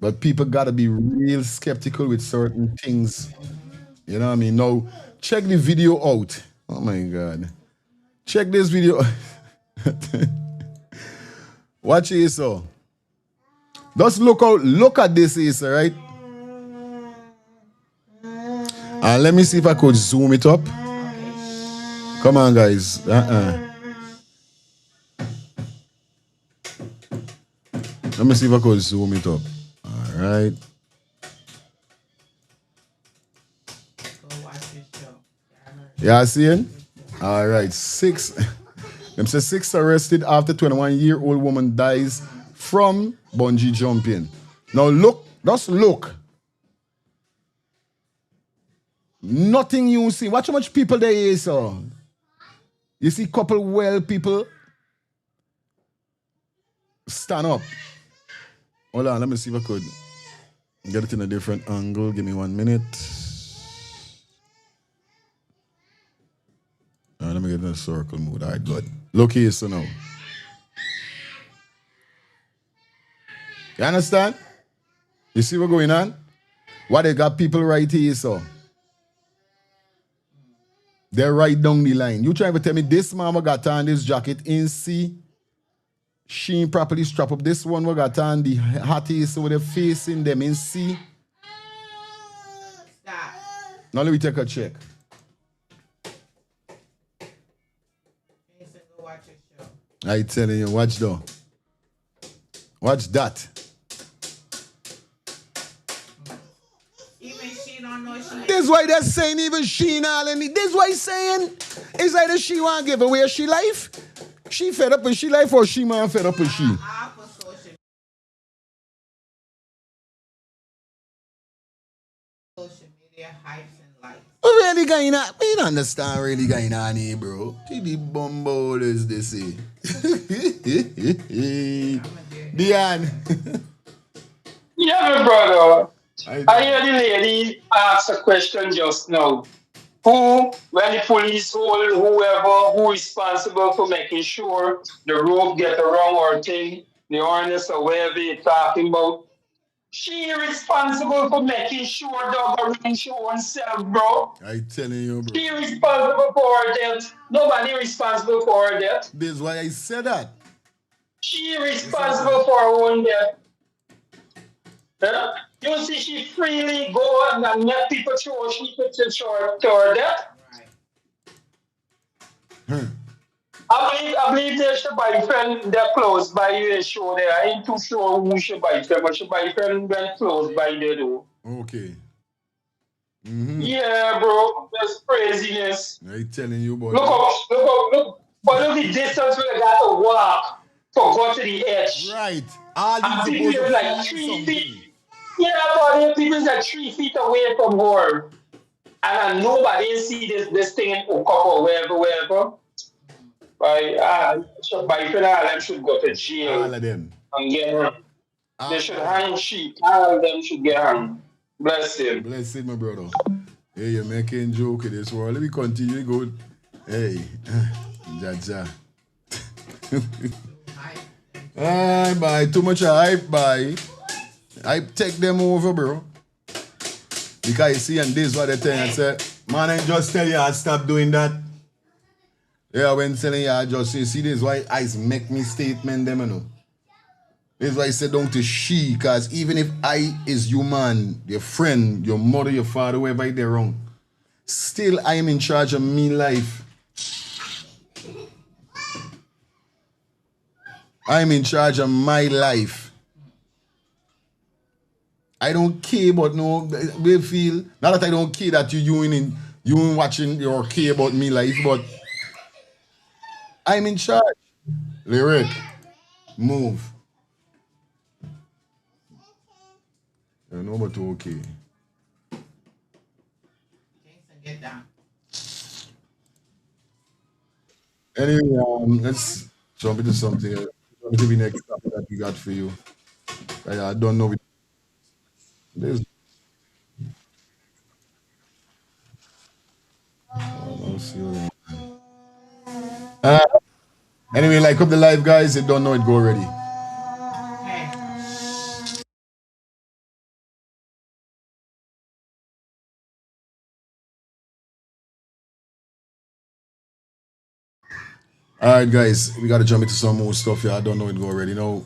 S3: But people gotta be real skeptical with certain things. You know what I mean? Now, check the video out. Oh my God. Check this video. Watch it, so. Just look at this, Issa, right? And let me see if I could zoom it up. Come on, guys. Let me see if I could zoom it up. All right. Yeah, seeing? All right. 6. Them say 6 arrested after 21-year-old woman dies from bungee jumping. Now look, just look. Nothing you see. Watch how much people there is, so. You see couple well people stand up. Hold on, let me see if I could get it in a different angle. Give me 1 minute. All right, let me get in a circle mode. All right, good. Look here, so now. You understand? You see what's going on? What they got people right here, so. They're right down the line. You trying to tell me this mama got on this jacket in C? She ain't properly strap up. This one we got on the hottest with the facing them in C. Stop. Now let me take a check. I telling you, watch though. Watch that. This is why they're saying even she and all, and this is why he's saying it's either she want to give away she life, she fed up with she life, or she man fed up with she. Social media hypes and likes. What really going on? We don't understand really going on here, bro. See the bumbo is this here. Diane.
S6: Yeah, my brother. I hear the lady ask a question just now. When the police hold who is responsible for making sure the rope get around or thing, the harness or whatever you're talking about, she responsible for making sure dog arrange her own self, bro.
S3: I telling you, bro.
S6: She responsible for her death. Nobody responsible for her death.
S3: This is why I said that.
S6: She responsible for her own death. Yeah? You see, she freely go and let people throw she could to her death. I believe there's a boyfriend that close by you show there. I ain't too sure who she boyfriend, but she boyfriend went close by there though.
S3: Okay.
S6: Yeah, bro. That's craziness.
S3: I telling you, boy.
S6: Look. But look the distance we got to walk to go to the edge.
S3: Right. All
S6: and people is like 3 feet. Yeah, but people is like 3 feet away from her. And nobody see this thing in Okop or wherever. Boyfriend, all them should go to jail.
S3: All of them.
S6: And get hung. They should hang sheep. All of them should get hung. Bless him.
S3: Bless him, my brother. Hey, you're making joke in this world. Let me continue. Go. Hey. Jaja. Bye. Too much hype, bye. Hype take them over, bro. Because you see, and this is what they tell you. I say, man, I just tell you I stop doing that. Yeah, when telling you, I just say, see, this is why I make me statement them, you know. This is why I say don't to she, because even if I is your man, your friend, your mother, your father, whoever they're wrong, still I am in charge of me life. I'm in charge of my life. I don't care about no, we feel, not that I don't care that you watching or care about me life, but I'm in charge. Lyric, move. I know, but okay.
S15: Jason, get down.
S3: Anyway, let's jump into something. What will be next topic that we got for you? I don't know. There's no ceiling. Uh, anyway, like up the live, guys. You don't know it, go already. All right, guys, we got to jump into some more stuff here. I don't know it go already. Now,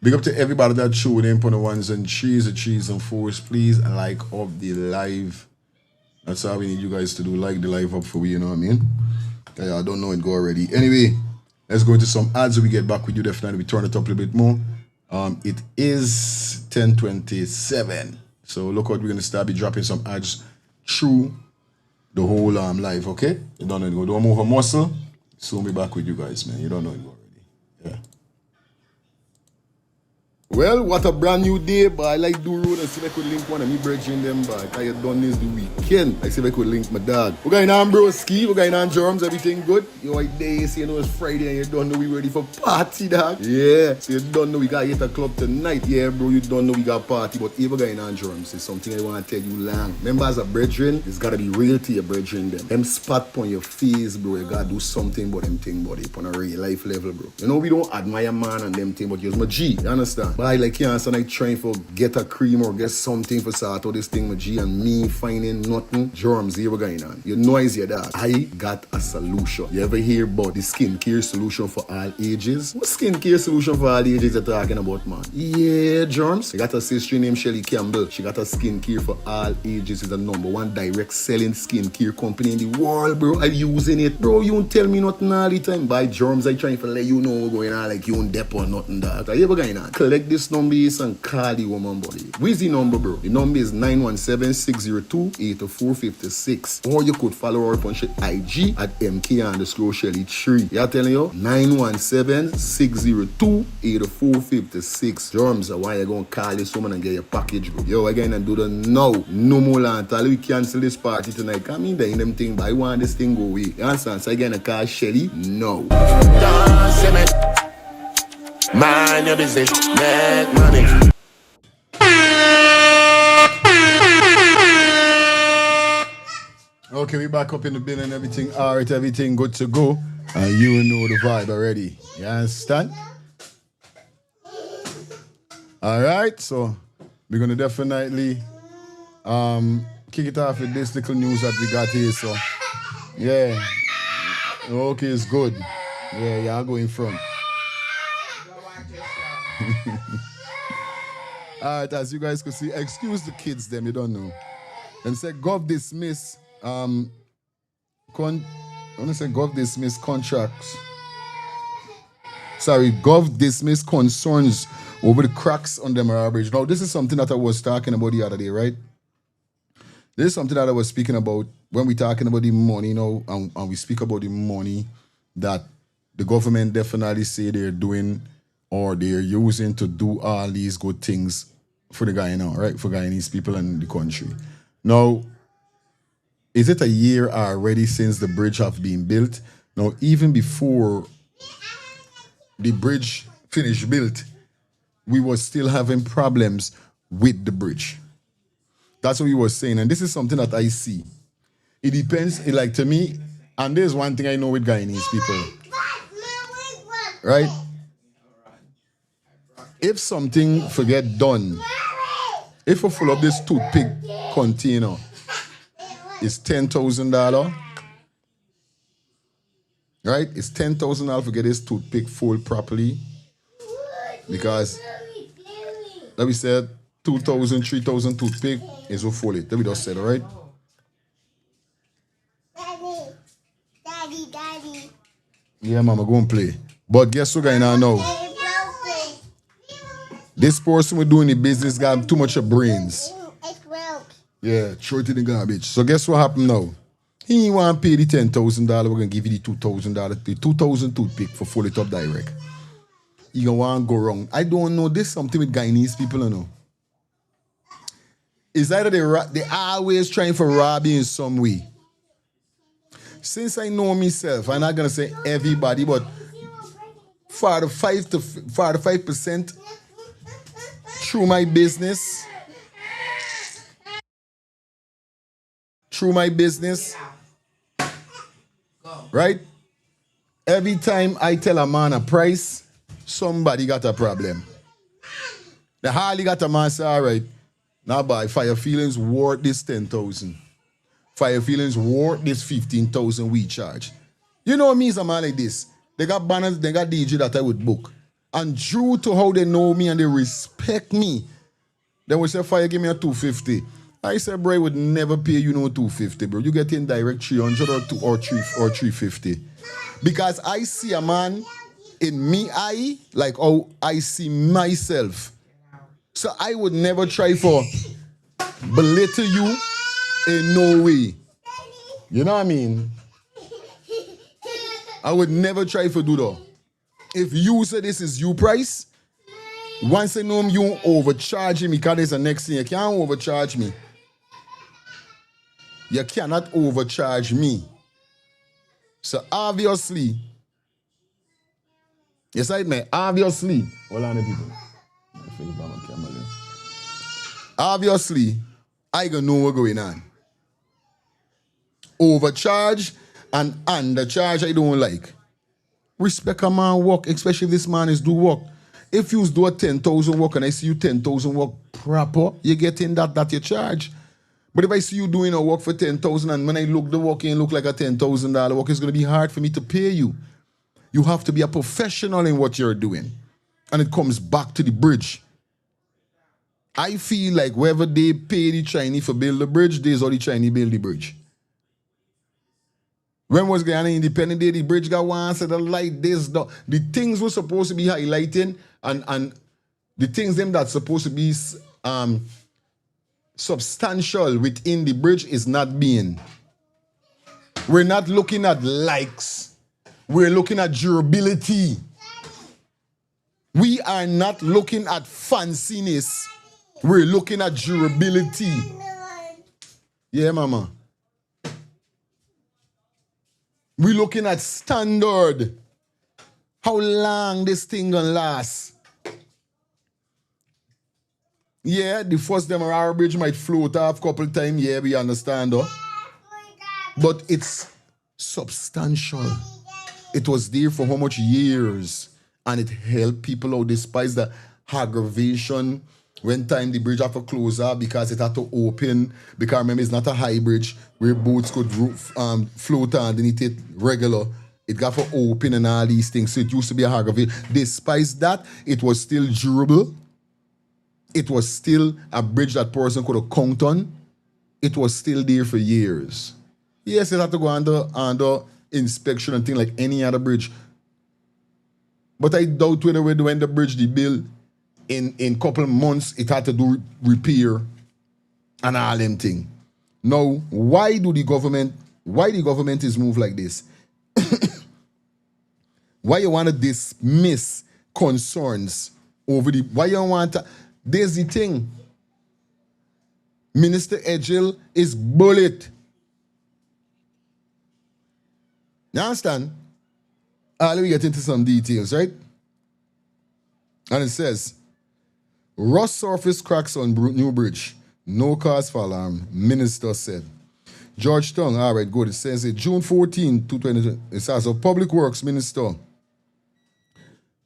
S3: big up to everybody that tuned in on the ones and threes, the threes and fours. Please like up the live. That's how we need you guys to do. Like the live up for we, you know what I mean? Yeah, I don't know it go already. Anyway, let's go into some ads. We get back with you definitely. We turn it up a little bit more. It is 10:27. So look what we're gonna start be dropping some ads through the whole live, okay? You don't know it go. Don't move a muscle. Soon be back with you guys, man. You don't know it go already. Yeah. Well, what a brand new day, but I like do road and see if I could link one of me brethren them back. I done this the weekend. I see if I could link my dog. We're going on broski, we're going on germs, everything good. You know, day, so you know it's Friday and you don't know we ready for party, dog. Yeah, so you don't know we got hit a club tonight. Yeah, bro, you don't know we got party, but if we're going on germs, it's something I want to tell you long. Remember, as a brethren, it's got to be real to your brethren them spot on your face, bro, you got to do something about them thing, buddy, on a real life level, bro. You know, we don't admire man and them thing, but you're my G, you understand? But I like cancer like trying for get a cream or get something for sort out this thing with G and me finding nothing. Germs here going on. You know is your dog. I got a solution. You ever hear about the skincare solution for all ages? What skincare solution for all ages you're talking about, man? Yeah, germs. I got a sister named Shelly Campbell. She got a skincare for all ages. It's the #1 direct selling skincare company in the world, bro. I'm using it, bro. You don't tell me nothing all the time. By germs, I trying to let you know what's going on, like you don't dep or nothing, dog. Are you ever going on? Collect this number and call the woman, buddy. Where's the number, bro? The number is 917-602-8456. Or you could follow her on IG at MK_Shelly3. Yeah, telling you? 917-602-8456. Germs are why you gonna call this woman and get your package, bro. Yo, again and do the now. No more land. We cancel this party tonight. Come in there in them thing, but I want this thing go away. You understand? So again, I call Shelly. No. Mind your business, make money. Okay, we back up in the bin and everything. All right, everything good to go. And you know the vibe already. You understand? All right, so we're gonna definitely kick it off with this little news that we got here. So yeah, okay, it's good. Yeah, y'all go in front. Alright, as you guys could see, excuse the kids them, you don't know. Them say Gov dismiss Gov dismiss contracts. Sorry, Gov dismiss concerns over the cracks on the Mara Bridge. Now, this is something that I was talking about the other day, right? This is something that I was speaking about when we talking about the money, you know, and we speak about the money that the government definitely say they're doing or they're using to do all these good things for the guy now, right? For Guyanese people and the country. Now, is it a year already since the bridge have been built? Now, even before the bridge finished built, we were still having problems with the bridge. That's what we were saying. And this is something that I see. It depends, like to me, and there's one thing I know with Guyanese people. Right? If something forget done, if we fill up this toothpick container, it's $10,000. Right? It's $10,000 to get this toothpick full properly. Because, like we said, 2,000, 3,000 toothpick is what full it. That we just said, all right? Daddy. Yeah, mama, go and play. But guess what going on now? This person who doing the business got too much of brains. Yeah, throw it in the garbage. So guess what happened now? He ain't want to pay the $10,000. We're going to give you the $2,000. The 2,000 toothpick for full it up direct. You going to want to go wrong. I don't know. This something with Guyanese people, you know. It's either they always trying for rob you in some way. since I know myself, I'm not gonna say everybody, but 45% through my business, right? Every time I tell a man a price, somebody got a problem. The hardly got a man say, all right, now buy for your feelings worth this 10,000. For your feelings worth this 15,000 we charge. You know me as a man like this. They got banners, they got DJ that I would book. And due to how they know me and they respect me, they will say, fire, give me a 250. I said, bro, I would never pay you no 250, bro. You get in direct 300 or 350. Because I see a man in me eye like how I see myself. So I would never try for belittle you in no way. You know what I mean? I would never try for do that. If you say this is you price, once I know you overcharging me, because there's the next thing, you can't overcharge me. You cannot overcharge me. So obviously, yes, I mean, obviously, hold on, people. Obviously, I gonna know what's going on. Overcharge and undercharge, I don't like. Respect a man work, especially if this man is do work. If you do a 10,000 work and I see you 10,000 work proper, you get in that you charge. But if I see you doing a work for 10,000 and when I look the work and look like a $10,000 work, it's going to be hard for me to pay you. You have to be a professional in what you're doing. And it comes back to the bridge. I feel like whether they pay the Chinese for build the bridge, there's all the Chinese build the bridge. When was Guyana Independent Day, the bridge got one set of light, this, the things were supposed to be highlighting and the things them that's supposed to be substantial within the bridge is not being. We're not looking at likes. We're looking at durability. We are not looking at fanciness. We're looking at durability. Yeah, mama. We're looking at standard. How long this thing gonna last? Yeah, the first Demerara Bridge might float off a couple times. Yeah, we understand, though. But it's substantial. It was there for how much years? And it helped people out despite the aggravation when time the bridge had to close up because it had to open. Because remember, it's not a high bridge where boats could float underneath it regular. It got to open and all these things. So it used to be a aggravation. Despite that, it was still durable. It was still a bridge that person could have count on. It was still there for years. Yes, it had to go under inspection and things like any other bridge. But I doubt whether when the bridge they built in couple months, it had to do repair and all them thing. Now, why the government is moved like this? Why you want to dismiss concerns over why you want to, there's the thing. Minister Edgel is bullet. You understand? Let me get into some details, right? And it says, rust surface cracks on new bridge. No cause for alarm, minister said. Georgetown, all right, good. It says June 14, 2020. It says, Public Works Minister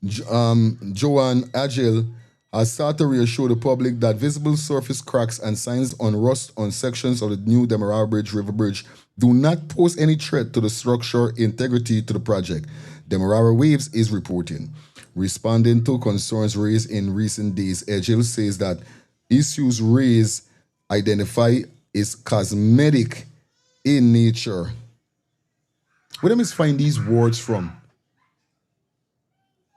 S3: Joanne Agil has started to reassure the public that visible surface cracks and signs on rust on sections of the new Demerara Bridge, River Bridge, do not pose any threat to the structural integrity to the project. Demerara Waves is reporting. Responding to concerns raised in recent days, Agil says that issues raised identify is cosmetic in nature. Where do I find these words from?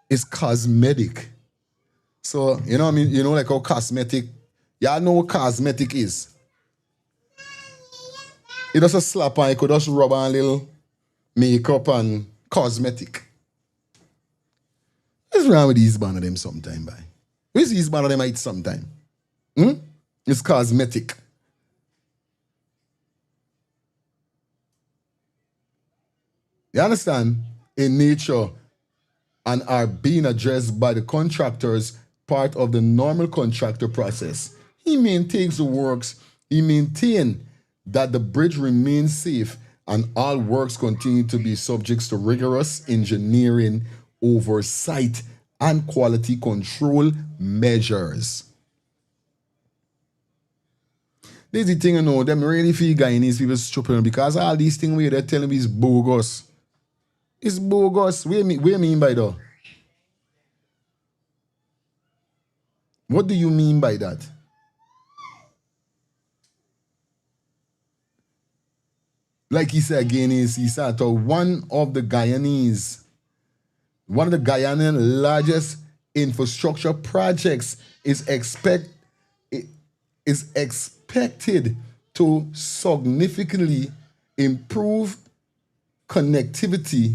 S3: It's cosmetic. So, you know what I mean? You know, like how cosmetic, y'all know what cosmetic is. It just a slap on, you could just rub on a little makeup and cosmetic. What's wrong with these band of them sometime, boy? Where's these band of them eat sometime? It's cosmetic. You understand? In nature and are being addressed by the contractors, part of the normal contractor process. He maintains the works. He maintains that the bridge remains safe and all works continue to be subject to rigorous engineering oversight and quality control measures. This is the thing, you know, them really feel Guyanese people stupid because all these things where they're telling me is bogus. It's bogus. What do you mean by that? What do you mean by that? Like he said again, he said one of the Guyanese, one of the Guyanian largest infrastructure projects is expected to significantly improve connectivity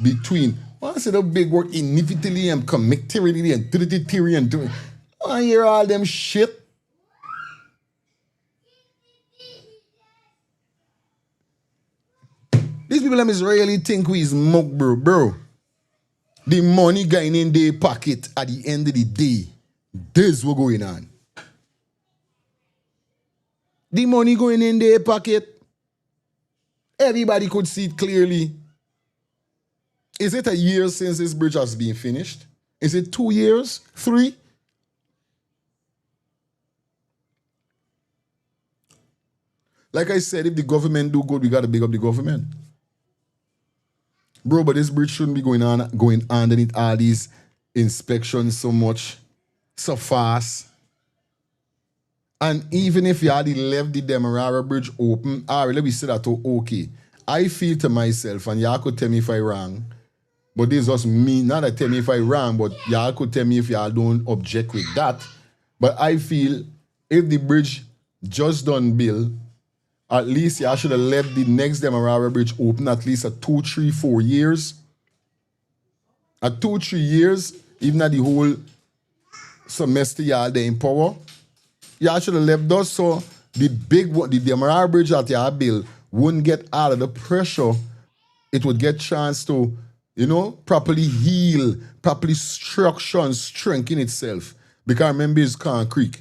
S3: between. I said a big word inevitably and connectivity and theory and doing. I hear all them shit. These people is really think we is muck, bro. The money going in their pocket at the end of the day. This what going on. The money going in their pocket. Everybody could see it clearly. Is it a year since this bridge has been finished? Is it 2 years? 3? Like I said, if the government do good, we got to big up the government. Bro, but this bridge shouldn't be going underneath all these inspections so much, so fast. And even if you had left the Demerara Bridge open, all right, let me say that okay. I feel to myself, and y'all could tell me if I'm wrong, but this is just me, not that tell me if I'm wrong, but y'all could tell me if y'all don't object with that. But I feel if the bridge just done build, at least y'all should have left the next Demerara Bridge open at least 2, 3, 4 years. At 2, 3 years, even at the whole semester y'all there in power, y'all should have left those so the big one, the Demerara Bridge that y'all build wouldn't get out of the pressure. It would get chance to, you know, properly heal, properly structure and strengthen itself. Because remember, it's concrete.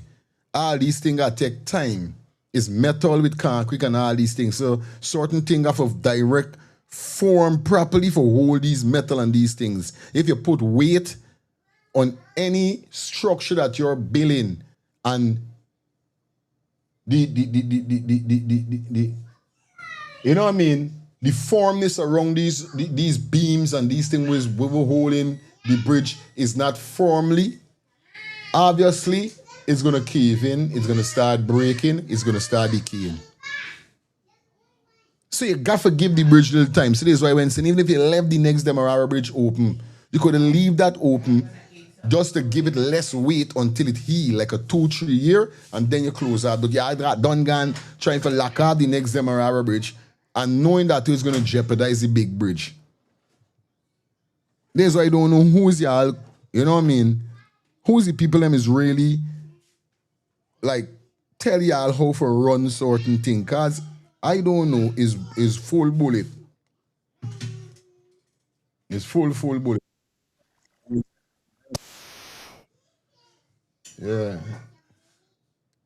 S3: All these things that take time. It's metal with concrete and all these things. So certain things have of direct form properly for all these metal and these things. If you put weight on any structure that you're building and the you know what I mean? The firmness around these beams and these things we were holding the bridge is not firmly, obviously, it's going to cave in, it's going to start breaking, it's going to start decaying. So you got to give the bridge a little time. So this is why when saying, even if you left the next Demerara Bridge open, you could leave that open just to give it less weight until it heal, like a 2, 3 year, and then you close out. But you either done gone trying to lock out the next Demerara Bridge and knowing that it's going to jeopardize the big bridge. This is why I don't know who's y'all, you know what I mean? Who's the people them is really like tell y'all how to run certain thing, cause I don't know is full bullet. It's full bullet. Yeah.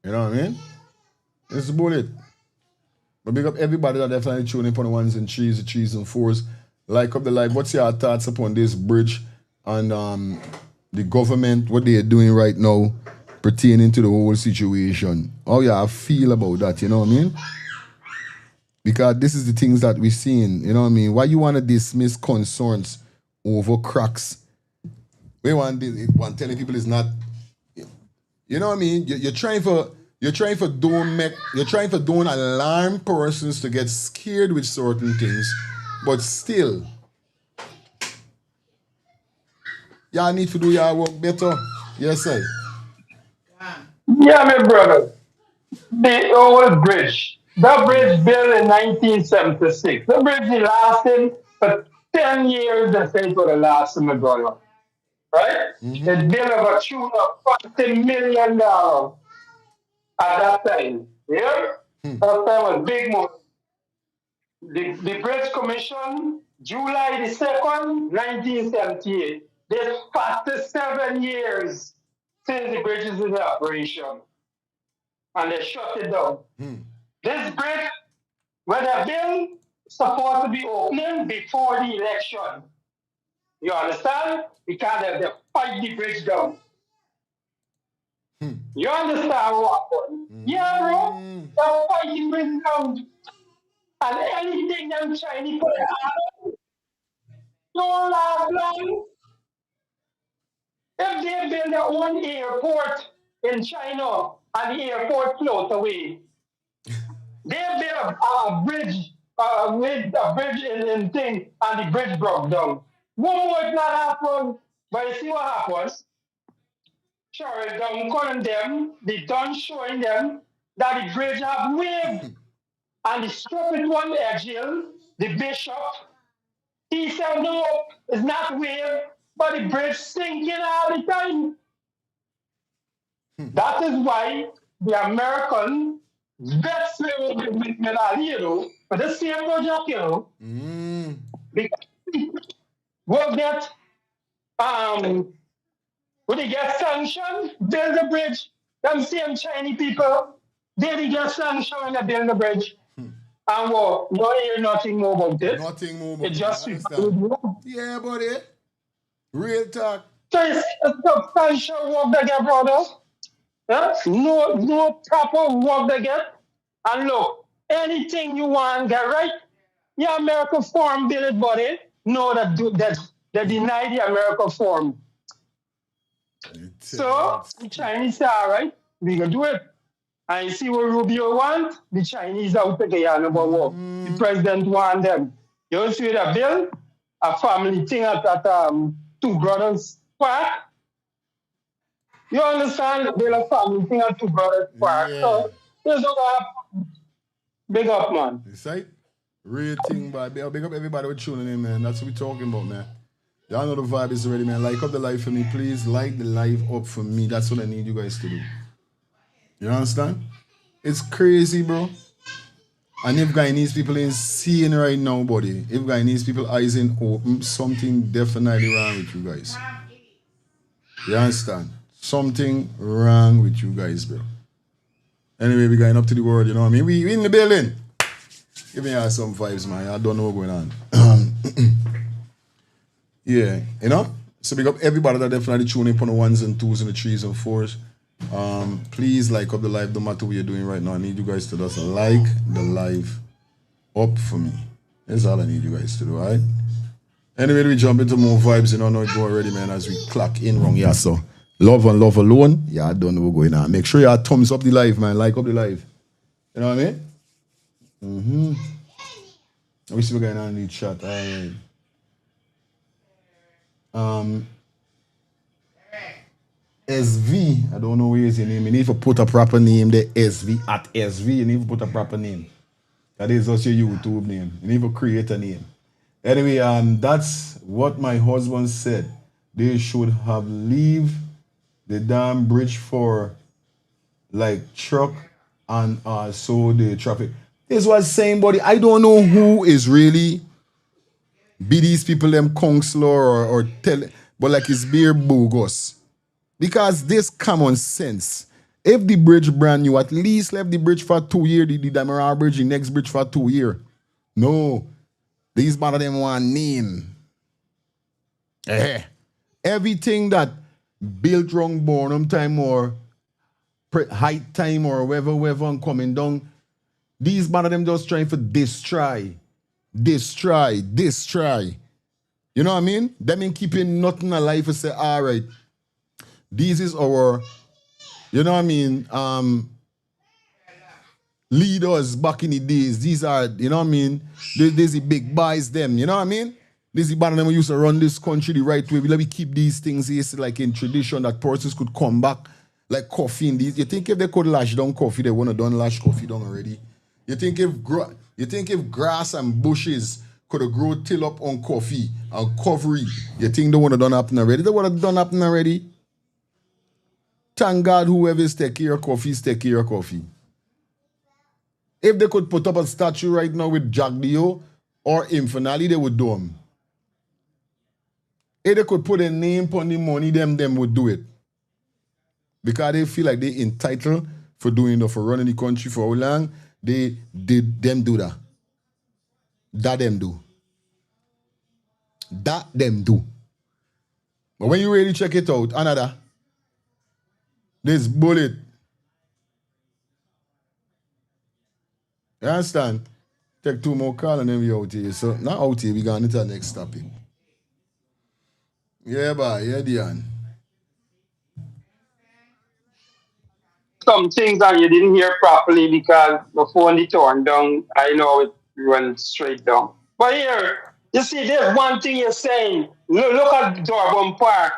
S3: You know what I mean? It's bullet. But big up everybody that definitely tuning in on the ones and threes, the threes and fours. Like up the like. What's your thoughts upon this bridge and the government, what they're doing right now pertaining to the whole situation? How y'all feel about that, you know what I mean? Because this is the things that we're seeing, you know what I mean? Why you want to dismiss concerns over cracks? We want telling people it's not, you know what I mean? You're trying to don't alarm persons to get scared with certain things, but still, y'all need to do your work better. Yes, sir.
S6: Yeah, my brother. The old bridge. That bridge built in 1976. The bridge lasted for 10 years. They say it would have lasted, my brother. Right? It built of a tune of $40 million at that time. Yeah? That time was big money. The Bridge Commission July the 2nd, 1978. This fastest 7 years since the bridge is in operation. And they shut it down. This bridge, when the bill supposed to be opening before the election. You understand? Because they fight the bridge down. You understand what happened? Yeah, bro. They're fighting bridge down. And anything them Chinese put out, don't laugh long. If they build their own airport in China and the airport floats away, they build a bridge, with a bridge in thing, and the bridge broke down. One more not happen, but you see what happens? Sure, don't calling them, they done showing them that the bridge have wave, and the stupid one, Agile, the bishop, he said no, it's not wave, but the bridge sinking all the time. That is why the American best with Menaliro, but the same project, you know, because we'll get when they get sanctioned, build the bridge. Them same Chinese people, they get sanctioned when they build the bridge. And what? No hear nothing more about it.
S3: Nothing more about
S6: it. Just
S3: yeah, buddy. Real talk.
S6: So it's substantial work they get, brother. Yeah? No proper work they get. And look, anything you want get right, yeah, American Farm Bill it, buddy. No, that they deny the American Farm. So the Chinese say, all right, we gonna do it. And you see what Rubio want? The Chinese out again number one. The president want them. You see the bill? A family thing at Two Brothers Park. You understand? The bill a family thing at Two Brothers Park. Yeah. So there's no big up, man.
S3: It's right. Real thing, boy. Big up everybody with tuning in, man. That's what we're talking about, man. Y'all know the vibe is ready, man. Like up the live for me, please. Like the live up for me. That's what I need you guys to do. You understand? It's crazy, bro. And if Guyanese people ain't seeing right now, buddy, if Guyanese people eyes ain't open, something definitely wrong with you guys. You understand? Something wrong with you guys, bro. Anyway, we going up to the world, you know what I mean? We in the building. Give me some vibes, man. I don't know what's going on. Yeah, you know? So big up everybody that definitely tune in on the 1s and 2s and the 3s and 4s. Please like up the live, no matter what you're doing right now. I need you guys to just like the live up for me. That's all I need you guys to do, alright? Anyway, we jump into more vibes, you know it go already, man, as we clock in wrong. Yeah, so love and love alone. Yeah, I don't know what's going on. Make sure you thumbs up the live, man. Like up the live. You know what I mean? We see what's going on in the chat. SV, I don't know where is your name. You need to put a proper name there. SV at SV. You need to put a proper name. That is just your YouTube name. You need to create a name. Anyway, that's what my husband said. They should have leave the damn bridge for like truck and so the traffic. This was saying, buddy, I don't know who is really be these people them counselor or tell, but like it's bare bogus. Because this common sense. If the bridge brand new, at least left the bridge for 2 years, the Damara bridge, the next bridge for 2 years. No. These man of them want name. Everything that built wrong Bornum time or height time or whatever and coming down, these man of them just trying for destroy. You know what I mean? Them ain't keeping nothing alive and say, all right, this is our, you know what I mean, leaders back in the days. These are, you know what I mean, there's the big boys them, you know what I mean? This is the band of them who used to run this country the right way. Let me keep these things here, like in tradition that persons could come back, like coffee in these. You think if they could lash down coffee, they wouldn't have done lash coffee down already? You think if grass and bushes could have grown till up on coffee and cover it, you think they would have done happen already? They would have done happen already. Thank God whoever is take care of coffee is take care of coffee. If they could put up a statue right now with Jack Dio, or infinitely they would do them. If they could put a name on the money, them would do it. Because they feel like they entitled for doing it, for running the country for how long, they did them do that. That them do. That them do. But when you really check it out, another, this bullet. You understand? Take 2 more calls and then we out here. So now out here, we going into the next topic. Yeah, boy. Yeah, Dion.
S6: Some things that you didn't hear properly because the phone it turned down. I know it went straight down. But here, you see, there's one thing you're saying. Look at Durban Park.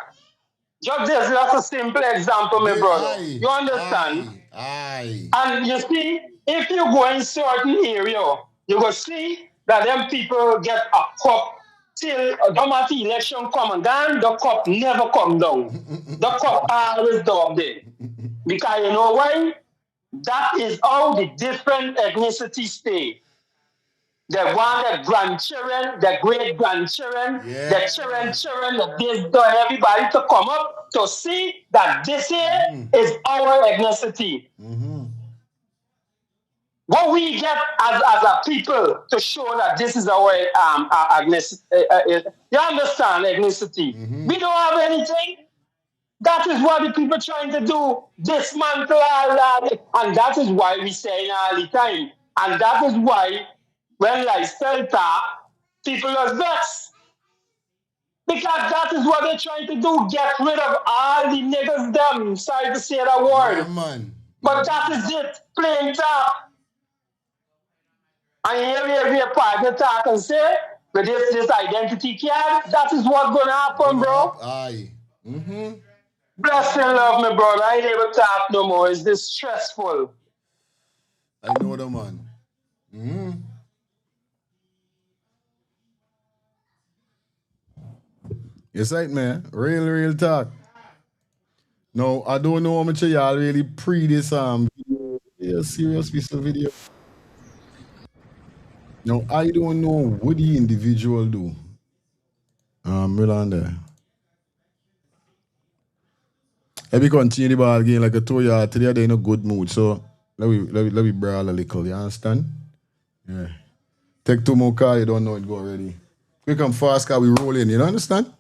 S6: Just this, that's a simple example, my brother. You understand?
S3: Aye.
S6: And you see, if you go in certain area, you will see that them people get a cup till the election come and gone, the cup never come down. The cup always down there. Because you know why? That is how the different ethnicities stay. They want their grandchildren, their great-grandchildren, their children, everybody to come up to see that this here is our ethnicity. What we get as a people to show that this is our ethnicity. You understand ethnicity? We don't have anything. That is what the people trying to do, dismantle all that. And that is why we say all the time. And that is why when lifestyle talk, people are vexed. Because that is what they're trying to do, get rid of all the niggas them. Sorry to say that word.
S3: Yeah, man.
S6: But that is it, plain talk. And here we are partner talk and say, with this identity card, that is what's going to happen, bro.
S3: Aye.
S6: Bless and love me, brother. I ain't able to talk no more. It's this stressful.
S3: I know the man. Yes, right, man. Real talk. No, I don't know how much of y'all really pre this video. Serious piece of video. No, I don't know what the individual do. Miranda. If we continue the ball game like I told you today, they're in a good mood. So let me brawl a little. You understand? Yeah. Take 2 more calls, you don't know it go already. We come fast because we roll in, you understand?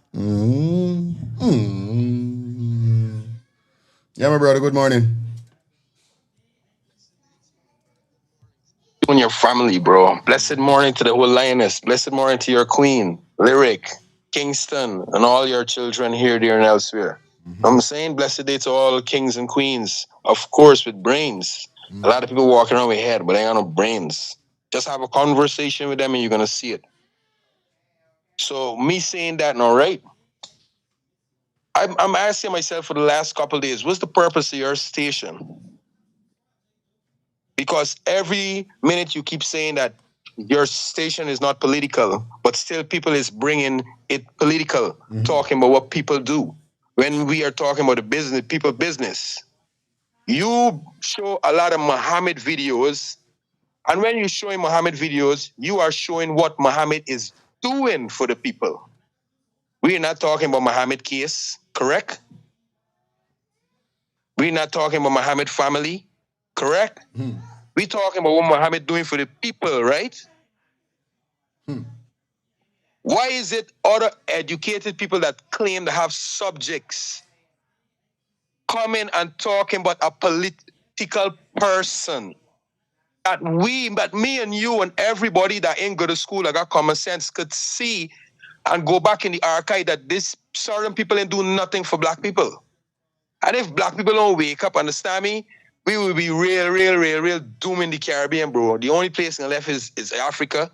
S3: Yeah, my brother, good morning.
S15: And your family, bro. Blessed morning to the whole lioness. Blessed morning to your queen, Lyric, Kingston, and all your children here, there, and elsewhere. I'm saying blessed day to all kings and queens, of course, with brains. A lot of people walking around with head, but they ain't got no brains. Just have a conversation with them and you're going to see it. So me saying that now, right? I'm asking myself for the last couple of days, what's the purpose of your station? Because every minute you keep saying that your station is not political, but still people is bringing it political, talking about what people do. When we are talking about the business, people business. You show a lot of Mohamed videos, and when you're showing Mohamed videos, you are showing what Mohamed is doing for the people. We're not talking about Mohamed case, correct? We're not talking about Mohamed family, correct? We're talking about what Mohamed doing for the people, right? Why is it other educated people that claim to have subjects coming and talking about a political person that me and you and everybody that ain't go to school that got common sense could see and go back in the archive that this certain people ain't doing nothing for black people. And if black people don't wake up, understand me, we will be real doom in the Caribbean, bro. The only place left is Africa.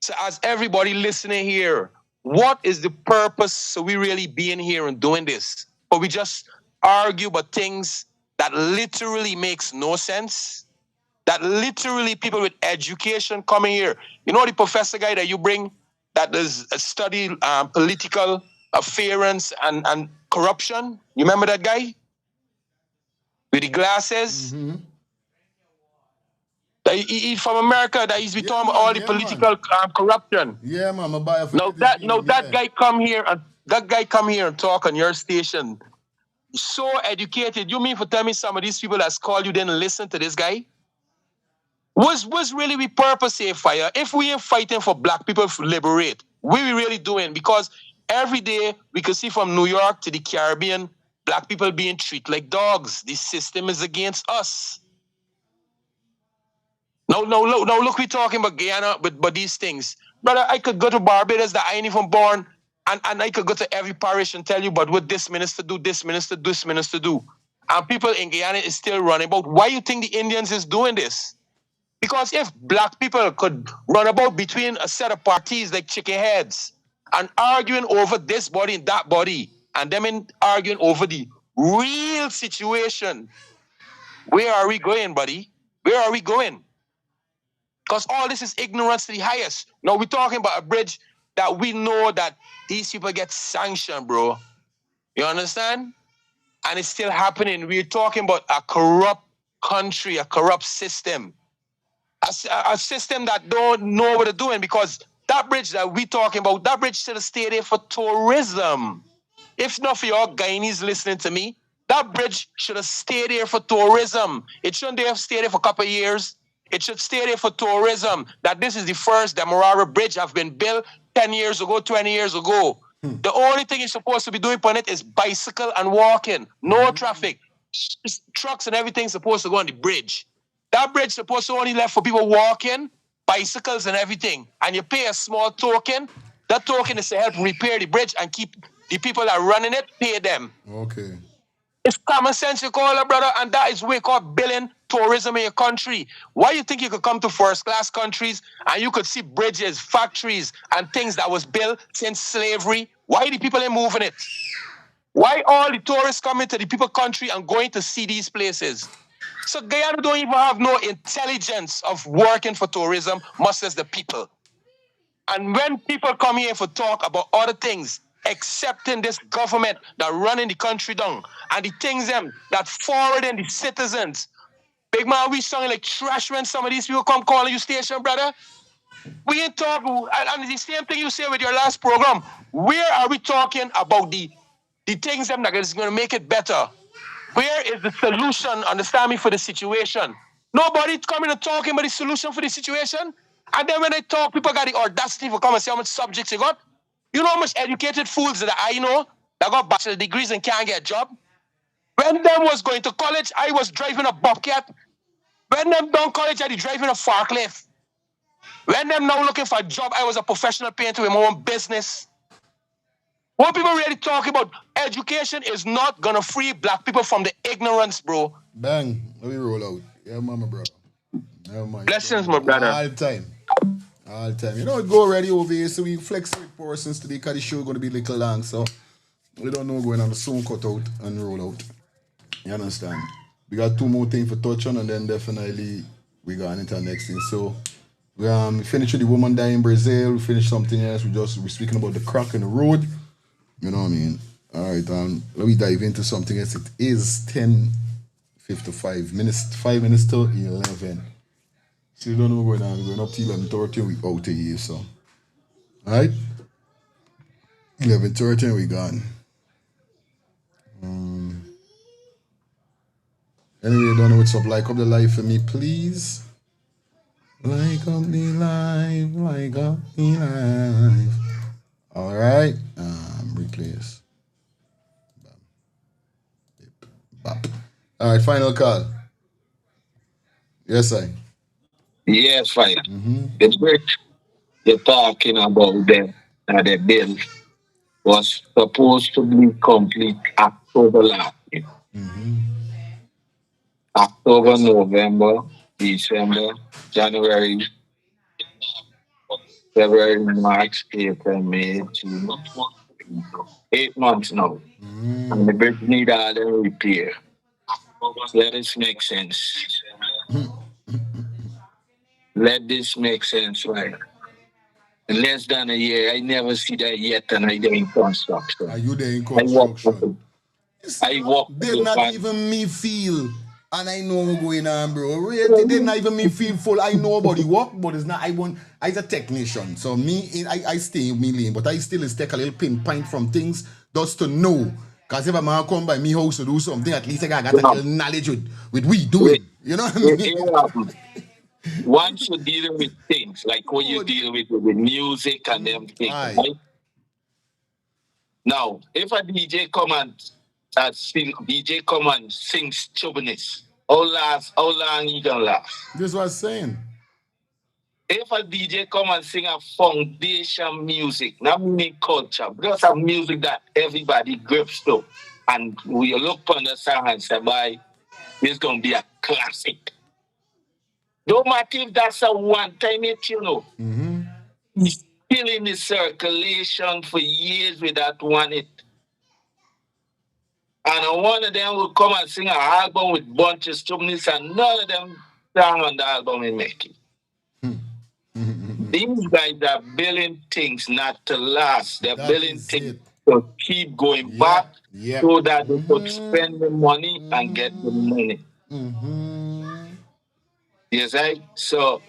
S15: So as everybody listening here, what is the purpose of we really being here and doing this? Or we just argue about things that literally makes no sense? That literally people with education coming here. You know the professor guy that you bring that does study political affairs and corruption? You remember that guy? With the glasses? He from America that he's been talking about all the political corruption.
S3: Yeah, man, I buy a
S15: Now that guy come here and talk on your station. So educated. You mean for tell me some of these people that's called you didn't listen to this guy? Was really we purpose here, fire? If we ain't fighting for black people to liberate, what we really doing? Because every day we can see from New York to the Caribbean, black people being treated like dogs. The system is against us. No, look, we talking about Guyana, but these things. Brother, I could go to Barbados that I ain't even born, and I could go to every parish and tell you about what this minister do, this minister do. And people in Guyana is still running about. Why you think the Indians is doing this? Because if black people could run about between a set of parties like chicken heads and arguing over this body and that body, and them arguing over the real situation, where are we going, buddy? Where are we going? Because all this is ignorance to the highest. Now, we're talking about a bridge that we know that these people get sanctioned, bro. You understand? And it's still happening. We're talking about a corrupt country, a corrupt system. A system that don't know what they're doing, because that bridge that we're talking about, that bridge should have stayed there for tourism. If not for your Guyanese listening to me, that bridge should have stayed there for tourism. It shouldn't have stayed there for a couple of years. It should stay there for tourism. That this is the first Demerara Bridge have been built 10 years ago, 20 years ago. The only thing you're supposed to be doing on it is bicycle and walking. No traffic. Trucks and everything supposed to go on the bridge. That bridge supposed to only left for people walking, bicycles and everything. And you pay a small token. That token is to help repair the bridge and keep the people that are running it, pay them.
S3: Okay.
S15: It's common sense, you call it, brother, and that is what we call building tourism in your country. Why you think you could come to first-class countries and you could see bridges, factories, and things that was built since slavery? Why the people ain't moving it? Why all the tourists coming to the people country and going to see these places? So Guyana don't even have no intelligence of working for tourism, much as the people. And when people come here for talk about other things, accepting this government that running the country down, and the things them that forwarding the citizens, big man, we sounding like trash when some of these people come calling you station, brother. We ain't talking, and the same thing you say with your last program. Where are we talking about the things them that is going to make it better? Where is the solution, understand me, for the situation? Nobody coming and talking about the solution for the situation. And then when they talk, people got the audacity for come and say how much subjects you got. You know how much educated fools that I know that got bachelor degrees and can't get a job? When them was going to college, I was driving a Bobcat. When them done college, I was driving a forklift. When them now looking for a job, I was a professional painter with my own business. What people really talk about, education is not gonna free black people from the ignorance, bro.
S3: Bang, let me roll out. Yeah, mama, bro. Yeah, man.
S15: Blessings, my brother.
S3: All time. All time. You know, it go already over here, so we flex with persons today because the show going to be a little long, so we don't know going on the soon cut out and roll out. You understand? We got two more things for touch on, and then definitely we got into the next thing. So we finished with the woman dying in Brazil, we finished something else, we're speaking about the crack in the road. You know what I mean? Alright, let me dive into something else. It is 10:55 minutes, 5 minutes till 11. So you don't know what's going on. We're going up to 11:30 we out of here, so. Alright? 11:30 we gone. Anyway, you don't know what's up. Like up the live for me, please. Like up the live, like up the live. Alright. Replace. Bap. Alright, final call. Yes, I.
S9: Yes, fine. The bridge you're talking about the bill was supposed to be complete October last year. October, November, December, January, February, March, April, May, June. 8 months now. And the bridge need all the repair. Let this make sense. Let this make sense, right? In less than a year, I never see that yet, and I there in construction.
S3: Are you there in construction?
S9: I walk.
S3: Did not even me feel And I know what's going on, bro. It didn't even me feel full. I know about the work, but it's not. I'm a technician, so I stay in me lane, but I still is take a little pinpoint from things just to know. Cause if a man come by me house to do something, at least I got a little knowledge with we doing. You know what I mean?
S9: One should deal with things like what you deal with music and everything, right? Now, if a DJ come and sing stubbornness, how long he gonna last?
S3: This was saying.
S9: If a DJ come and sing a foundation music, not meaning culture, just a music that everybody grips to, and we look on the song and say, "Boy, this gonna be a classic." Don't matter if that's a one-time hit, you know. It's still in the circulation for years with that one hit. And one of them will come and sing an album with bunch of stubbornness, and none of them song on the album will make it. These guys are building things not to last. They're building things to keep going back so that they could spend the money and get the money. Yes, right? So,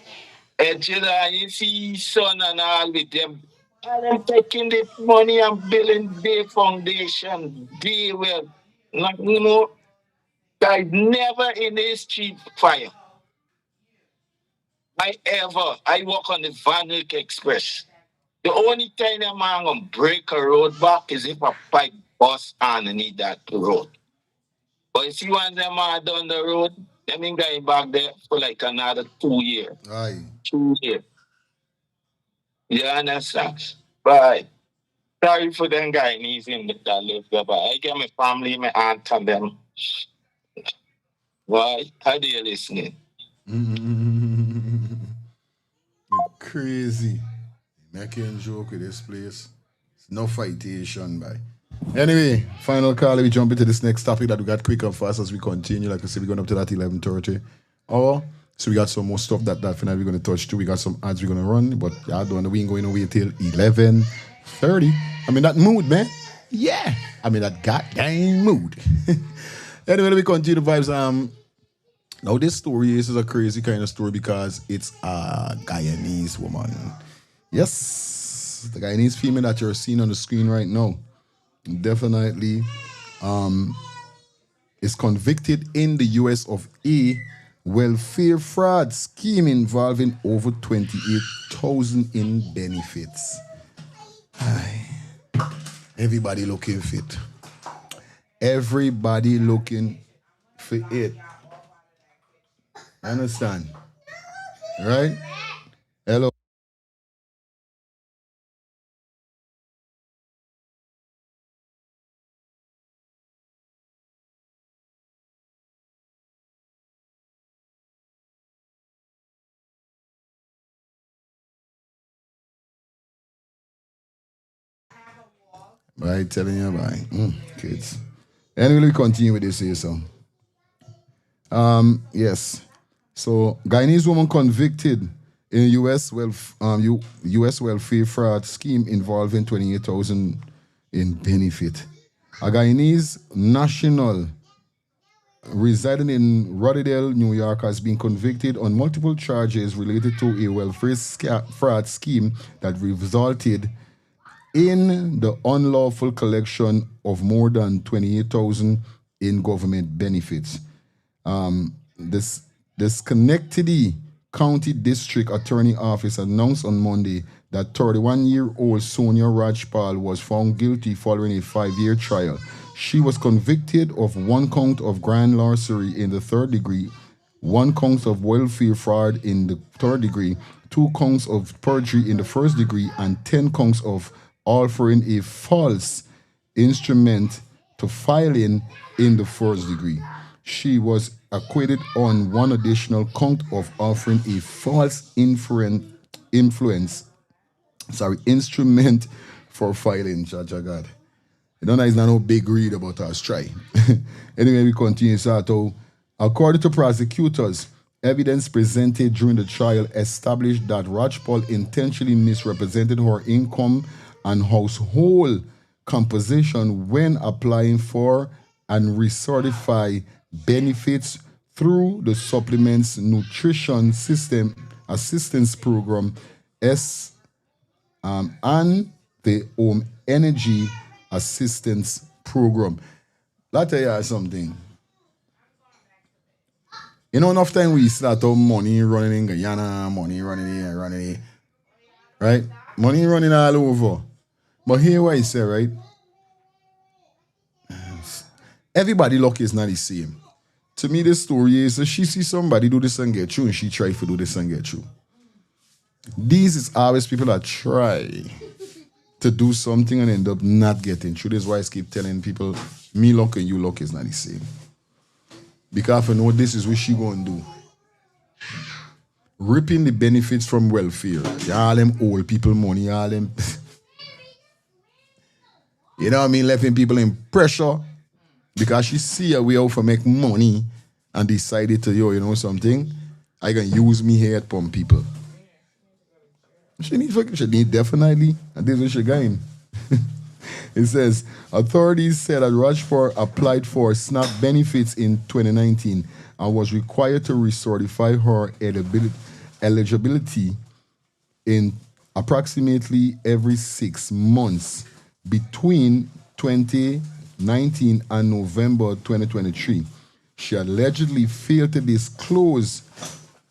S9: you see son and all with them. And I'm taking the money and building their foundation. They will not, guys never in the history fire. I work on the Van Wyck Express. The only time a man gonna break a road back is if a pipe bust underneath that road. But you see when them man down the road, them ain't going back there for like another 2 years.
S3: Aye.
S9: 2 years. You understand? But sorry for them guys in that live there, but I get my family, my aunt and them. Why? How do you listening?
S3: Crazy. Making joke with this place. It's no fightation, by. Anyway, final call. We jump into this next topic that we got quick and fast as we continue. Like I said, we're going up to that 11:30 hour. So we got some more stuff that definitely we're going to touch too. We got some ads we're going to run, but yeah, we ain't going away till 11:30. I'm in that mood, man. Yeah. I'm in that goddamn mood. Anyway, let me continue the vibes. Now this story is a crazy kind of story because it's a Guyanese woman. Yes, the Guyanese female that you're seeing on the screen right now definitely is convicted in the US of a welfare fraud scheme involving over 28,000 in benefits. Aye. Everybody looking fit. Everybody looking for it. Understand? Right? Hello. Right, telling you about kids. Anyway, we continue with this here, so. Yes. So, Guyanese woman convicted in U.S. U.S. welfare fraud scheme involving 28,000 in benefit. A Guyanese national residing in Rotterdale, New York, has been convicted on multiple charges related to a welfare fraud scheme that resulted in the unlawful collection of more than 28,000 in government benefits. The Schenectady County District Attorney Office announced on Monday that 31-year-old Sonia Rajpal was found guilty following a 5-year trial. She was convicted of 1 count of grand larceny in the 3rd degree, 1 count of welfare fraud in the 3rd degree, 2 counts of perjury in the 1st degree, and 10 counts of offering a false instrument to filing in the 1st degree. She was acquitted on 1 additional count of offering a false instrument for filing. God. I don't know, it's not no big read about us. Try. Anyway, we continue. So, according to prosecutors, evidence presented during the trial established that Rajpal intentionally misrepresented her income and household composition when applying for and recertify benefits through the Supplements Nutrition System Assistance Program and the Home Energy Assistance Program. Let me tell you something. You know, enough time we start our money running in Guyana, money running here, running here. Right? Money running all over. But here what I say, right? Everybody luck is not the same. To me, the story is that she see somebody do this and get through, and she try to do this and get through. These is always people that try to do something and end up not getting through. That's why I keep telling people, me luck and you luck is not the same. Because I know this is what she gonna do. Ripping the benefits from welfare. All them old people money, all them. You know what I mean? Leaving people in pressure. Because she see a way out for make money and decided to, you know something? I can use me here at pump people. She need definitely. And this is what she going. It says, authorities said that Rajpal applied for SNAP benefits in 2019 and was required to recertify her eligibility in approximately every 6 months between 2019 and November 2023. She allegedly failed to disclose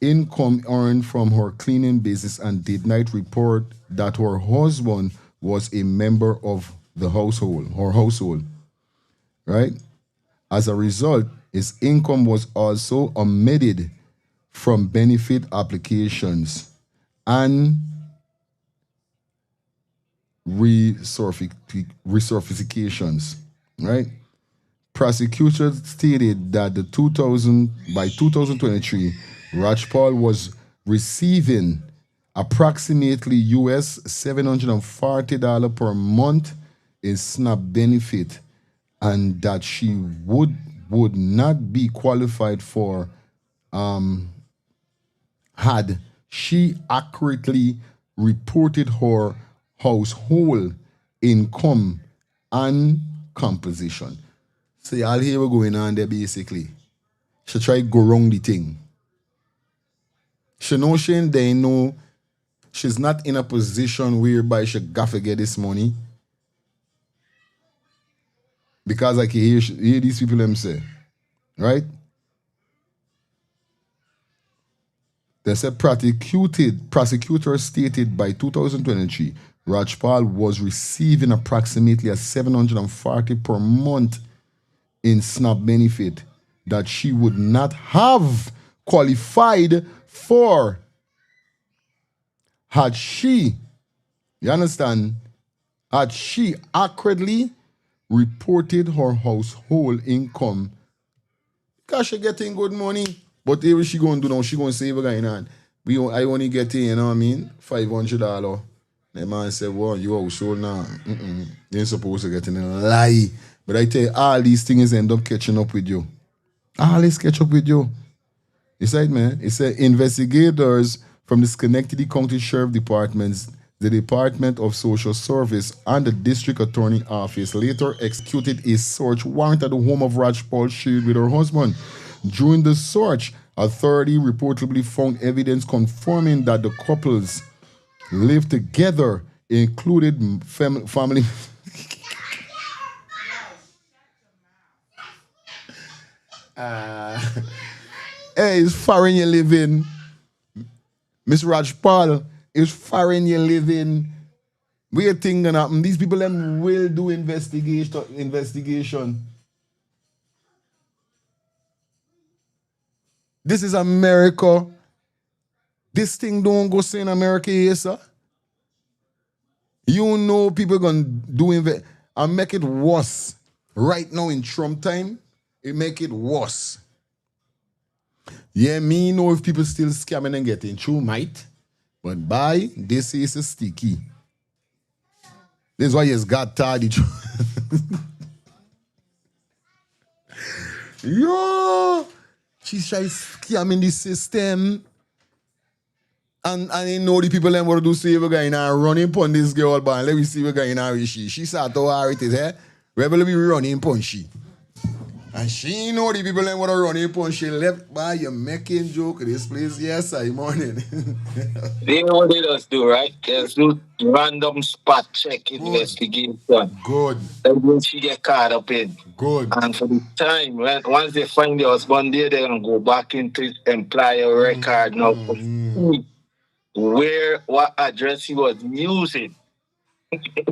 S3: income earned from her cleaning business and did not report that her husband was a member of the household, her household, right? As a result, his income was also omitted from benefit applications and recertifications, right? Prosecutors stated that by 2023, Rajpal was receiving approximately US $740 per month in SNAP benefit, and that she would not be qualified for had she accurately reported her household income and composition. So y'all hear what's going on there basically. She try to go wrong the thing. She know they know she's not in a position whereby she got to get this money. Because I can hear these people them say, right? They said prosecutors stated by 2023, Rajpal was receiving approximately a $740 per month in SNAP benefit that she would not have qualified for had she, you understand, had she accurately reported her household income. Because she getting good money. But what she going to do now? She going to save a guy in hand. I only getting, you know what I mean, $500. The man said, well, you household now. You ain't supposed to get in a lie. But I tell you, all these things end up catching up with you. All this catch up with you. It said, man, it said investigators from the Schenectady County Sheriff Departments, the Department of Social Service, and the District Attorney Office later executed a search warrant at the home of Rajpal shared with her husband. During the search, authority reportedly found evidence confirming that the couples lived together, included family. Hey, it's foreign you living. Miss Rajpal, it's foreign you living. Weird thing gonna happen. These people them will do investigation. This is America. This thing don't go say in America here, sir. You know people gonna do and make it worse. Right now in Trump time, it make it worse. Yeah, me know if people still scamming and getting through, might. But by this is a sticky. This is why he's got tired. Yo! She's trying to scam in the system. And I know the people that want to do save a guy now running upon this girl, but let me see what guy now is she. She said to her it is, eh? We will be running upon she. And she know the people that want to run in and she left by you making joke this place yesterday morning.
S9: They know what they just do, right? Just do random spot check investigation.
S3: Good.
S9: That's what she get caught up in.
S3: Good.
S9: And for the time, once they find the husband there, they're going to go back into his employer record now to see what address he was using.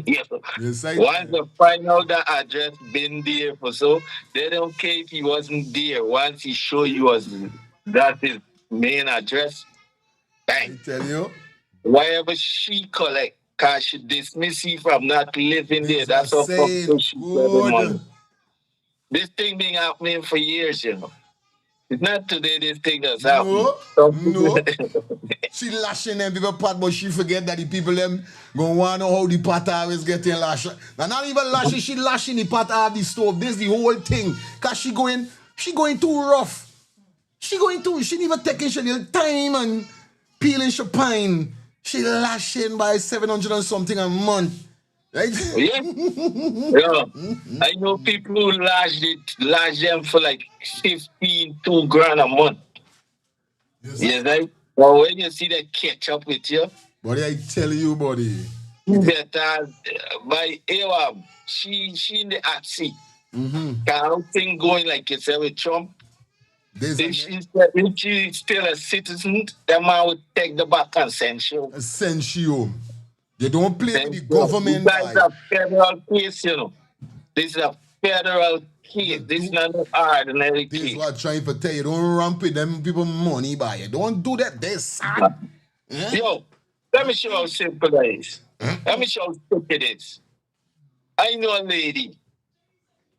S3: Yes,
S9: Once they find out that address been there for so, they don't care if he wasn't there. Once he show you that's his main address, bang.
S3: I tell you.
S9: Whatever she collect, cause she dismiss you from not living there. That's how fucked she the money. This thing been happening for years, you know. It's not today this thing that's happening.
S3: No. She lashing them people pot, but she forget that the people them gonna wanna know how the pot always getting lashed. Now not even lashing, she lashing the pot out of the stove. This is the whole thing. Cause she going too rough. She ain't even taking she little time and peeling she pine. She lashing by 700 and something a month. Right?
S9: Yeah. I know people who lash them for like 15, $2,000 a month. Yes, right? But when you see that catch up with you,
S3: buddy, I tell you, buddy.
S9: You better by Ewam, she in the hot seat. Can't thing going like you said with Trump. If she's still a citizen, that man would take the back and send you.
S3: Send you. They don't play with the government.
S9: That's a federal case, you know. This is a federal case. This is not an ordinary case.
S3: This is what I'm trying to tell you. Don't ramp with them people money by you. Don't do that. They're sad.
S9: Yo, let me show you how simple it is. Let me show you how simple it is. I know a lady.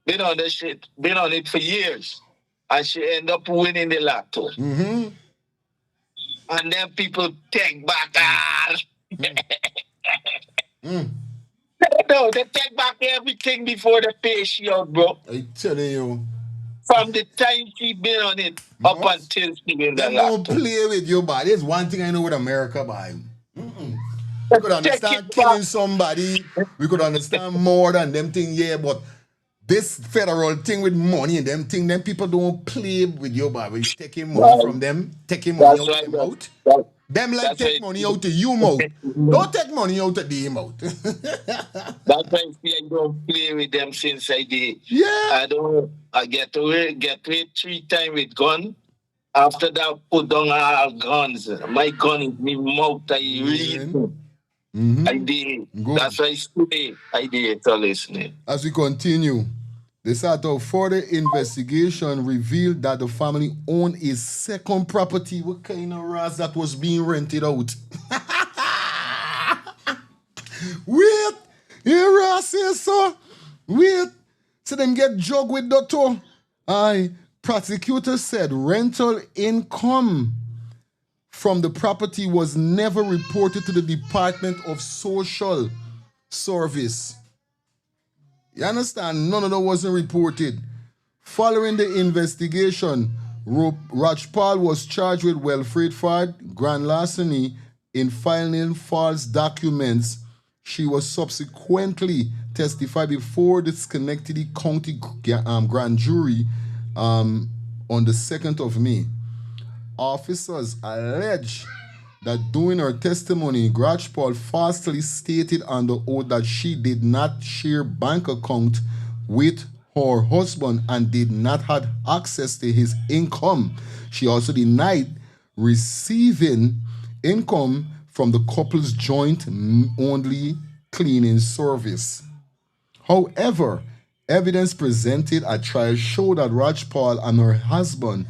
S9: Been on this shit. Been on it for years. And she end up winning the lotto. And then people take back. No, they take back everything before they pay she out, bro.
S3: I telling you.
S9: From the time she been on it up until she win the
S3: lotto. They don't play with you, but there's one thing I know with America, boy. We could understand killing somebody. We could understand more than them thing, yeah, but this federal thing with money and them thing, them people don't play with you, but we taking money from them, taking money out of them out. Them like take money out of you mouth. Don't take money out of them mouth.
S9: That's why I don't play with them since I did.
S3: Yeah.
S9: I get away 3 times with gun. After that, put down all guns. My gun in my mouth, I read. I did. Good. That's why I did to listening.
S3: As we continue, the sort of further investigation revealed that the family owned a second property. What kind of ras that was being rented out? Wait, here ras says so. Wait, so them get jug with doctor. Prosecutor said rental income from the property was never reported to the Department of Social Service. You understand? None of that wasn't reported. Following the investigation, Rajpal was charged with welfare fraud, grand larceny, in filing false documents. She was subsequently testified before the Schenectady County grand jury on the 2nd of May. Officers allege that during her testimony, Rajpal falsely stated under oath that she did not share bank account with her husband and did not have access to his income. She also denied receiving income from the couple's joint only cleaning service. However, evidence presented at trial showed that Rajpal and her husband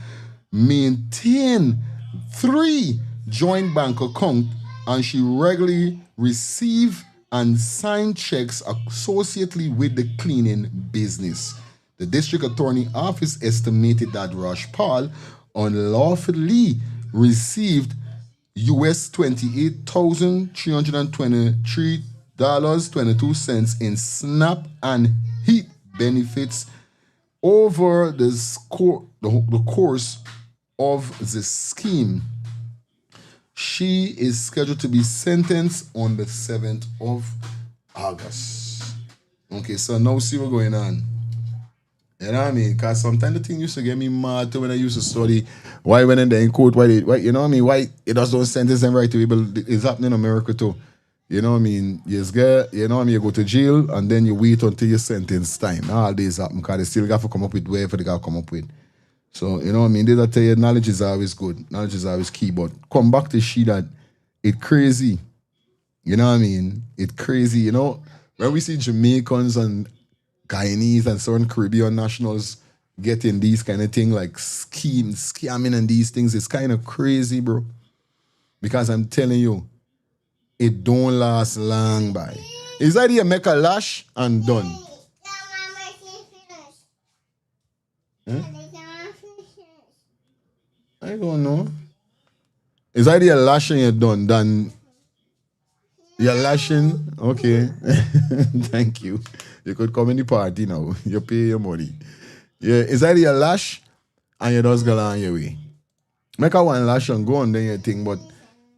S3: maintained 3 joint bank accounts, and she regularly received and signed checks associated with the cleaning business. The district attorney office estimated that Rajpal unlawfully received US $28,323.22 in SNAP and HEAT benefits over the course of the scheme. She is scheduled to be sentenced on the 7th of August. Okay, so now see what's going on. You know what I mean? Because sometimes the thing used to get me mad too when I used to study. Why when they're in court, why you know what I mean? Why it just don't sentence them right away, but it's happening in America too. You know what I mean? You know what I mean? You go to jail and then you wait until your sentence time. All this happen because they still got to come up with whatever they got to come up with. So, you know what I mean? They that tell you knowledge is always good. Knowledge is always key. But come back to shit that it crazy. You know what I mean? It crazy. You know, when we see Jamaicans and Guyanese and certain Caribbean nationals getting these kind of thing like scamming and these things, it's kind of crazy, bro. Because I'm telling you, it don't last long, by. It's either you make a lash and done. Huh? I don't know. It's either you're lashing you're done than you're lashing. Okay. Thank you. You could come in the party now. You pay your money. Yeah, it's either you lash and you just go on your way. Make a one lash and go on then you think, but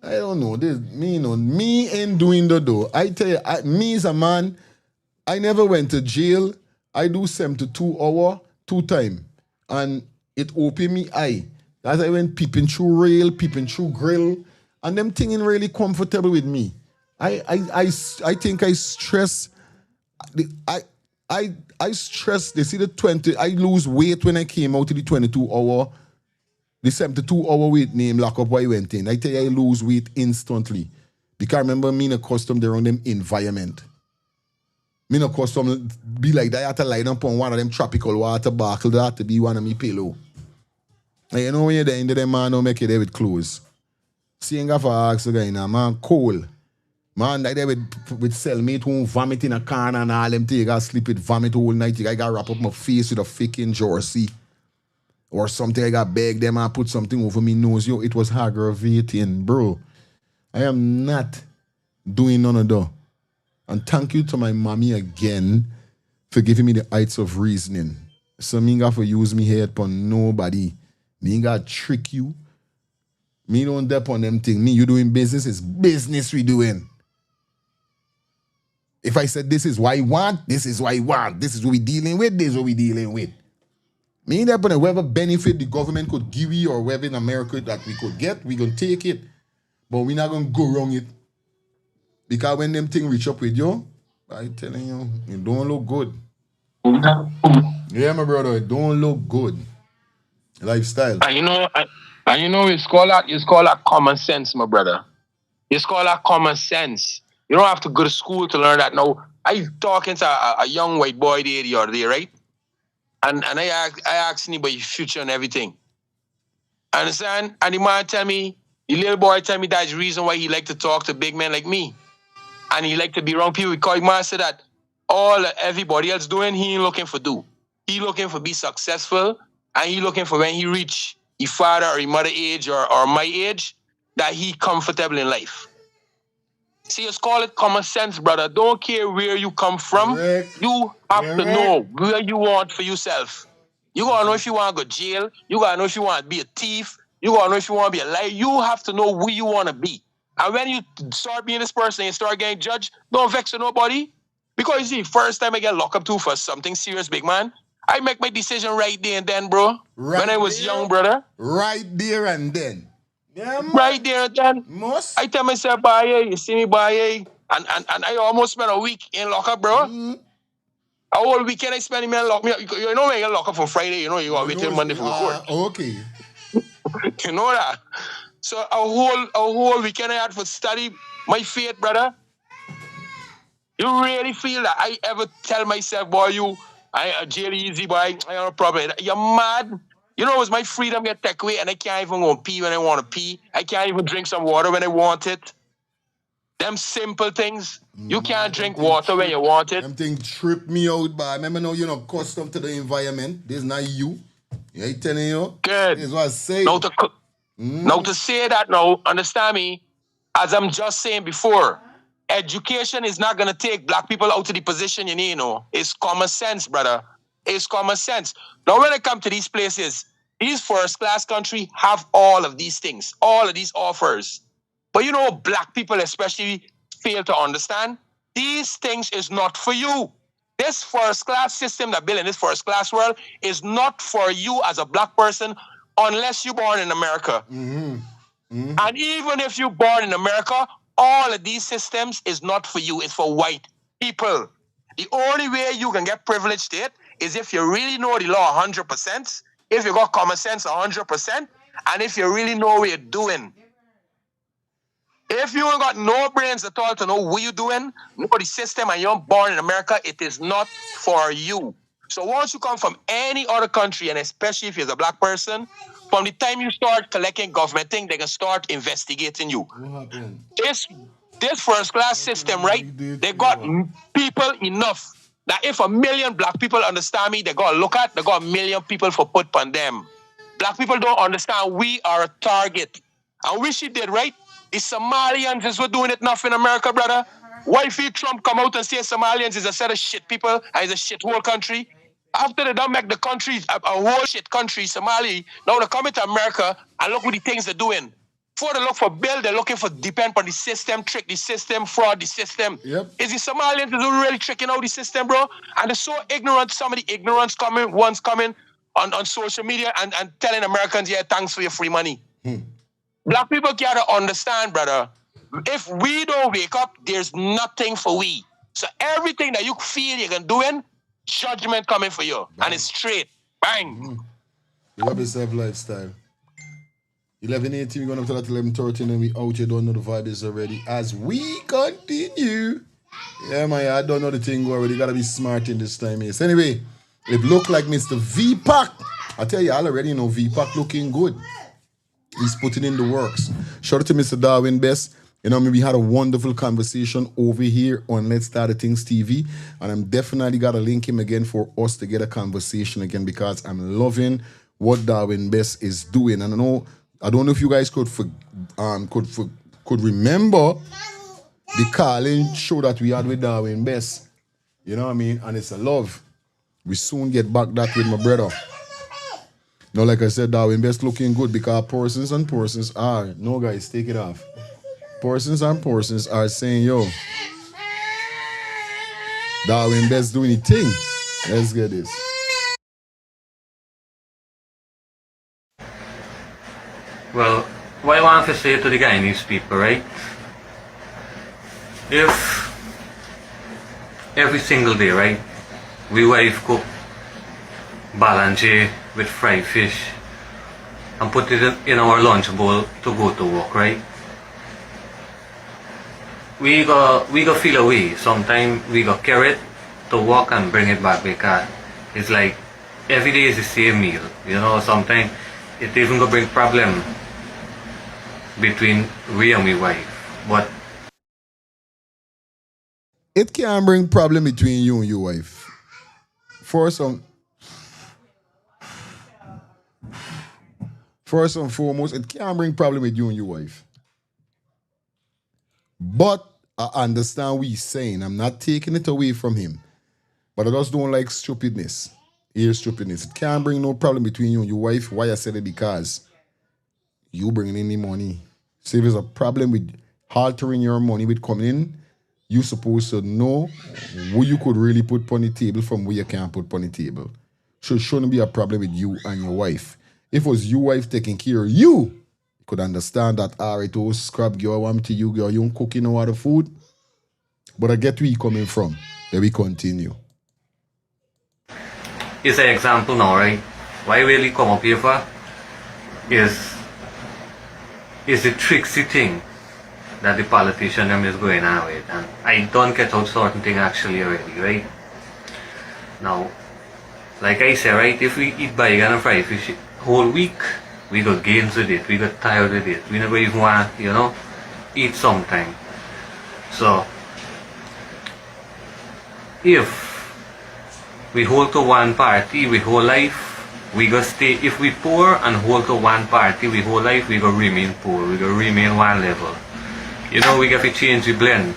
S3: I don't know. This me ain't doing the though. I tell you, me as a man, I never went to jail. I do 72 hour 2 time. And it opened me eye. As I went peeping through rail, peeping through grill, and them thing ain't really comfortable with me. I think I stress. I stress. They see the 20. I lose weight when I came out to the 22 hour. The 72 hour weight name lock up why I went in. I tell you, I lose weight instantly. Because I remember me in accustomed around them environment. Me no custom be like that. I had to lie down on one of them tropical water bottle that to be one of me pillow. And you know when you're there into them man don't make it there with clothes. Seeing for ask the guy now, man, cold. Man, like there with cellmate who vomit in a corner and all them things. You gotta sleep with vomit all night. I gotta wrap up my face with a fucking jersey. Or something I got beg them and put something over me nose. Yo, it was aggravating, bro. I am not doing none of that. And thank you to my mommy again for giving me the heights of reasoning. So me got to use me head upon nobody. Me ain't got to trick you. Me don't dep on them thing. Me, you doing business, it's business we doing. If I said this is what I want, this is what I want. This is what we dealing with, this is what we dealing with. Me ain't dep on whatever benefit the government could give you or whatever in America that we could get, we gonna take it. But we not gonna go wrong it. Because when them thing reach up with you, I'm telling you, it don't look good. Yeah, my brother, it don't look good. Lifestyle.
S15: And you know, it's called that common sense, my brother. It's called that common sense. You don't have to go to school to learn that. Now, I talking to a young white boy the other day, right? And I asked him about his future and everything. Understand? And the man tell me, the little boy tell me that's the reason why he like to talk to big men like me. And he like to be around people because he man said that everybody else doing, he ain't looking for do. He looking for be successful, and he looking for when he reach his father or his mother age or my age, that he comfortable in life. See, just call it common sense, brother. Don't care where you come from. Correct. You have to know where you want for yourself. You gotta know if you want to go to jail. You gotta know if you want to be a thief. You gotta know if you want to be a liar. You have to know who you want to be. And when you start being this person and you start getting judged, don't vex with nobody. Because you see, first time I get locked up too for something serious, big man, I make my decision right there and then, bro. Right when I was there, young, brother.
S3: Right there and then.
S15: Yeah, right there and then.
S3: Most.
S15: I tell myself, bye, you see me, bye, and I almost spent a week in lockup, bro. A whole weekend I spent in lockup. You know when you get locked up on Friday, you know you gotta wait till Monday for court.
S3: Okay.
S15: You know that. So a whole weekend I had for study my faith, brother. You really feel that I ever tell myself, boy, I jail easy, boy, I have a problem. You're mad. You know, it's my freedom get taken away and I can't even go pee when I want to pee. I can't even drink some water when I want it. Them simple things. You can't drink water when you want it.
S3: Them things trip me out, but I remember now you're not accustomed to the environment. This is not you. Yeah, I telling you.
S15: Good.
S3: This is what I say.
S15: Now to say that now, understand me, as I'm just saying before, education is not going to take black people out of the position you need, you know. It's common sense, brother. It's common sense. Now, when I come to these places, these first-class country have all of these things, all of these offers. But you know, black people especially fail to understand, these things is not for you. This first class system that built in this first class world is not for you as a black person unless you're born in America. And even if you're born in America, all of these systems is not for you. It's for white people. The only way you can get privilege to it is if you really know the law 100%, if you got common sense 100%, and if you really know what you're doing. If you ain't got no brains at all to know what you're doing, know the system, and you're born in America, it is not for you. So once you come from any other country, and especially if you're a black person, from the time you start collecting government thing, they can start investigating you. This first class system, right? They got people enough that if 1 million black people understand me, they got to look at, they got 1 million people for put on them. Black people don't understand we are a target. And we she did, right? The Somalians is what doing it enough in America, brother. Why if Trump come out and say Somalians is a set of shit people and is a shit whole country? After they don't make the country a whole shit country, Somali, now they come into America and look what the things they're doing. Before they look for bill, they're looking for depend on the system, trick the system, fraud the system. Is the Somalians who really tricking out the system, bro? And they're so ignorant, some of the ignorance coming on social media and telling Americans, yeah, thanks for your free money. Black people gotta understand, brother. If we don't wake up, there's nothing for we. So everything that you feel you can do in, judgment coming for you. Bang. And it's straight. Bang.
S3: You love yourself lifestyle. 11:18, we're going up to that 11:13, and we out. You don't know the vibe is already. As we continue. Yeah, man, I don't know the thing already. You gotta be smart in this time. Yes. Anyway, it look like Mr. V-Pack. I tell you, I already know V-Pack looking good. He's putting in the works. Shout out to Mr. Darwin Best. You know, we had a wonderful conversation over here on Let's Start the Things TV. And I'm definitely got to link him again for us to get a conversation again because I'm loving what Darwin Best is doing. And I don't know if you guys could remember the calling show that we had with Darwin Best. You know what I mean? And it's a love. We soon get back that with my brother. Now, like I said, Darwin Best looking good because persons and persons are. No, guys, take it off. Persons and persons are saying, yo, Darwin Best doing the thing. Let's get this.
S16: Well, what I want to say to the Guyanese people, right? If every single day, right, we wife cook balanje with fried fish and put it in our lunch bowl to go to work, right? We go feel away. Sometimes we go carry it to work and bring it back because it's like every day is the same meal. You know, sometimes it even go bring problem between we and my wife. But
S3: it can bring problem between you and your wife. First and foremost, it can bring problem with you and your wife. But I understand what he's saying. I'm not taking it away from him. But I just don't like stupidness. Here's stupidness. It can't bring no problem between you and your wife. Why I said it? Because you bringing in the money. So if there's a problem with altering your money with coming in, you're supposed to know what you could really put on the table from what you can't put on the table. So it shouldn't be a problem with you and your wife. If it was your wife taking care of you, you could understand that, all right, oh, scrap girl, I'm to you, girl, you don't cook no other food. But I get where you're coming from. Then we continue.
S16: it's an example now, right? Why I really come up here for is the tricksy thing that the politician them is going on with. And I don't get out certain thing actually already, right? Now, like I said, right, if we eat bacon and fried fish whole week, we got gains with it, we got tired with it, we never even want, eat sometime. So, if we hold to one party we whole life, we go stay. If we poor and hold to one party we whole life, we go remain poor, we go remain one level. We got to change the blend.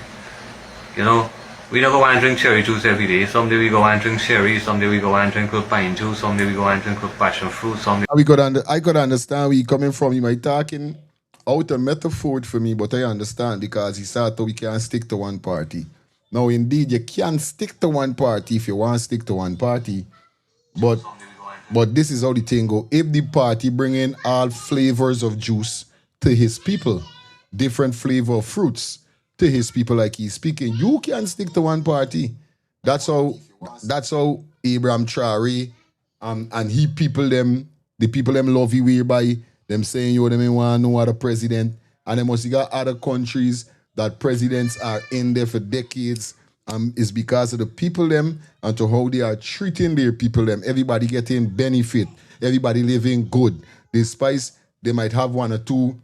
S16: We don't go and drink cherry juice every day. Someday we go and drink cherry, someday we go and drink with pine juice, someday we go and drink with passion fruit, someday...
S3: I could understand where you're coming from. You might talking out a metaphor for me, but I understand because he said that we can't stick to one party. Now, indeed, you can stick to one party if you want to stick to one party. But this is how the thing go. If the party bring in all flavors of juice to his people, different flavor of fruits to his people like he's speaking, you can stick to one party. That's how Abraham Traore and the people them love you whereby them saying you them want no other president. And they must got other countries that presidents are in there for decades. Is because of the people them and to how they are treating their people them. Everybody getting benefit. Everybody living good. Despite they might have one or two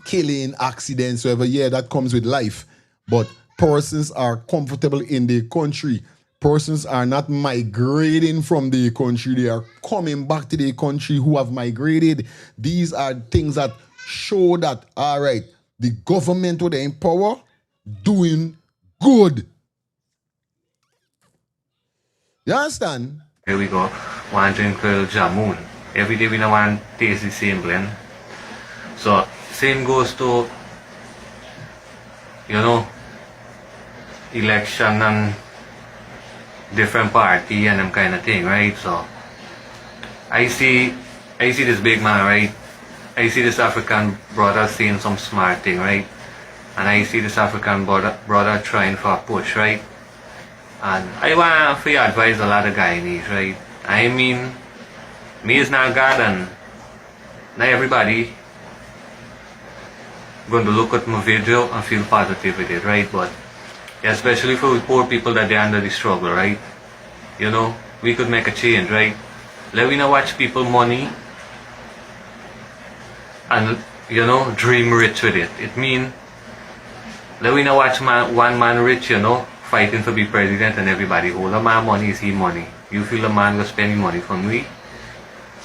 S3: killing accidents, whatever. Yeah, that comes with life. But persons are comfortable in their country. Persons are not migrating from their country. They are coming back to their country who have migrated. These are things that show that, all right, the government with the in power doing good. You understand?
S16: Here we go. One drink jamun. Every day we don't want to taste the same blend. So same goes to, election and different party and them kind of thing, right? So I see this big man, right? I see this African brother saying some smart thing, right? And I see this African brother trying for a push, right? And I want to advise a lot of Guyanese, right? I mean, me is not God and not everybody going to look at my video and feel positive with it, right? But especially for poor people that they're under the struggle, right? We could make a change, right? Let me not watch people money and, dream rich with it. It means, let me not watch one man rich, fighting to be president and everybody, all the man money is his money. You feel the man will spend money for me?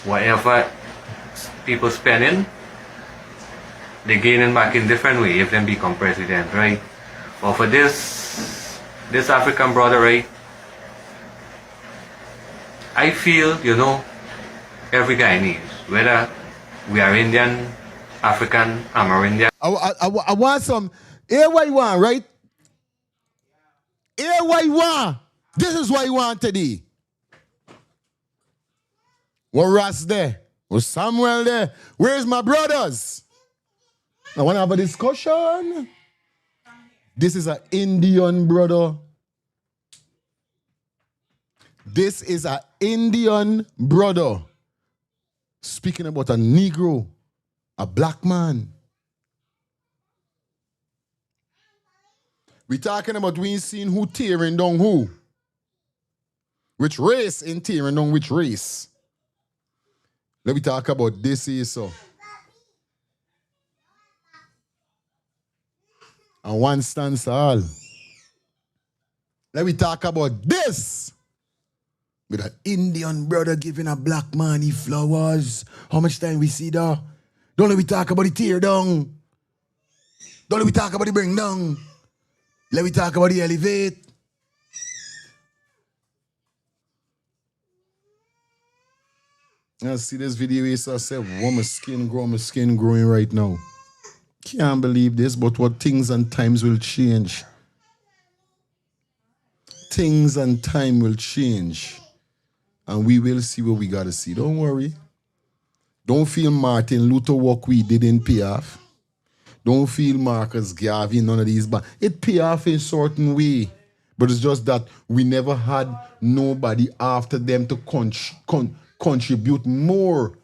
S16: Whatever people spending, they gaining back in different way if them become president, right? But for this African brother, right? I feel, every Guyanese, whether we are Indian, African, Amerindian.
S3: I want some, hear what you want, right? Hear what you want. This is what you want today. What Ras there? Was Samuel there? Where's my brothers? I want to have a discussion. This is an Indian brother. This is an Indian brother speaking about a Negro, a black man. We talking about we ain't seen who tearing down who. Which race in tearing down which race. Let me talk about this here, so. And one stands all. Let me talk about this. With an Indian brother giving a black man his flowers. How much time we see that? Don't let me talk about the tear down. Don't let me talk about the bring down. Let me talk about the elevate. I see this video here, so I said, my skin growing right now. Can't believe this, but what things and times will change. Things and time will change. And we will see what we got to see. Don't worry. Don't feel Martin Luther work we didn't pay off. Don't feel Marcus Garvey, none of these. But it pay off in a certain way. But it's just that we never had nobody after them to contribute more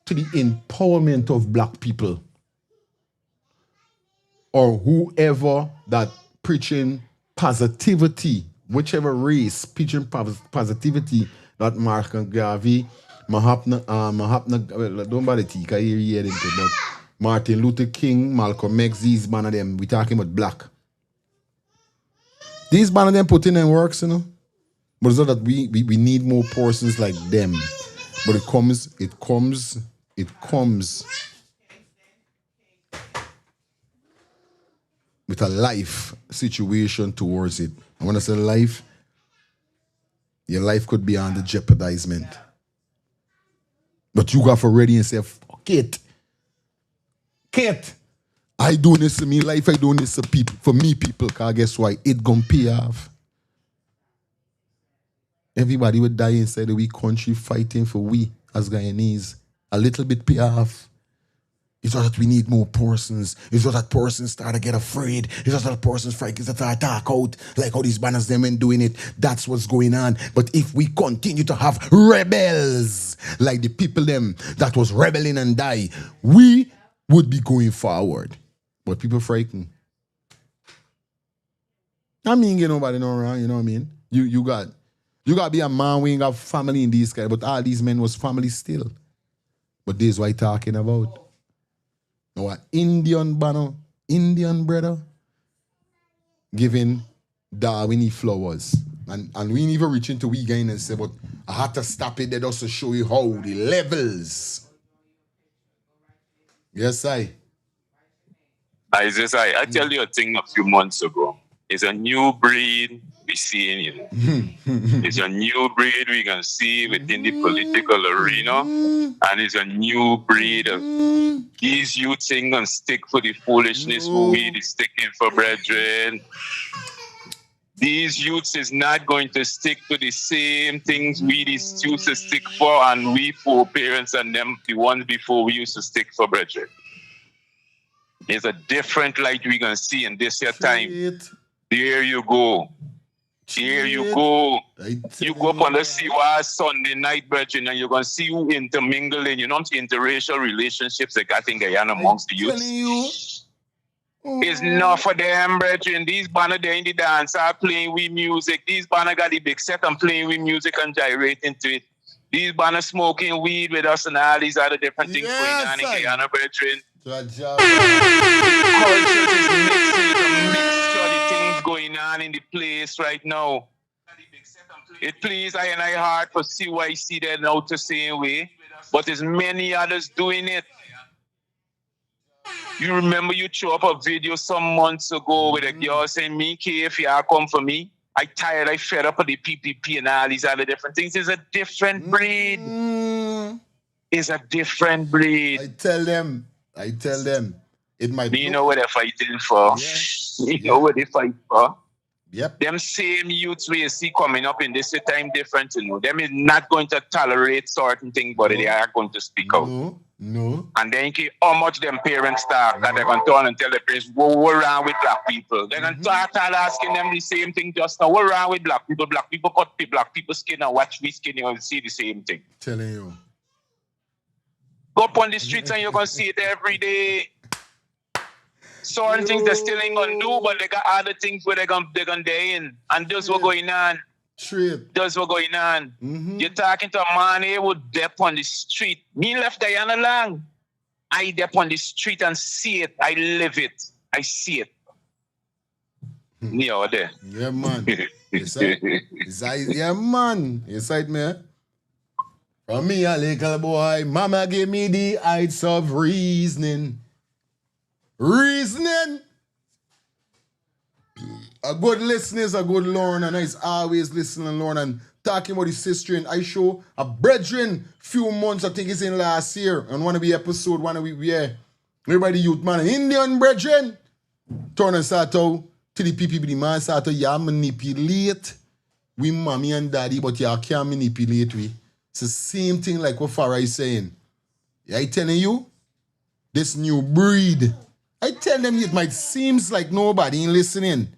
S3: to the empowerment of black people. Or whoever that preaching positivity, whichever race preaching positivity, that Marcus Garvey, Mahatma, don't bother tea, because you hear it, but Martin Luther King, Malcolm X, these man of them, we talking about black. These man of them put in and works, But it's not that we need more persons like them. But it comes with a life situation towards it. And when I say life, your life could be under jeopardizement. But you got for ready and say, fuck it. I doing this to me life, I doing this to people, for me people, cause guess why? It gon' pay off. Everybody would die inside the we country fighting for we as Guyanese. A little bit pay off. It's not that we need more persons. It's not that persons start to get afraid. It's not that persons start to talk out like how these banners them been doing it. That's what's going on. But if we continue to have rebels like the people them that was rebelling and die, we would be going forward. But people frightened. I mean, get nobody no wrong, you know what I mean? You got to be a man we ain't got family in these guys, but all these men was family still. But this is what I'm talking about. Now, an Indian banner, Indian brother, giving Darwin flowers. And we ain't even reaching to we gain and say, but I had to stop it there just to show you how the levels. Yes, I
S11: tell you a thing a few months ago. It's a new breed we seeing, you know. It's a new breed we can see within the political arena, and it's a new breed of these youths ain't gonna stick for the foolishness who we is sticking for, brethren. These youths is not going to stick to the same things we used to stick for, and we foreparents and them, the ones before we used to stick for, brethren. There's a different light we gonna see in this year time. There you go. Here you go. You go up on the CY Sunday night, brethren, and you're going to see who intermingling, you know, interracial relationships they got in Guyana amongst the youths. It's not for them, brethren. These banner there in the dance are playing with music. These banner got the big set and playing with music and gyrating to it. These banner smoking weed with us and all these other different things going on in Guyana, brethren. The culture is mixing, a mixture of the things going on in the place right now. It please I and I hard for CYC there now to same way, but there's many others doing it. You remember you threw up a video some months ago with a girl saying, me care if you come for me. I tired, I fed up of the PPP and all these other different things. It's a different breed. It's a different breed.
S3: I tell them, it might be.
S11: You know what they're fighting for. You know what they fight for.
S3: Yep.
S11: Them same youths we see coming up in this time different, you know. Them is not going to tolerate certain things, but they are going to speak out.
S3: No.
S11: And then how much them parents talk that they're going to turn and tell the parents, what wrong with black people? They're going to start asking them the same thing just now. What wrong with black people? Black people cut black people skin and watch me skin, you're going to see the same thing.
S3: Telling you.
S11: Go up on the streets and you're going to see it every day. Certain things they still ain't going to do, but they got other things where they're going to day in. And that's what's going on. That's what's going on. You're talking to a man here who dep on the street. Me left Guyana long. I dep on the street and see it. I live it. I see it. Yeah, there.
S3: Yeah, man. Yeah, man. Inside me. From me, a little boy, mama gave me the heights of reasoning. Reasoning. A good listener is a good learner, and he's always listening and learning and talking about his sister. And I show a brethren few months, I think it's in last year, and one of the episode, everybody youth man, Indian brethren, turn and start out to the people, the man start out, you manipulate we mommy and daddy, but you can't manipulate we. It's the same thing like what Farah is saying. Yeah, I telling you, this new breed, I tell them it might seems like nobody ain't listening.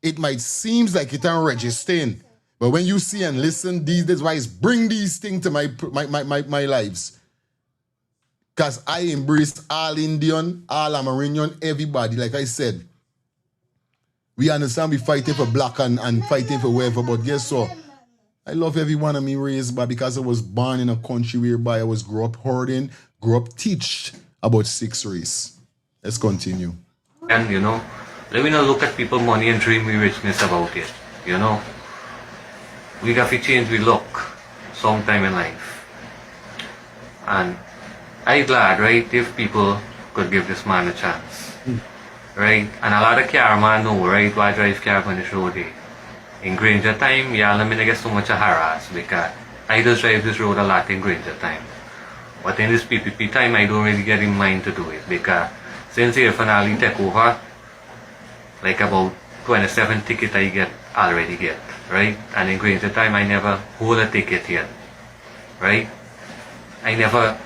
S3: It might seems like it ain't registering. But when you see and listen, that's why it's bring these things to my lives. Because I embrace all Indian, all Amerindian, everybody. Like I said, we understand we fighting for black and fighting for whatever, but guess what? I love every one of me raised by because I was born in a country whereby I was grew up hurting, grew up teach about 6 race. Let's continue.
S16: And you know, let me not look at people money and dream we richness about it. You know, we got to change we look sometime in life. And I'm glad, right, if people could give this man a chance. Right? And a lot of car man know, right, why drive car on this road here. In Granger time, y'all I get so much harass because I just drive this road a lot in Granger time. But in this PPP time, I don't really get in mind to do it because Since the finale take over, like about 27 ticket I already get, right? And in Granger time I never hold a ticket yet, right? I never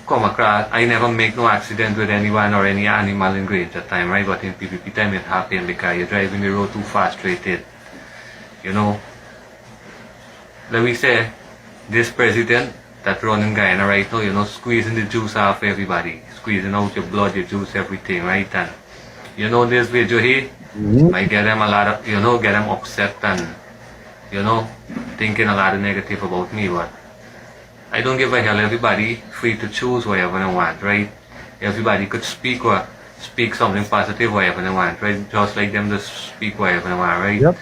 S16: come across, I never make no accident with anyone or any animal in Granger time, right? But in PPP time it happen because you're driving the road too fast straight. You know, let me say, this president that running Guyana right now, you know, squeezing the juice off everybody, squeezing out your blood, your juice, everything, right? And you know, this video here might get them a lot of, you know, get them upset and, you know, thinking a lot of negative about me, but I don't give a hell. Everybody free to choose whatever they want, right? Everybody could speak something positive whatever they want, right? Just like them to speak whatever they want, right?
S17: Yep.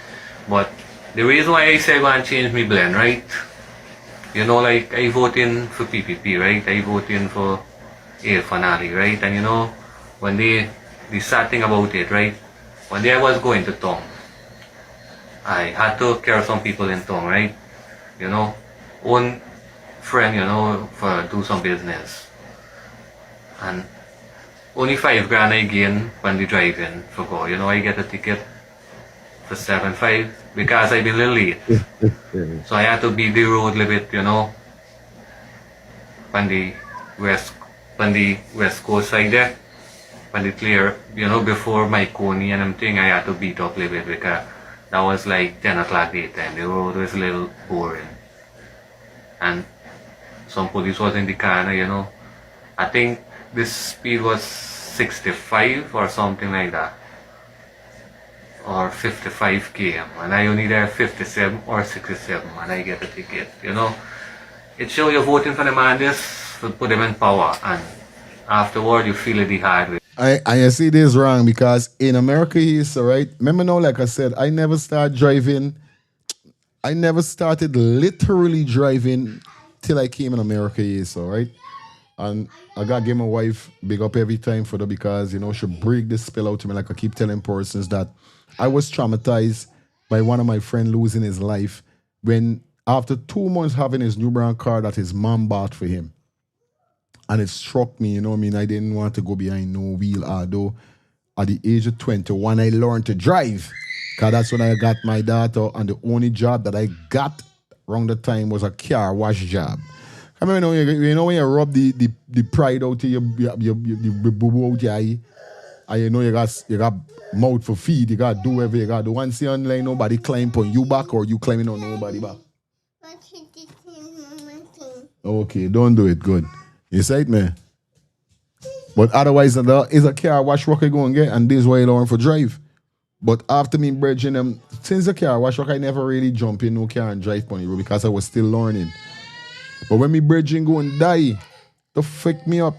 S16: But the reason why I say go and change me blend, right? You know, like I vote in for PPP, right? I vote in for air finale, right? And you know, when the sad thing about it, right? One day I was going to town. I had to carry some people in town, right? You know, one friend, you know, for do some business. And only $5 grand I gain when they drive in for go. You know, I get a ticket for 7.5 because I been a little late. So I had to beat the road a little bit, you know, on the west coast side there. When the clear, you know, before my Coney and everything, I had to beat up a little bit because that was like 10 o'clock daytime. The road was a little boring. And some police was in the car, you know. I think this speed was 65 or something like that. Or 55 km. And I only there 57 or 67 and I get a ticket, you know. It shows you're voting for the man this to put them in power, and afterward you feel it the hard way.
S3: I see this wrong because in America is right. Remember now, like I said, I never started literally driving till I came in America is so right. And I gotta give my wife big up every time for that because you know she break this spell out to me. Like I keep telling persons that I was traumatized by one of my friends losing his life when after 2 months having his new brand car that his mom bought for him. And it struck me, you know what I mean? I didn't want to go behind no wheel, although at the age of 21, I learned to drive. Because that's when I got my daughter, and the only job that I got around the time was a car wash job. I mean, you know when you rub the pride out of your boo out your eye, and you know you got mouth for feed, you got to do whatever you got to do. Once you online, nobody climb on you back or you climbing on nobody back. Okay, don't do it, good. You say it, man. But otherwise, there is a car wash work I go and get, and this is why I learn for drive. But after me bridging them, since the car wash work, I never really jump in no car and drive on the road because I was still learning. But when me bridging go and die, the fuck me up.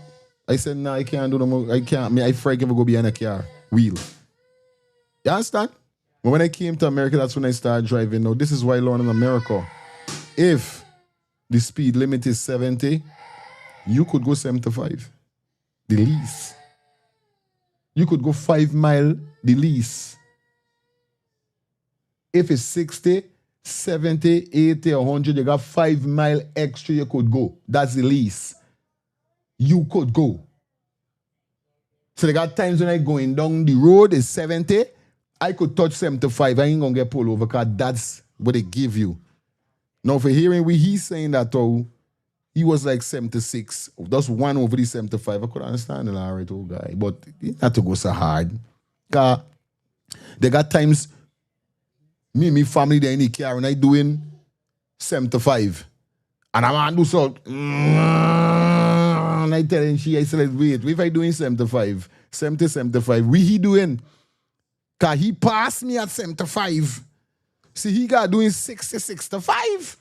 S3: I said, nah, I can't do no more. I can't. I afraid ever go behind a car wheel. You understand? But when I came to America, that's when I started driving. Now, this is why I learned in America. If the speed limit is 70, you could go 75, the least. You could go 5 mile, the least. If it's 60, 70, 80, 100, you got 5 mile extra you could go. That's the least. You could go. So they got times when I going down the road is 70, I could touch 75. I ain't gonna get pulled over because that's what they give you. Now for hearing what he's saying that though, he was like 76. That's one over the 75. I could understand the right old guy. But he had to go so hard. Because they got times, me family, they in the car, and I doing 75. And I want to do so. And I telling she, I said, wait, if I doing 75, 70, 75, what he doing? Because he passed me at 75. See, he got doing 60, 65.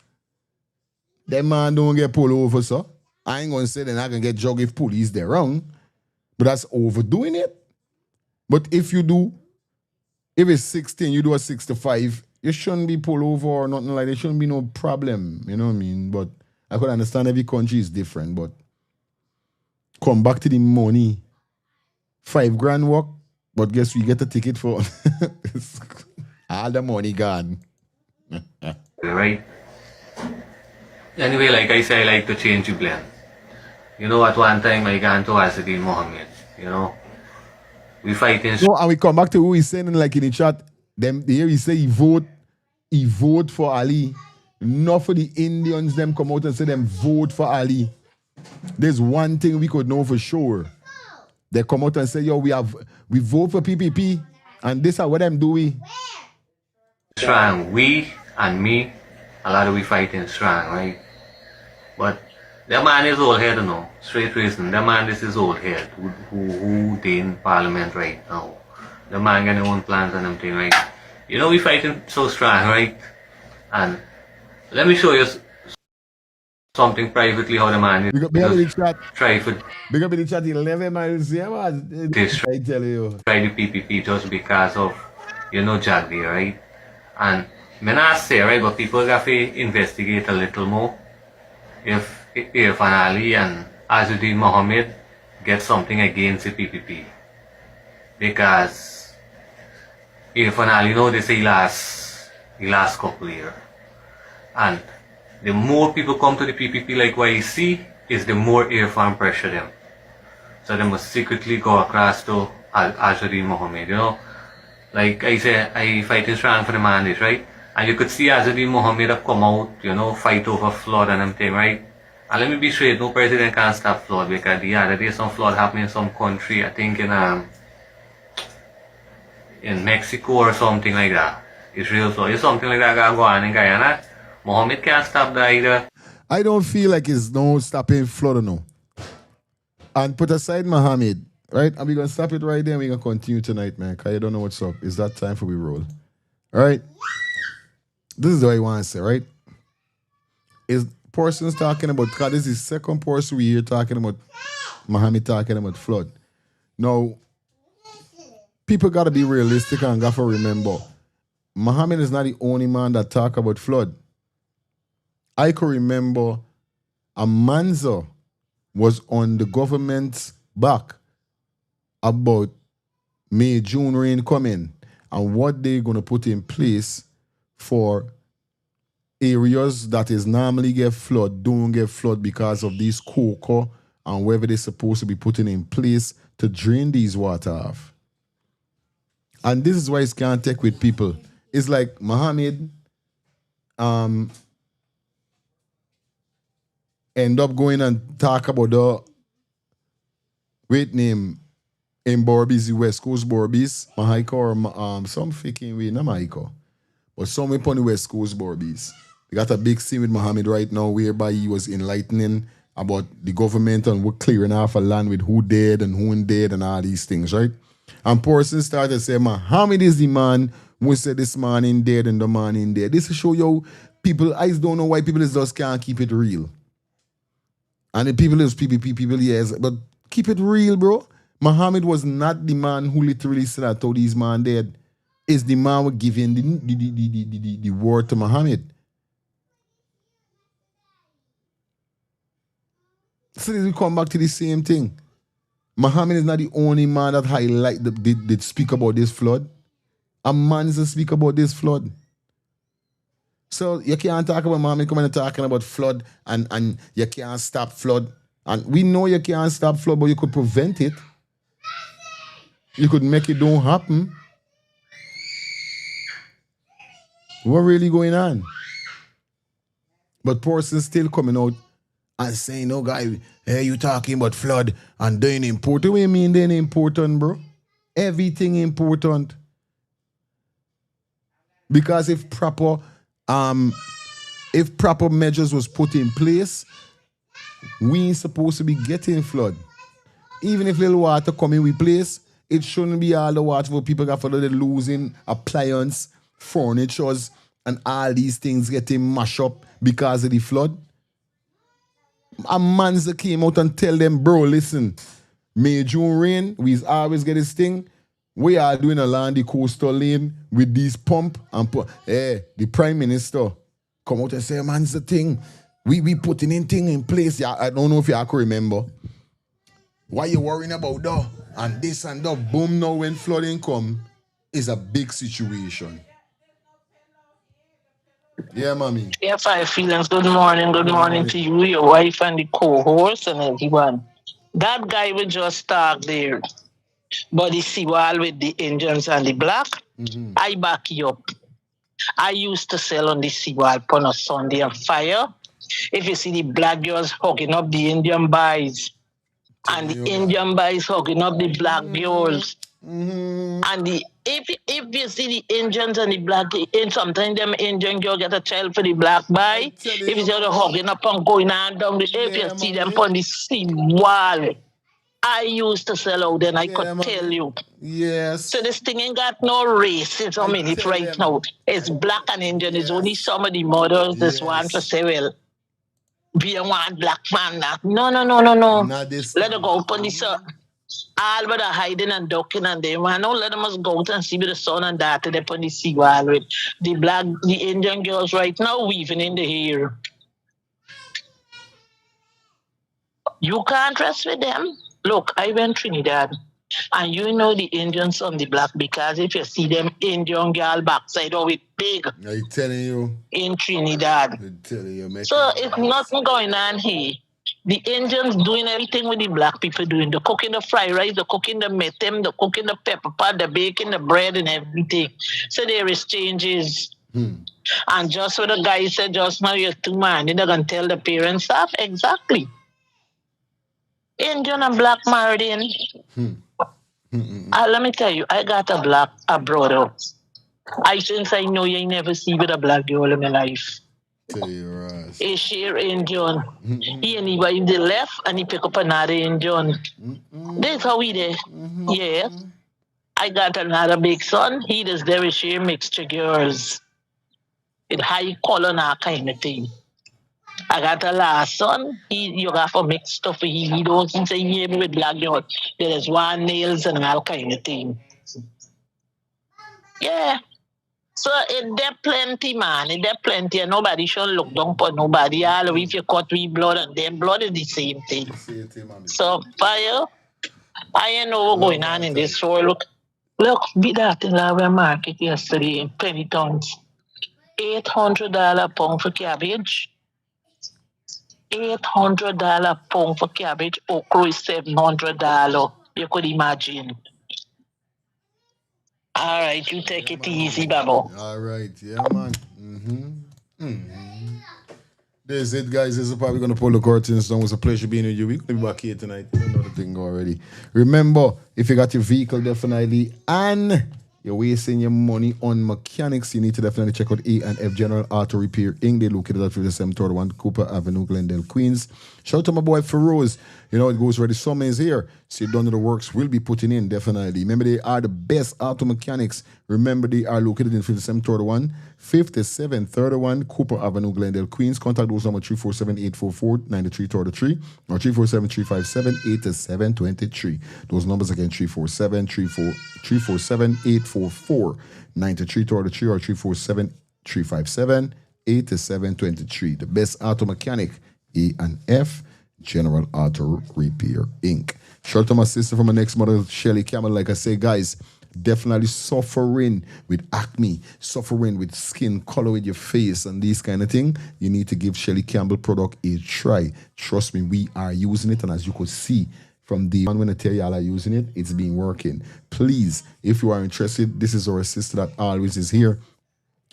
S3: That man don't get pulled over, so. I ain't gonna say that I can get jugged if police they're wrong. But that's overdoing it. But if you do, if it's 16, you do a 65, you shouldn't be pulled over or nothing like that. There shouldn't be no problem. You know what I mean? But I could understand every country is different. But come back to the money. $5 grand work, but guess we get a ticket for all the money gone.
S16: Right? Anyway, like I say, I like to change the blend. You know, at one time I got to Azadin Mohamed. You know, we fighting.
S3: No, and we come back to who he's saying like in the chat. Them here he say he vote for Ali. Not for the Indians, them come out and say them vote for Ali. There's one thing we could know for sure. They come out and say, yo, we vote for PPP, and this is what them do we.
S16: Strong, we and me, a lot of we fighting strong, right? But the man is old head, you know, straight reason. The man is his old head, who they in parliament right now. The man got their own plans and everything, right? You know we fighting so strong, right? And let me show you something privately how the man is.
S3: Big up in the chat.
S16: Try for
S3: Big up in the chat 11 miles. Yeah, man. I tell you.
S16: Try the PPP just because of, you know, Jack there, right? And me not say, right, but people have to investigate a little more. If an Ali and Azadin Mohamed get something against the PPP. Because if an Ali, you know, they say he last couple years. And the more people come to the PPP like YEC, is the more Irfan pressure them. So they must secretly go across to Azadin Mohamed, you know. Like I say, I fighting strong for the mandate, right? And you could see Azadin Mohamed have come out, you know, fight over flood and everything, right? And let me be straight, no president can stop flood because the other day some flood happened in some country, I think in Mexico or something like that. It's real flood. It's something like that going on in Guyana. Mohamed can't stop that either.
S3: I don't feel like it's no stopping flood or no. And put aside Mohamed, right? And we're going to stop it right there and we're going to continue tonight, man. Because you don't know what's up. It's that time for we roll. All right? This is what I want to say, right? Is persons talking about, because this is the second person we hear talking about Mohamed talking about flood. Now, people got to be realistic and got to remember, Mohamed is not the only man that talk about flood. I can remember Amanza was on the government's back about May, June rain coming and what they're going to put in place for areas that is normally get flood, don't get flood because of these cocoa and whatever they're supposed to be putting in place to drain these water off. And this is why it's can't take with people. It's like Mohamed end up going and talk about the name in Borbies, the West Coast Borbies, Mahika or some freaking way, not Mahika, but somewhere upon the West Coast Borbies. They got a big scene with Mohamed right now whereby he was enlightening about the government and what clearing off a land with who dead and who ain't dead and all these things, right? And persons started to say, Mohamed is the man who said this man in dead and the man in dead. This will show you people, I don't know why people just can't keep it real. And the people is PPP, people, yes, but keep it real, bro. Mohamed was not the man who literally said that all these men dead. It's the man who giving the word to Mohamed. So we come back to the same thing. Mohamed is not the only man that did speak about this flood. A man is to speak about this flood. So you can't talk about Mohamed coming and talking about flood and you can't stop flood. And we know you can't stop flood, but you could prevent it. You could make it don't happen. What really going on? But persons still coming out and saying, no, guy, hey, you talking about flood and they ain't important. What do you mean they ain't important, bro? Everything important. Because if proper measures was put in place, we ain't supposed to be getting flood. Even if little water come in with place, it shouldn't be all the water for people got flooded losing appliance, furnitures, and all these things getting mashed up because of the flood. A man's that came out and tell them, bro, listen, May, June rain, we always get this thing. We are doing along the coastal lane with these pump and the Prime Minister come out and say, man's the thing. We putting in thing in place. Yeah, I don't know if you can remember. Why you worrying about that? And this and that. Boom, now when flooding come, is a big situation. Yeah, mommy.
S13: Yeah, Five Feelings. Good morning. Good morning to you, your wife, and the co-host, and everyone. That guy will just talk there. But the Siwal with the Indians and the black, I back you up. I used to sell on the Siwal on a Sunday on fire. If you see the black girls hugging up the Indian boys, and the Indian boys hugging up the black girls, and if you see the Indians and the black, and sometimes them Indian girl get a child for the black boy, if you see them hugging up and going on down the, if you see them on the Siwal, I used to sell out and I could tell you.
S3: Yes.
S13: So this thing ain't got no racism in it right now. It's black and Indian. It's only some of the mothers this want to say, well, be a one black man now. No.
S3: Not this.
S13: Let her go up on this. All but hiding and ducking and them. I know let them just go out and see with the son and daughter they on the sea wall with the Indian girls right now weaving in the hair. You can't rest with them. Look, I went Trinidad. And you know the Indians on the black because if you see them Indian girl backside or with big.
S3: I telling you.
S13: In Trinidad.
S3: I'm telling you, man.
S13: So it's nothing going on here. The Indians doing everything with the black people doing. They're cooking the fried rice, they're cooking the metem, they're cooking the pepper pot, they're baking the bread and everything. So there is changes. And just what the guy said just now, you're too man. They're going to tell the parents stuff. Exactly. Indian and black married in. Let me tell you, I got a brother. Since I know you ain't never see with a black girl in my life.
S3: Tell you right.
S13: A share Indian. He and he went the left and he pick up another Indian. This how we did. Yeah. I got another big son. He does very share mixture girls. With high color and that kind of thing. I got a last son. You got for mixed stuff. He don't say he with black girl. There is one nails and all kind of thing. Yeah. So there plenty, man. There plenty, and nobody should look down for nobody. All if you cut with blood, and then blood is the same thing. So fire, I know what's going on in this world. Look, be that in our market yesterday in penny tons. $800 pound for cabbage. $800 pound for cabbage. Okra is $700. You could imagine. All right, you take it easy, Babo.
S3: All right, yeah, man. This is it, guys. This is probably going to pull the curtains down. It was a pleasure being with you. We're going to be back here tonight. You know the thing already. Remember, if you got your vehicle, definitely, and you're wasting your money on mechanics, you need to definitely check out E&F General Auto Repair Inc. They're located at 5731 Cooper Avenue, Glendale, Queens. Shout out to my boy Feroz. You know, it goes ready. Summer is here. So you're done with the works. We'll be putting in, definitely. Remember, they are the best auto mechanics. Remember, they are located in 5731 Cooper Avenue, Glendale, Queens. Contact those number 347-844-9333 or 347-357-8723. Those numbers again, 347-844-9333 or 347-357-8723. The best auto mechanic, E&F General Auto Repair Inc. Shout out to my sister from my next mother, Shelly Campbell. Like I say, guys, definitely suffering with acne, suffering with skin color with your face and these kind of thing, you need to give Shelly Campbell product a try. Trust me, we are using it, and as you could see from the one when I tell y'all are using it, it's been working. Please, if you are interested, this is our sister that always is here.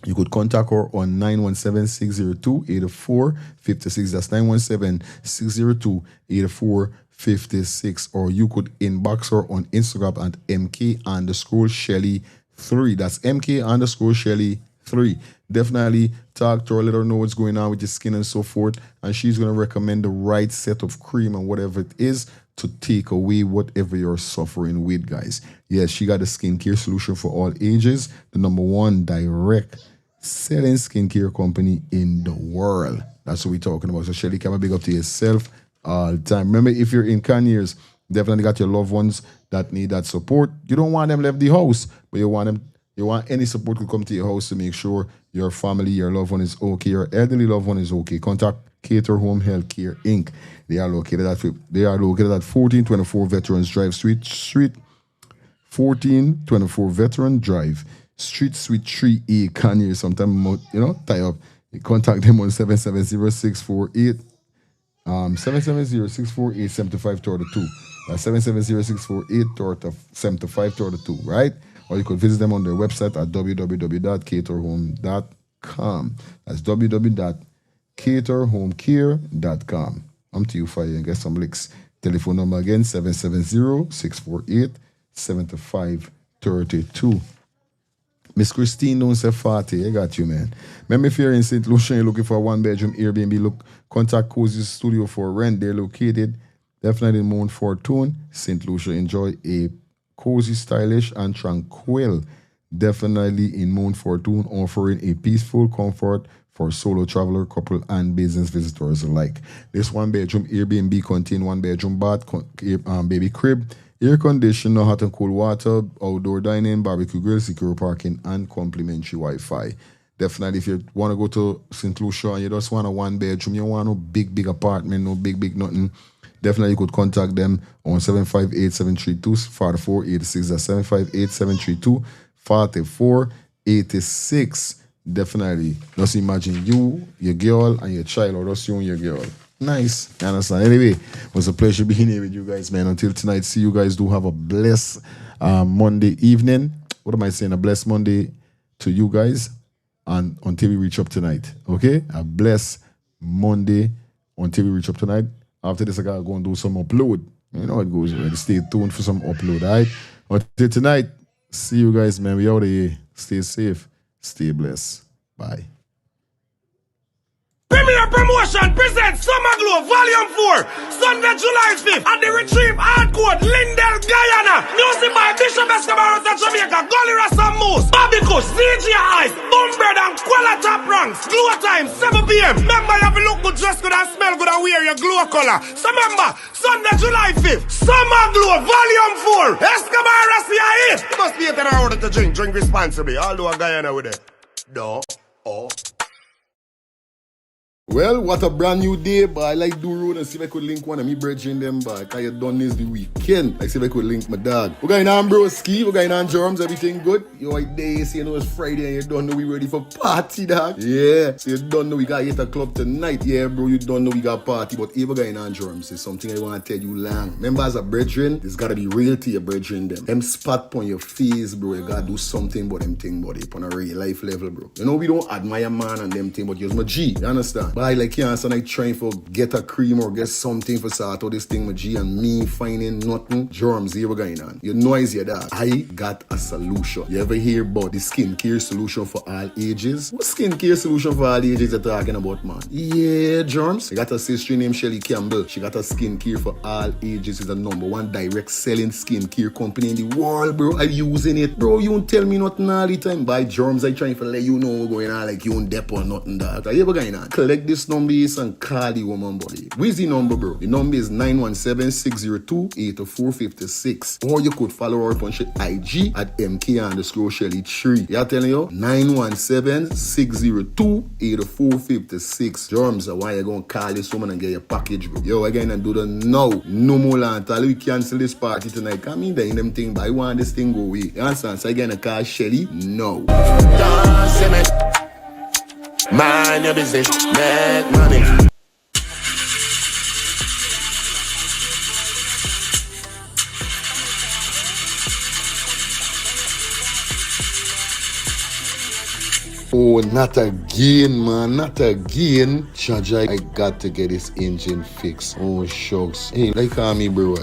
S3: You could contact her on 917-602-8456. That's 917-602-8456. Or you could inbox her on Instagram at MK_Shelly3. That's MK_Shelly3. Definitely talk to her, let her know what's going on with your skin and so forth. And she's going to recommend the right set of cream and whatever it is to take away whatever you're suffering with, guys. Yes, she got a skincare solution for all ages. The #1 direct selling skincare company in the world. That's what we're talking about. So Shelly, come and big up to yourself all the time. Remember, if you're in Conyers, definitely got your loved ones that need that support. You don't want them left the house, but you want any support to come to your house to make sure your family, your loved one is okay, your elderly loved one is okay. Contact Cater Home Health Care Inc. They are located at 1424 Veterans Drive, Street 1424 Veteran Drive, Street Suite 3A, Conyers. Sometimes, tie up. You contact them on 770-648 770-648-7532. That's 770-648-7532, right? Or you could visit them on their website at www.caterhome.com. That's www.caterhomecare.com. I'm to you for you and get some links. Telephone number again, 770-648-7532. Miss Christine don't say 40. I got you, man. Remember if you're in St. Lucia, you're looking for a one-bedroom Airbnb, look, contact Cozy Studio for rent. They're located definitely in Mount Fortune, St. Lucia. Enjoy a cozy, stylish, and tranquil. Definitely in Mount Fortune, offering a peaceful comfort for solo traveler, couple, and business visitors alike. This one-bedroom Airbnb contains one-bedroom bath, baby crib, air conditioner, hot and cold water, outdoor dining, barbecue grill, secure parking, and complimentary Wi-Fi. Definitely, if you want to go to St. Lucia and you just want a one-bedroom, you want no big apartment, no big nothing, definitely you could contact them on 758-732-4486. That's 758-732-4486. Definitely. Just imagine you, your girl, and your child, or just you and your girl. Nice. You understand? Anyway, it was a pleasure being here with you guys, man. Until tonight, see you guys. Do have a blessed Monday evening. What am I saying? A blessed Monday to you guys. And until we reach up tonight. Okay? A blessed Monday until we reach up tonight. After this, I gotta go and do some upload. You know how it goes. Right? Stay tuned for some upload, all right? Until tonight, see you guys, man. We out of here. Stay safe. Stay blessed. Bye.
S2: Premier Promotion presents Summer Glow Volume 4, Sunday, July 5th at the Retrieve Hardcore, Lindell, Guyana. Music by Bishop Escobar of Jamaica, Gully Rasta Moose, Bobby Kush, DJ Ice, Boombird and Quella Top Ranks. Glow time, 7 p.m. Remember, you have to look good, dress good and smell good and wear your glow color. So remember, Sunday, July 5th, Summer Glow Volume 4, Escobar Rasta here. You must be 18 hours to drink responsibly. Although a Guyana with it. No. Oh.
S3: Well, what a brand new day, but I like do road and see if I could link one of me brethren them back. I done this the weekend. I see if I could link my dog. We're going on broski, we're going on germs, everything good. You right there, so you know it's Friday and you don't know we ready for party, dog. Yeah, so you don't know we got 8 o'clock tonight. Yeah, bro, you don't know we got party, but if we're going on germs, it's something I want to tell you long. Remember, as a brethren, it's gotta be real to your brethren them. Them spot on your face, bro, you gotta do something about them thing, buddy, on a real life level, bro. You know, we don't admire man and them thing, but you're my G, you understand? But I like cancer like trying for get a cream or get something for sort out this thing with G and me finding nothing. Germs here going on. You know is your dog. I got a solution. You ever hear about the skincare solution for all ages? What skincare solution for all ages you're talking about, man? Yeah, germs. I got a sister named Shelly Campbell. She got a skincare for all ages. It's the #1 direct selling skincare company in the world, bro. I'm using it. Bro, you don't tell me nothing all the time. By germs, I trying to let you know what's going on like you don't dep or nothing, dog. Are you ever going on? Collect this number and call the woman, buddy. Where's the number, bro? The number is 917-602-8456. Or you could follow her on IG at MK_Shelly3. Yeah, telling you? 917-602-8456. Germs, why you gonna call this woman and get your package, bro? Yo, again, and do the now. No more land. We cancel this party tonight. Come in there in them thing, but I want this thing go away. You understand? So again, I call Shelly. No.
S17: Mind your business, make money.
S3: Oh, not again, man. Not again. Chaja, I got to get this engine fixed. Oh, shucks. Hey, like call me, bro.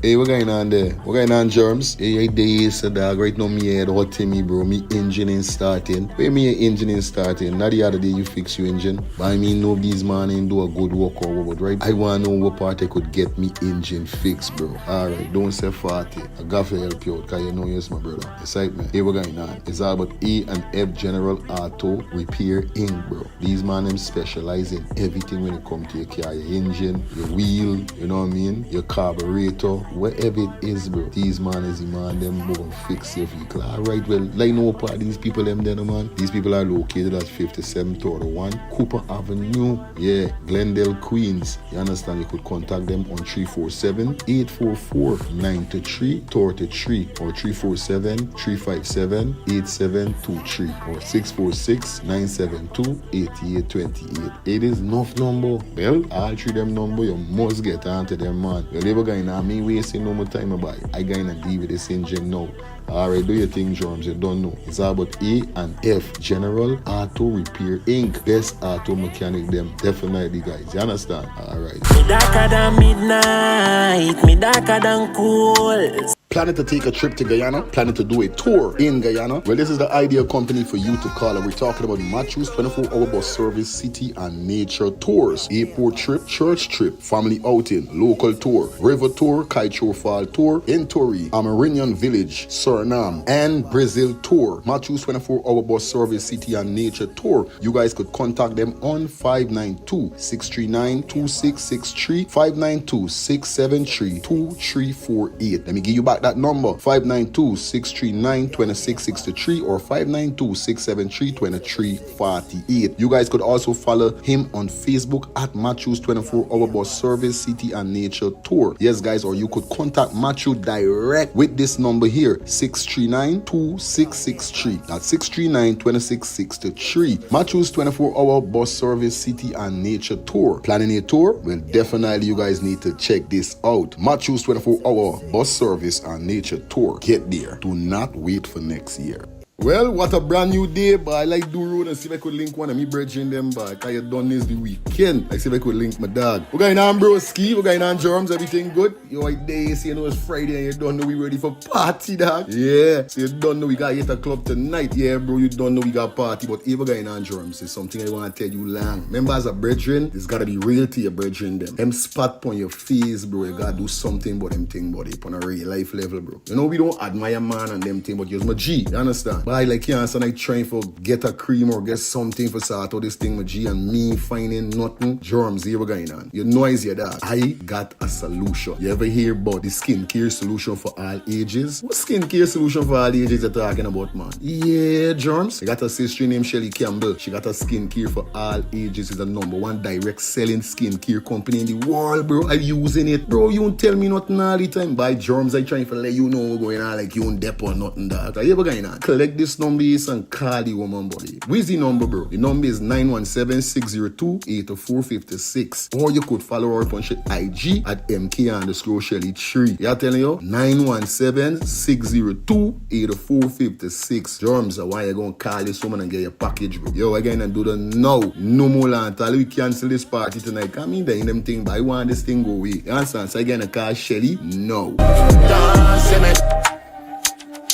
S3: Hey, what going on there? What going on, germs? Hey, days, dog. Right now, me head hot to me, bro. Me engine ain't starting. Where me engine ain't starting? Not the other day you fix your engine. But I mean, nobody's man ain't do a good work or what, right? I want to know what part I could get me engine fixed, bro. Alright, don't say 40. I got to help you out, because you know you're my brother. Excitement. Hey, what going on? It's all about A&F General Auto Repair Inc., bro. These man, them specialize in everything when it comes to your car. Your engine, your wheel, you know what I mean? Your carburetor, wherever it is, bro. These man is the man, them won't fix your vehicle. Alright, well, like no part of these people, them there, man. These people are located at 5731 Cooper Avenue. Yeah, Glendale, Queens. You understand? You could contact them on 347-844-9333 or 347-357-8723 or 646-972-8828. It is enough number. Well, all three them number, you must get onto them, man. Well, never going to me wasting no more time about it. I going to deal with this engine now. Alright, do your thing, Germs. You don't know. It's all about A and F. General Auto Repair Inc. Best auto mechanic them. Definitely, guys. You understand? Alright.
S4: Me darker than midnight, me darker than cool.
S3: Planning to take a trip to Guyana? Planning to do a tour in Guyana? Well, this is the ideal company for you to call. And we're talking about Matthews 24-hour bus service, city and nature tours. Airport trip, church trip, family outing, local tour, river tour, Kaicho Fall tour, Entori, Amerindian Village, Suriname, and Brazil tour. Matthews 24-hour bus service, city and nature tour. You guys could contact them on 592-639-2663, 592-673-2348. Let me give you back that number, 592-639-2663 or 592-673-2348. You guys could also follow him on Facebook at Matthews 24-hour bus service, city and nature tour. Yes, guys, or you could contact Matthew direct with this number here, 639-2663. That's 639-2663. Matthews 24-hour bus service, city and nature tour. Planning a tour? Well, definitely you guys need to check this out. Matthews 24-hour bus service and nature tour. Get there. Do not wait for next year. Well, what a brand new day, but I like do road and see if I could link one of me brethren them back. I done this the weekend. I see if I could link my dog. We're going on, bro, ski. We're going on, Germs. Everything good? Yo, I day, see, you know it's Friday and you don't know we ready for party, dog. Yeah, so you don't know we got hit a club tonight. Yeah, bro, you don't know we got party. But if we're going on, Germs, it's something I want to tell you long. Remember, as a brethren, it's got to be real to your brethren them. Them spot on your face, bro. You got to do something about them thing, buddy, on a real life level, bro. You know, we don't admire man and them thing, but you're my G. You understand? But I like cancer like trying for get a cream or get something for sort out this thing with G and me finding nothing. Germs, here we're going on. You know it's your dog. I got a solution. You ever hear about the skincare solution for all ages? What skincare solution for all ages you're talking about, man? Yeah, Germs. I got a sister named Shelly Campbell. She got a skincare for all ages. It's the #1 direct selling skincare company in the world, bro. I'm using it. Bro, you don't tell me nothing all the time. By Germs, I trying to let you know what's going on like you don't dep or nothing, dog. Are you ever going on? Collect this number and call the woman, buddy. Where's the number, bro? The number is 917-602-8456. Or you could follow her on IG at MK_Shelly3. Yeah, telling you? 917-602-8456. Germs, why you gonna call this woman and get your package, bro? Yo, again and do the now. No more land. We cancel this party tonight. Come in there in them thing, but I want this thing go away. You understand? So again, I call Shelly. No.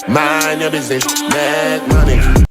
S17: Mind your business, make money.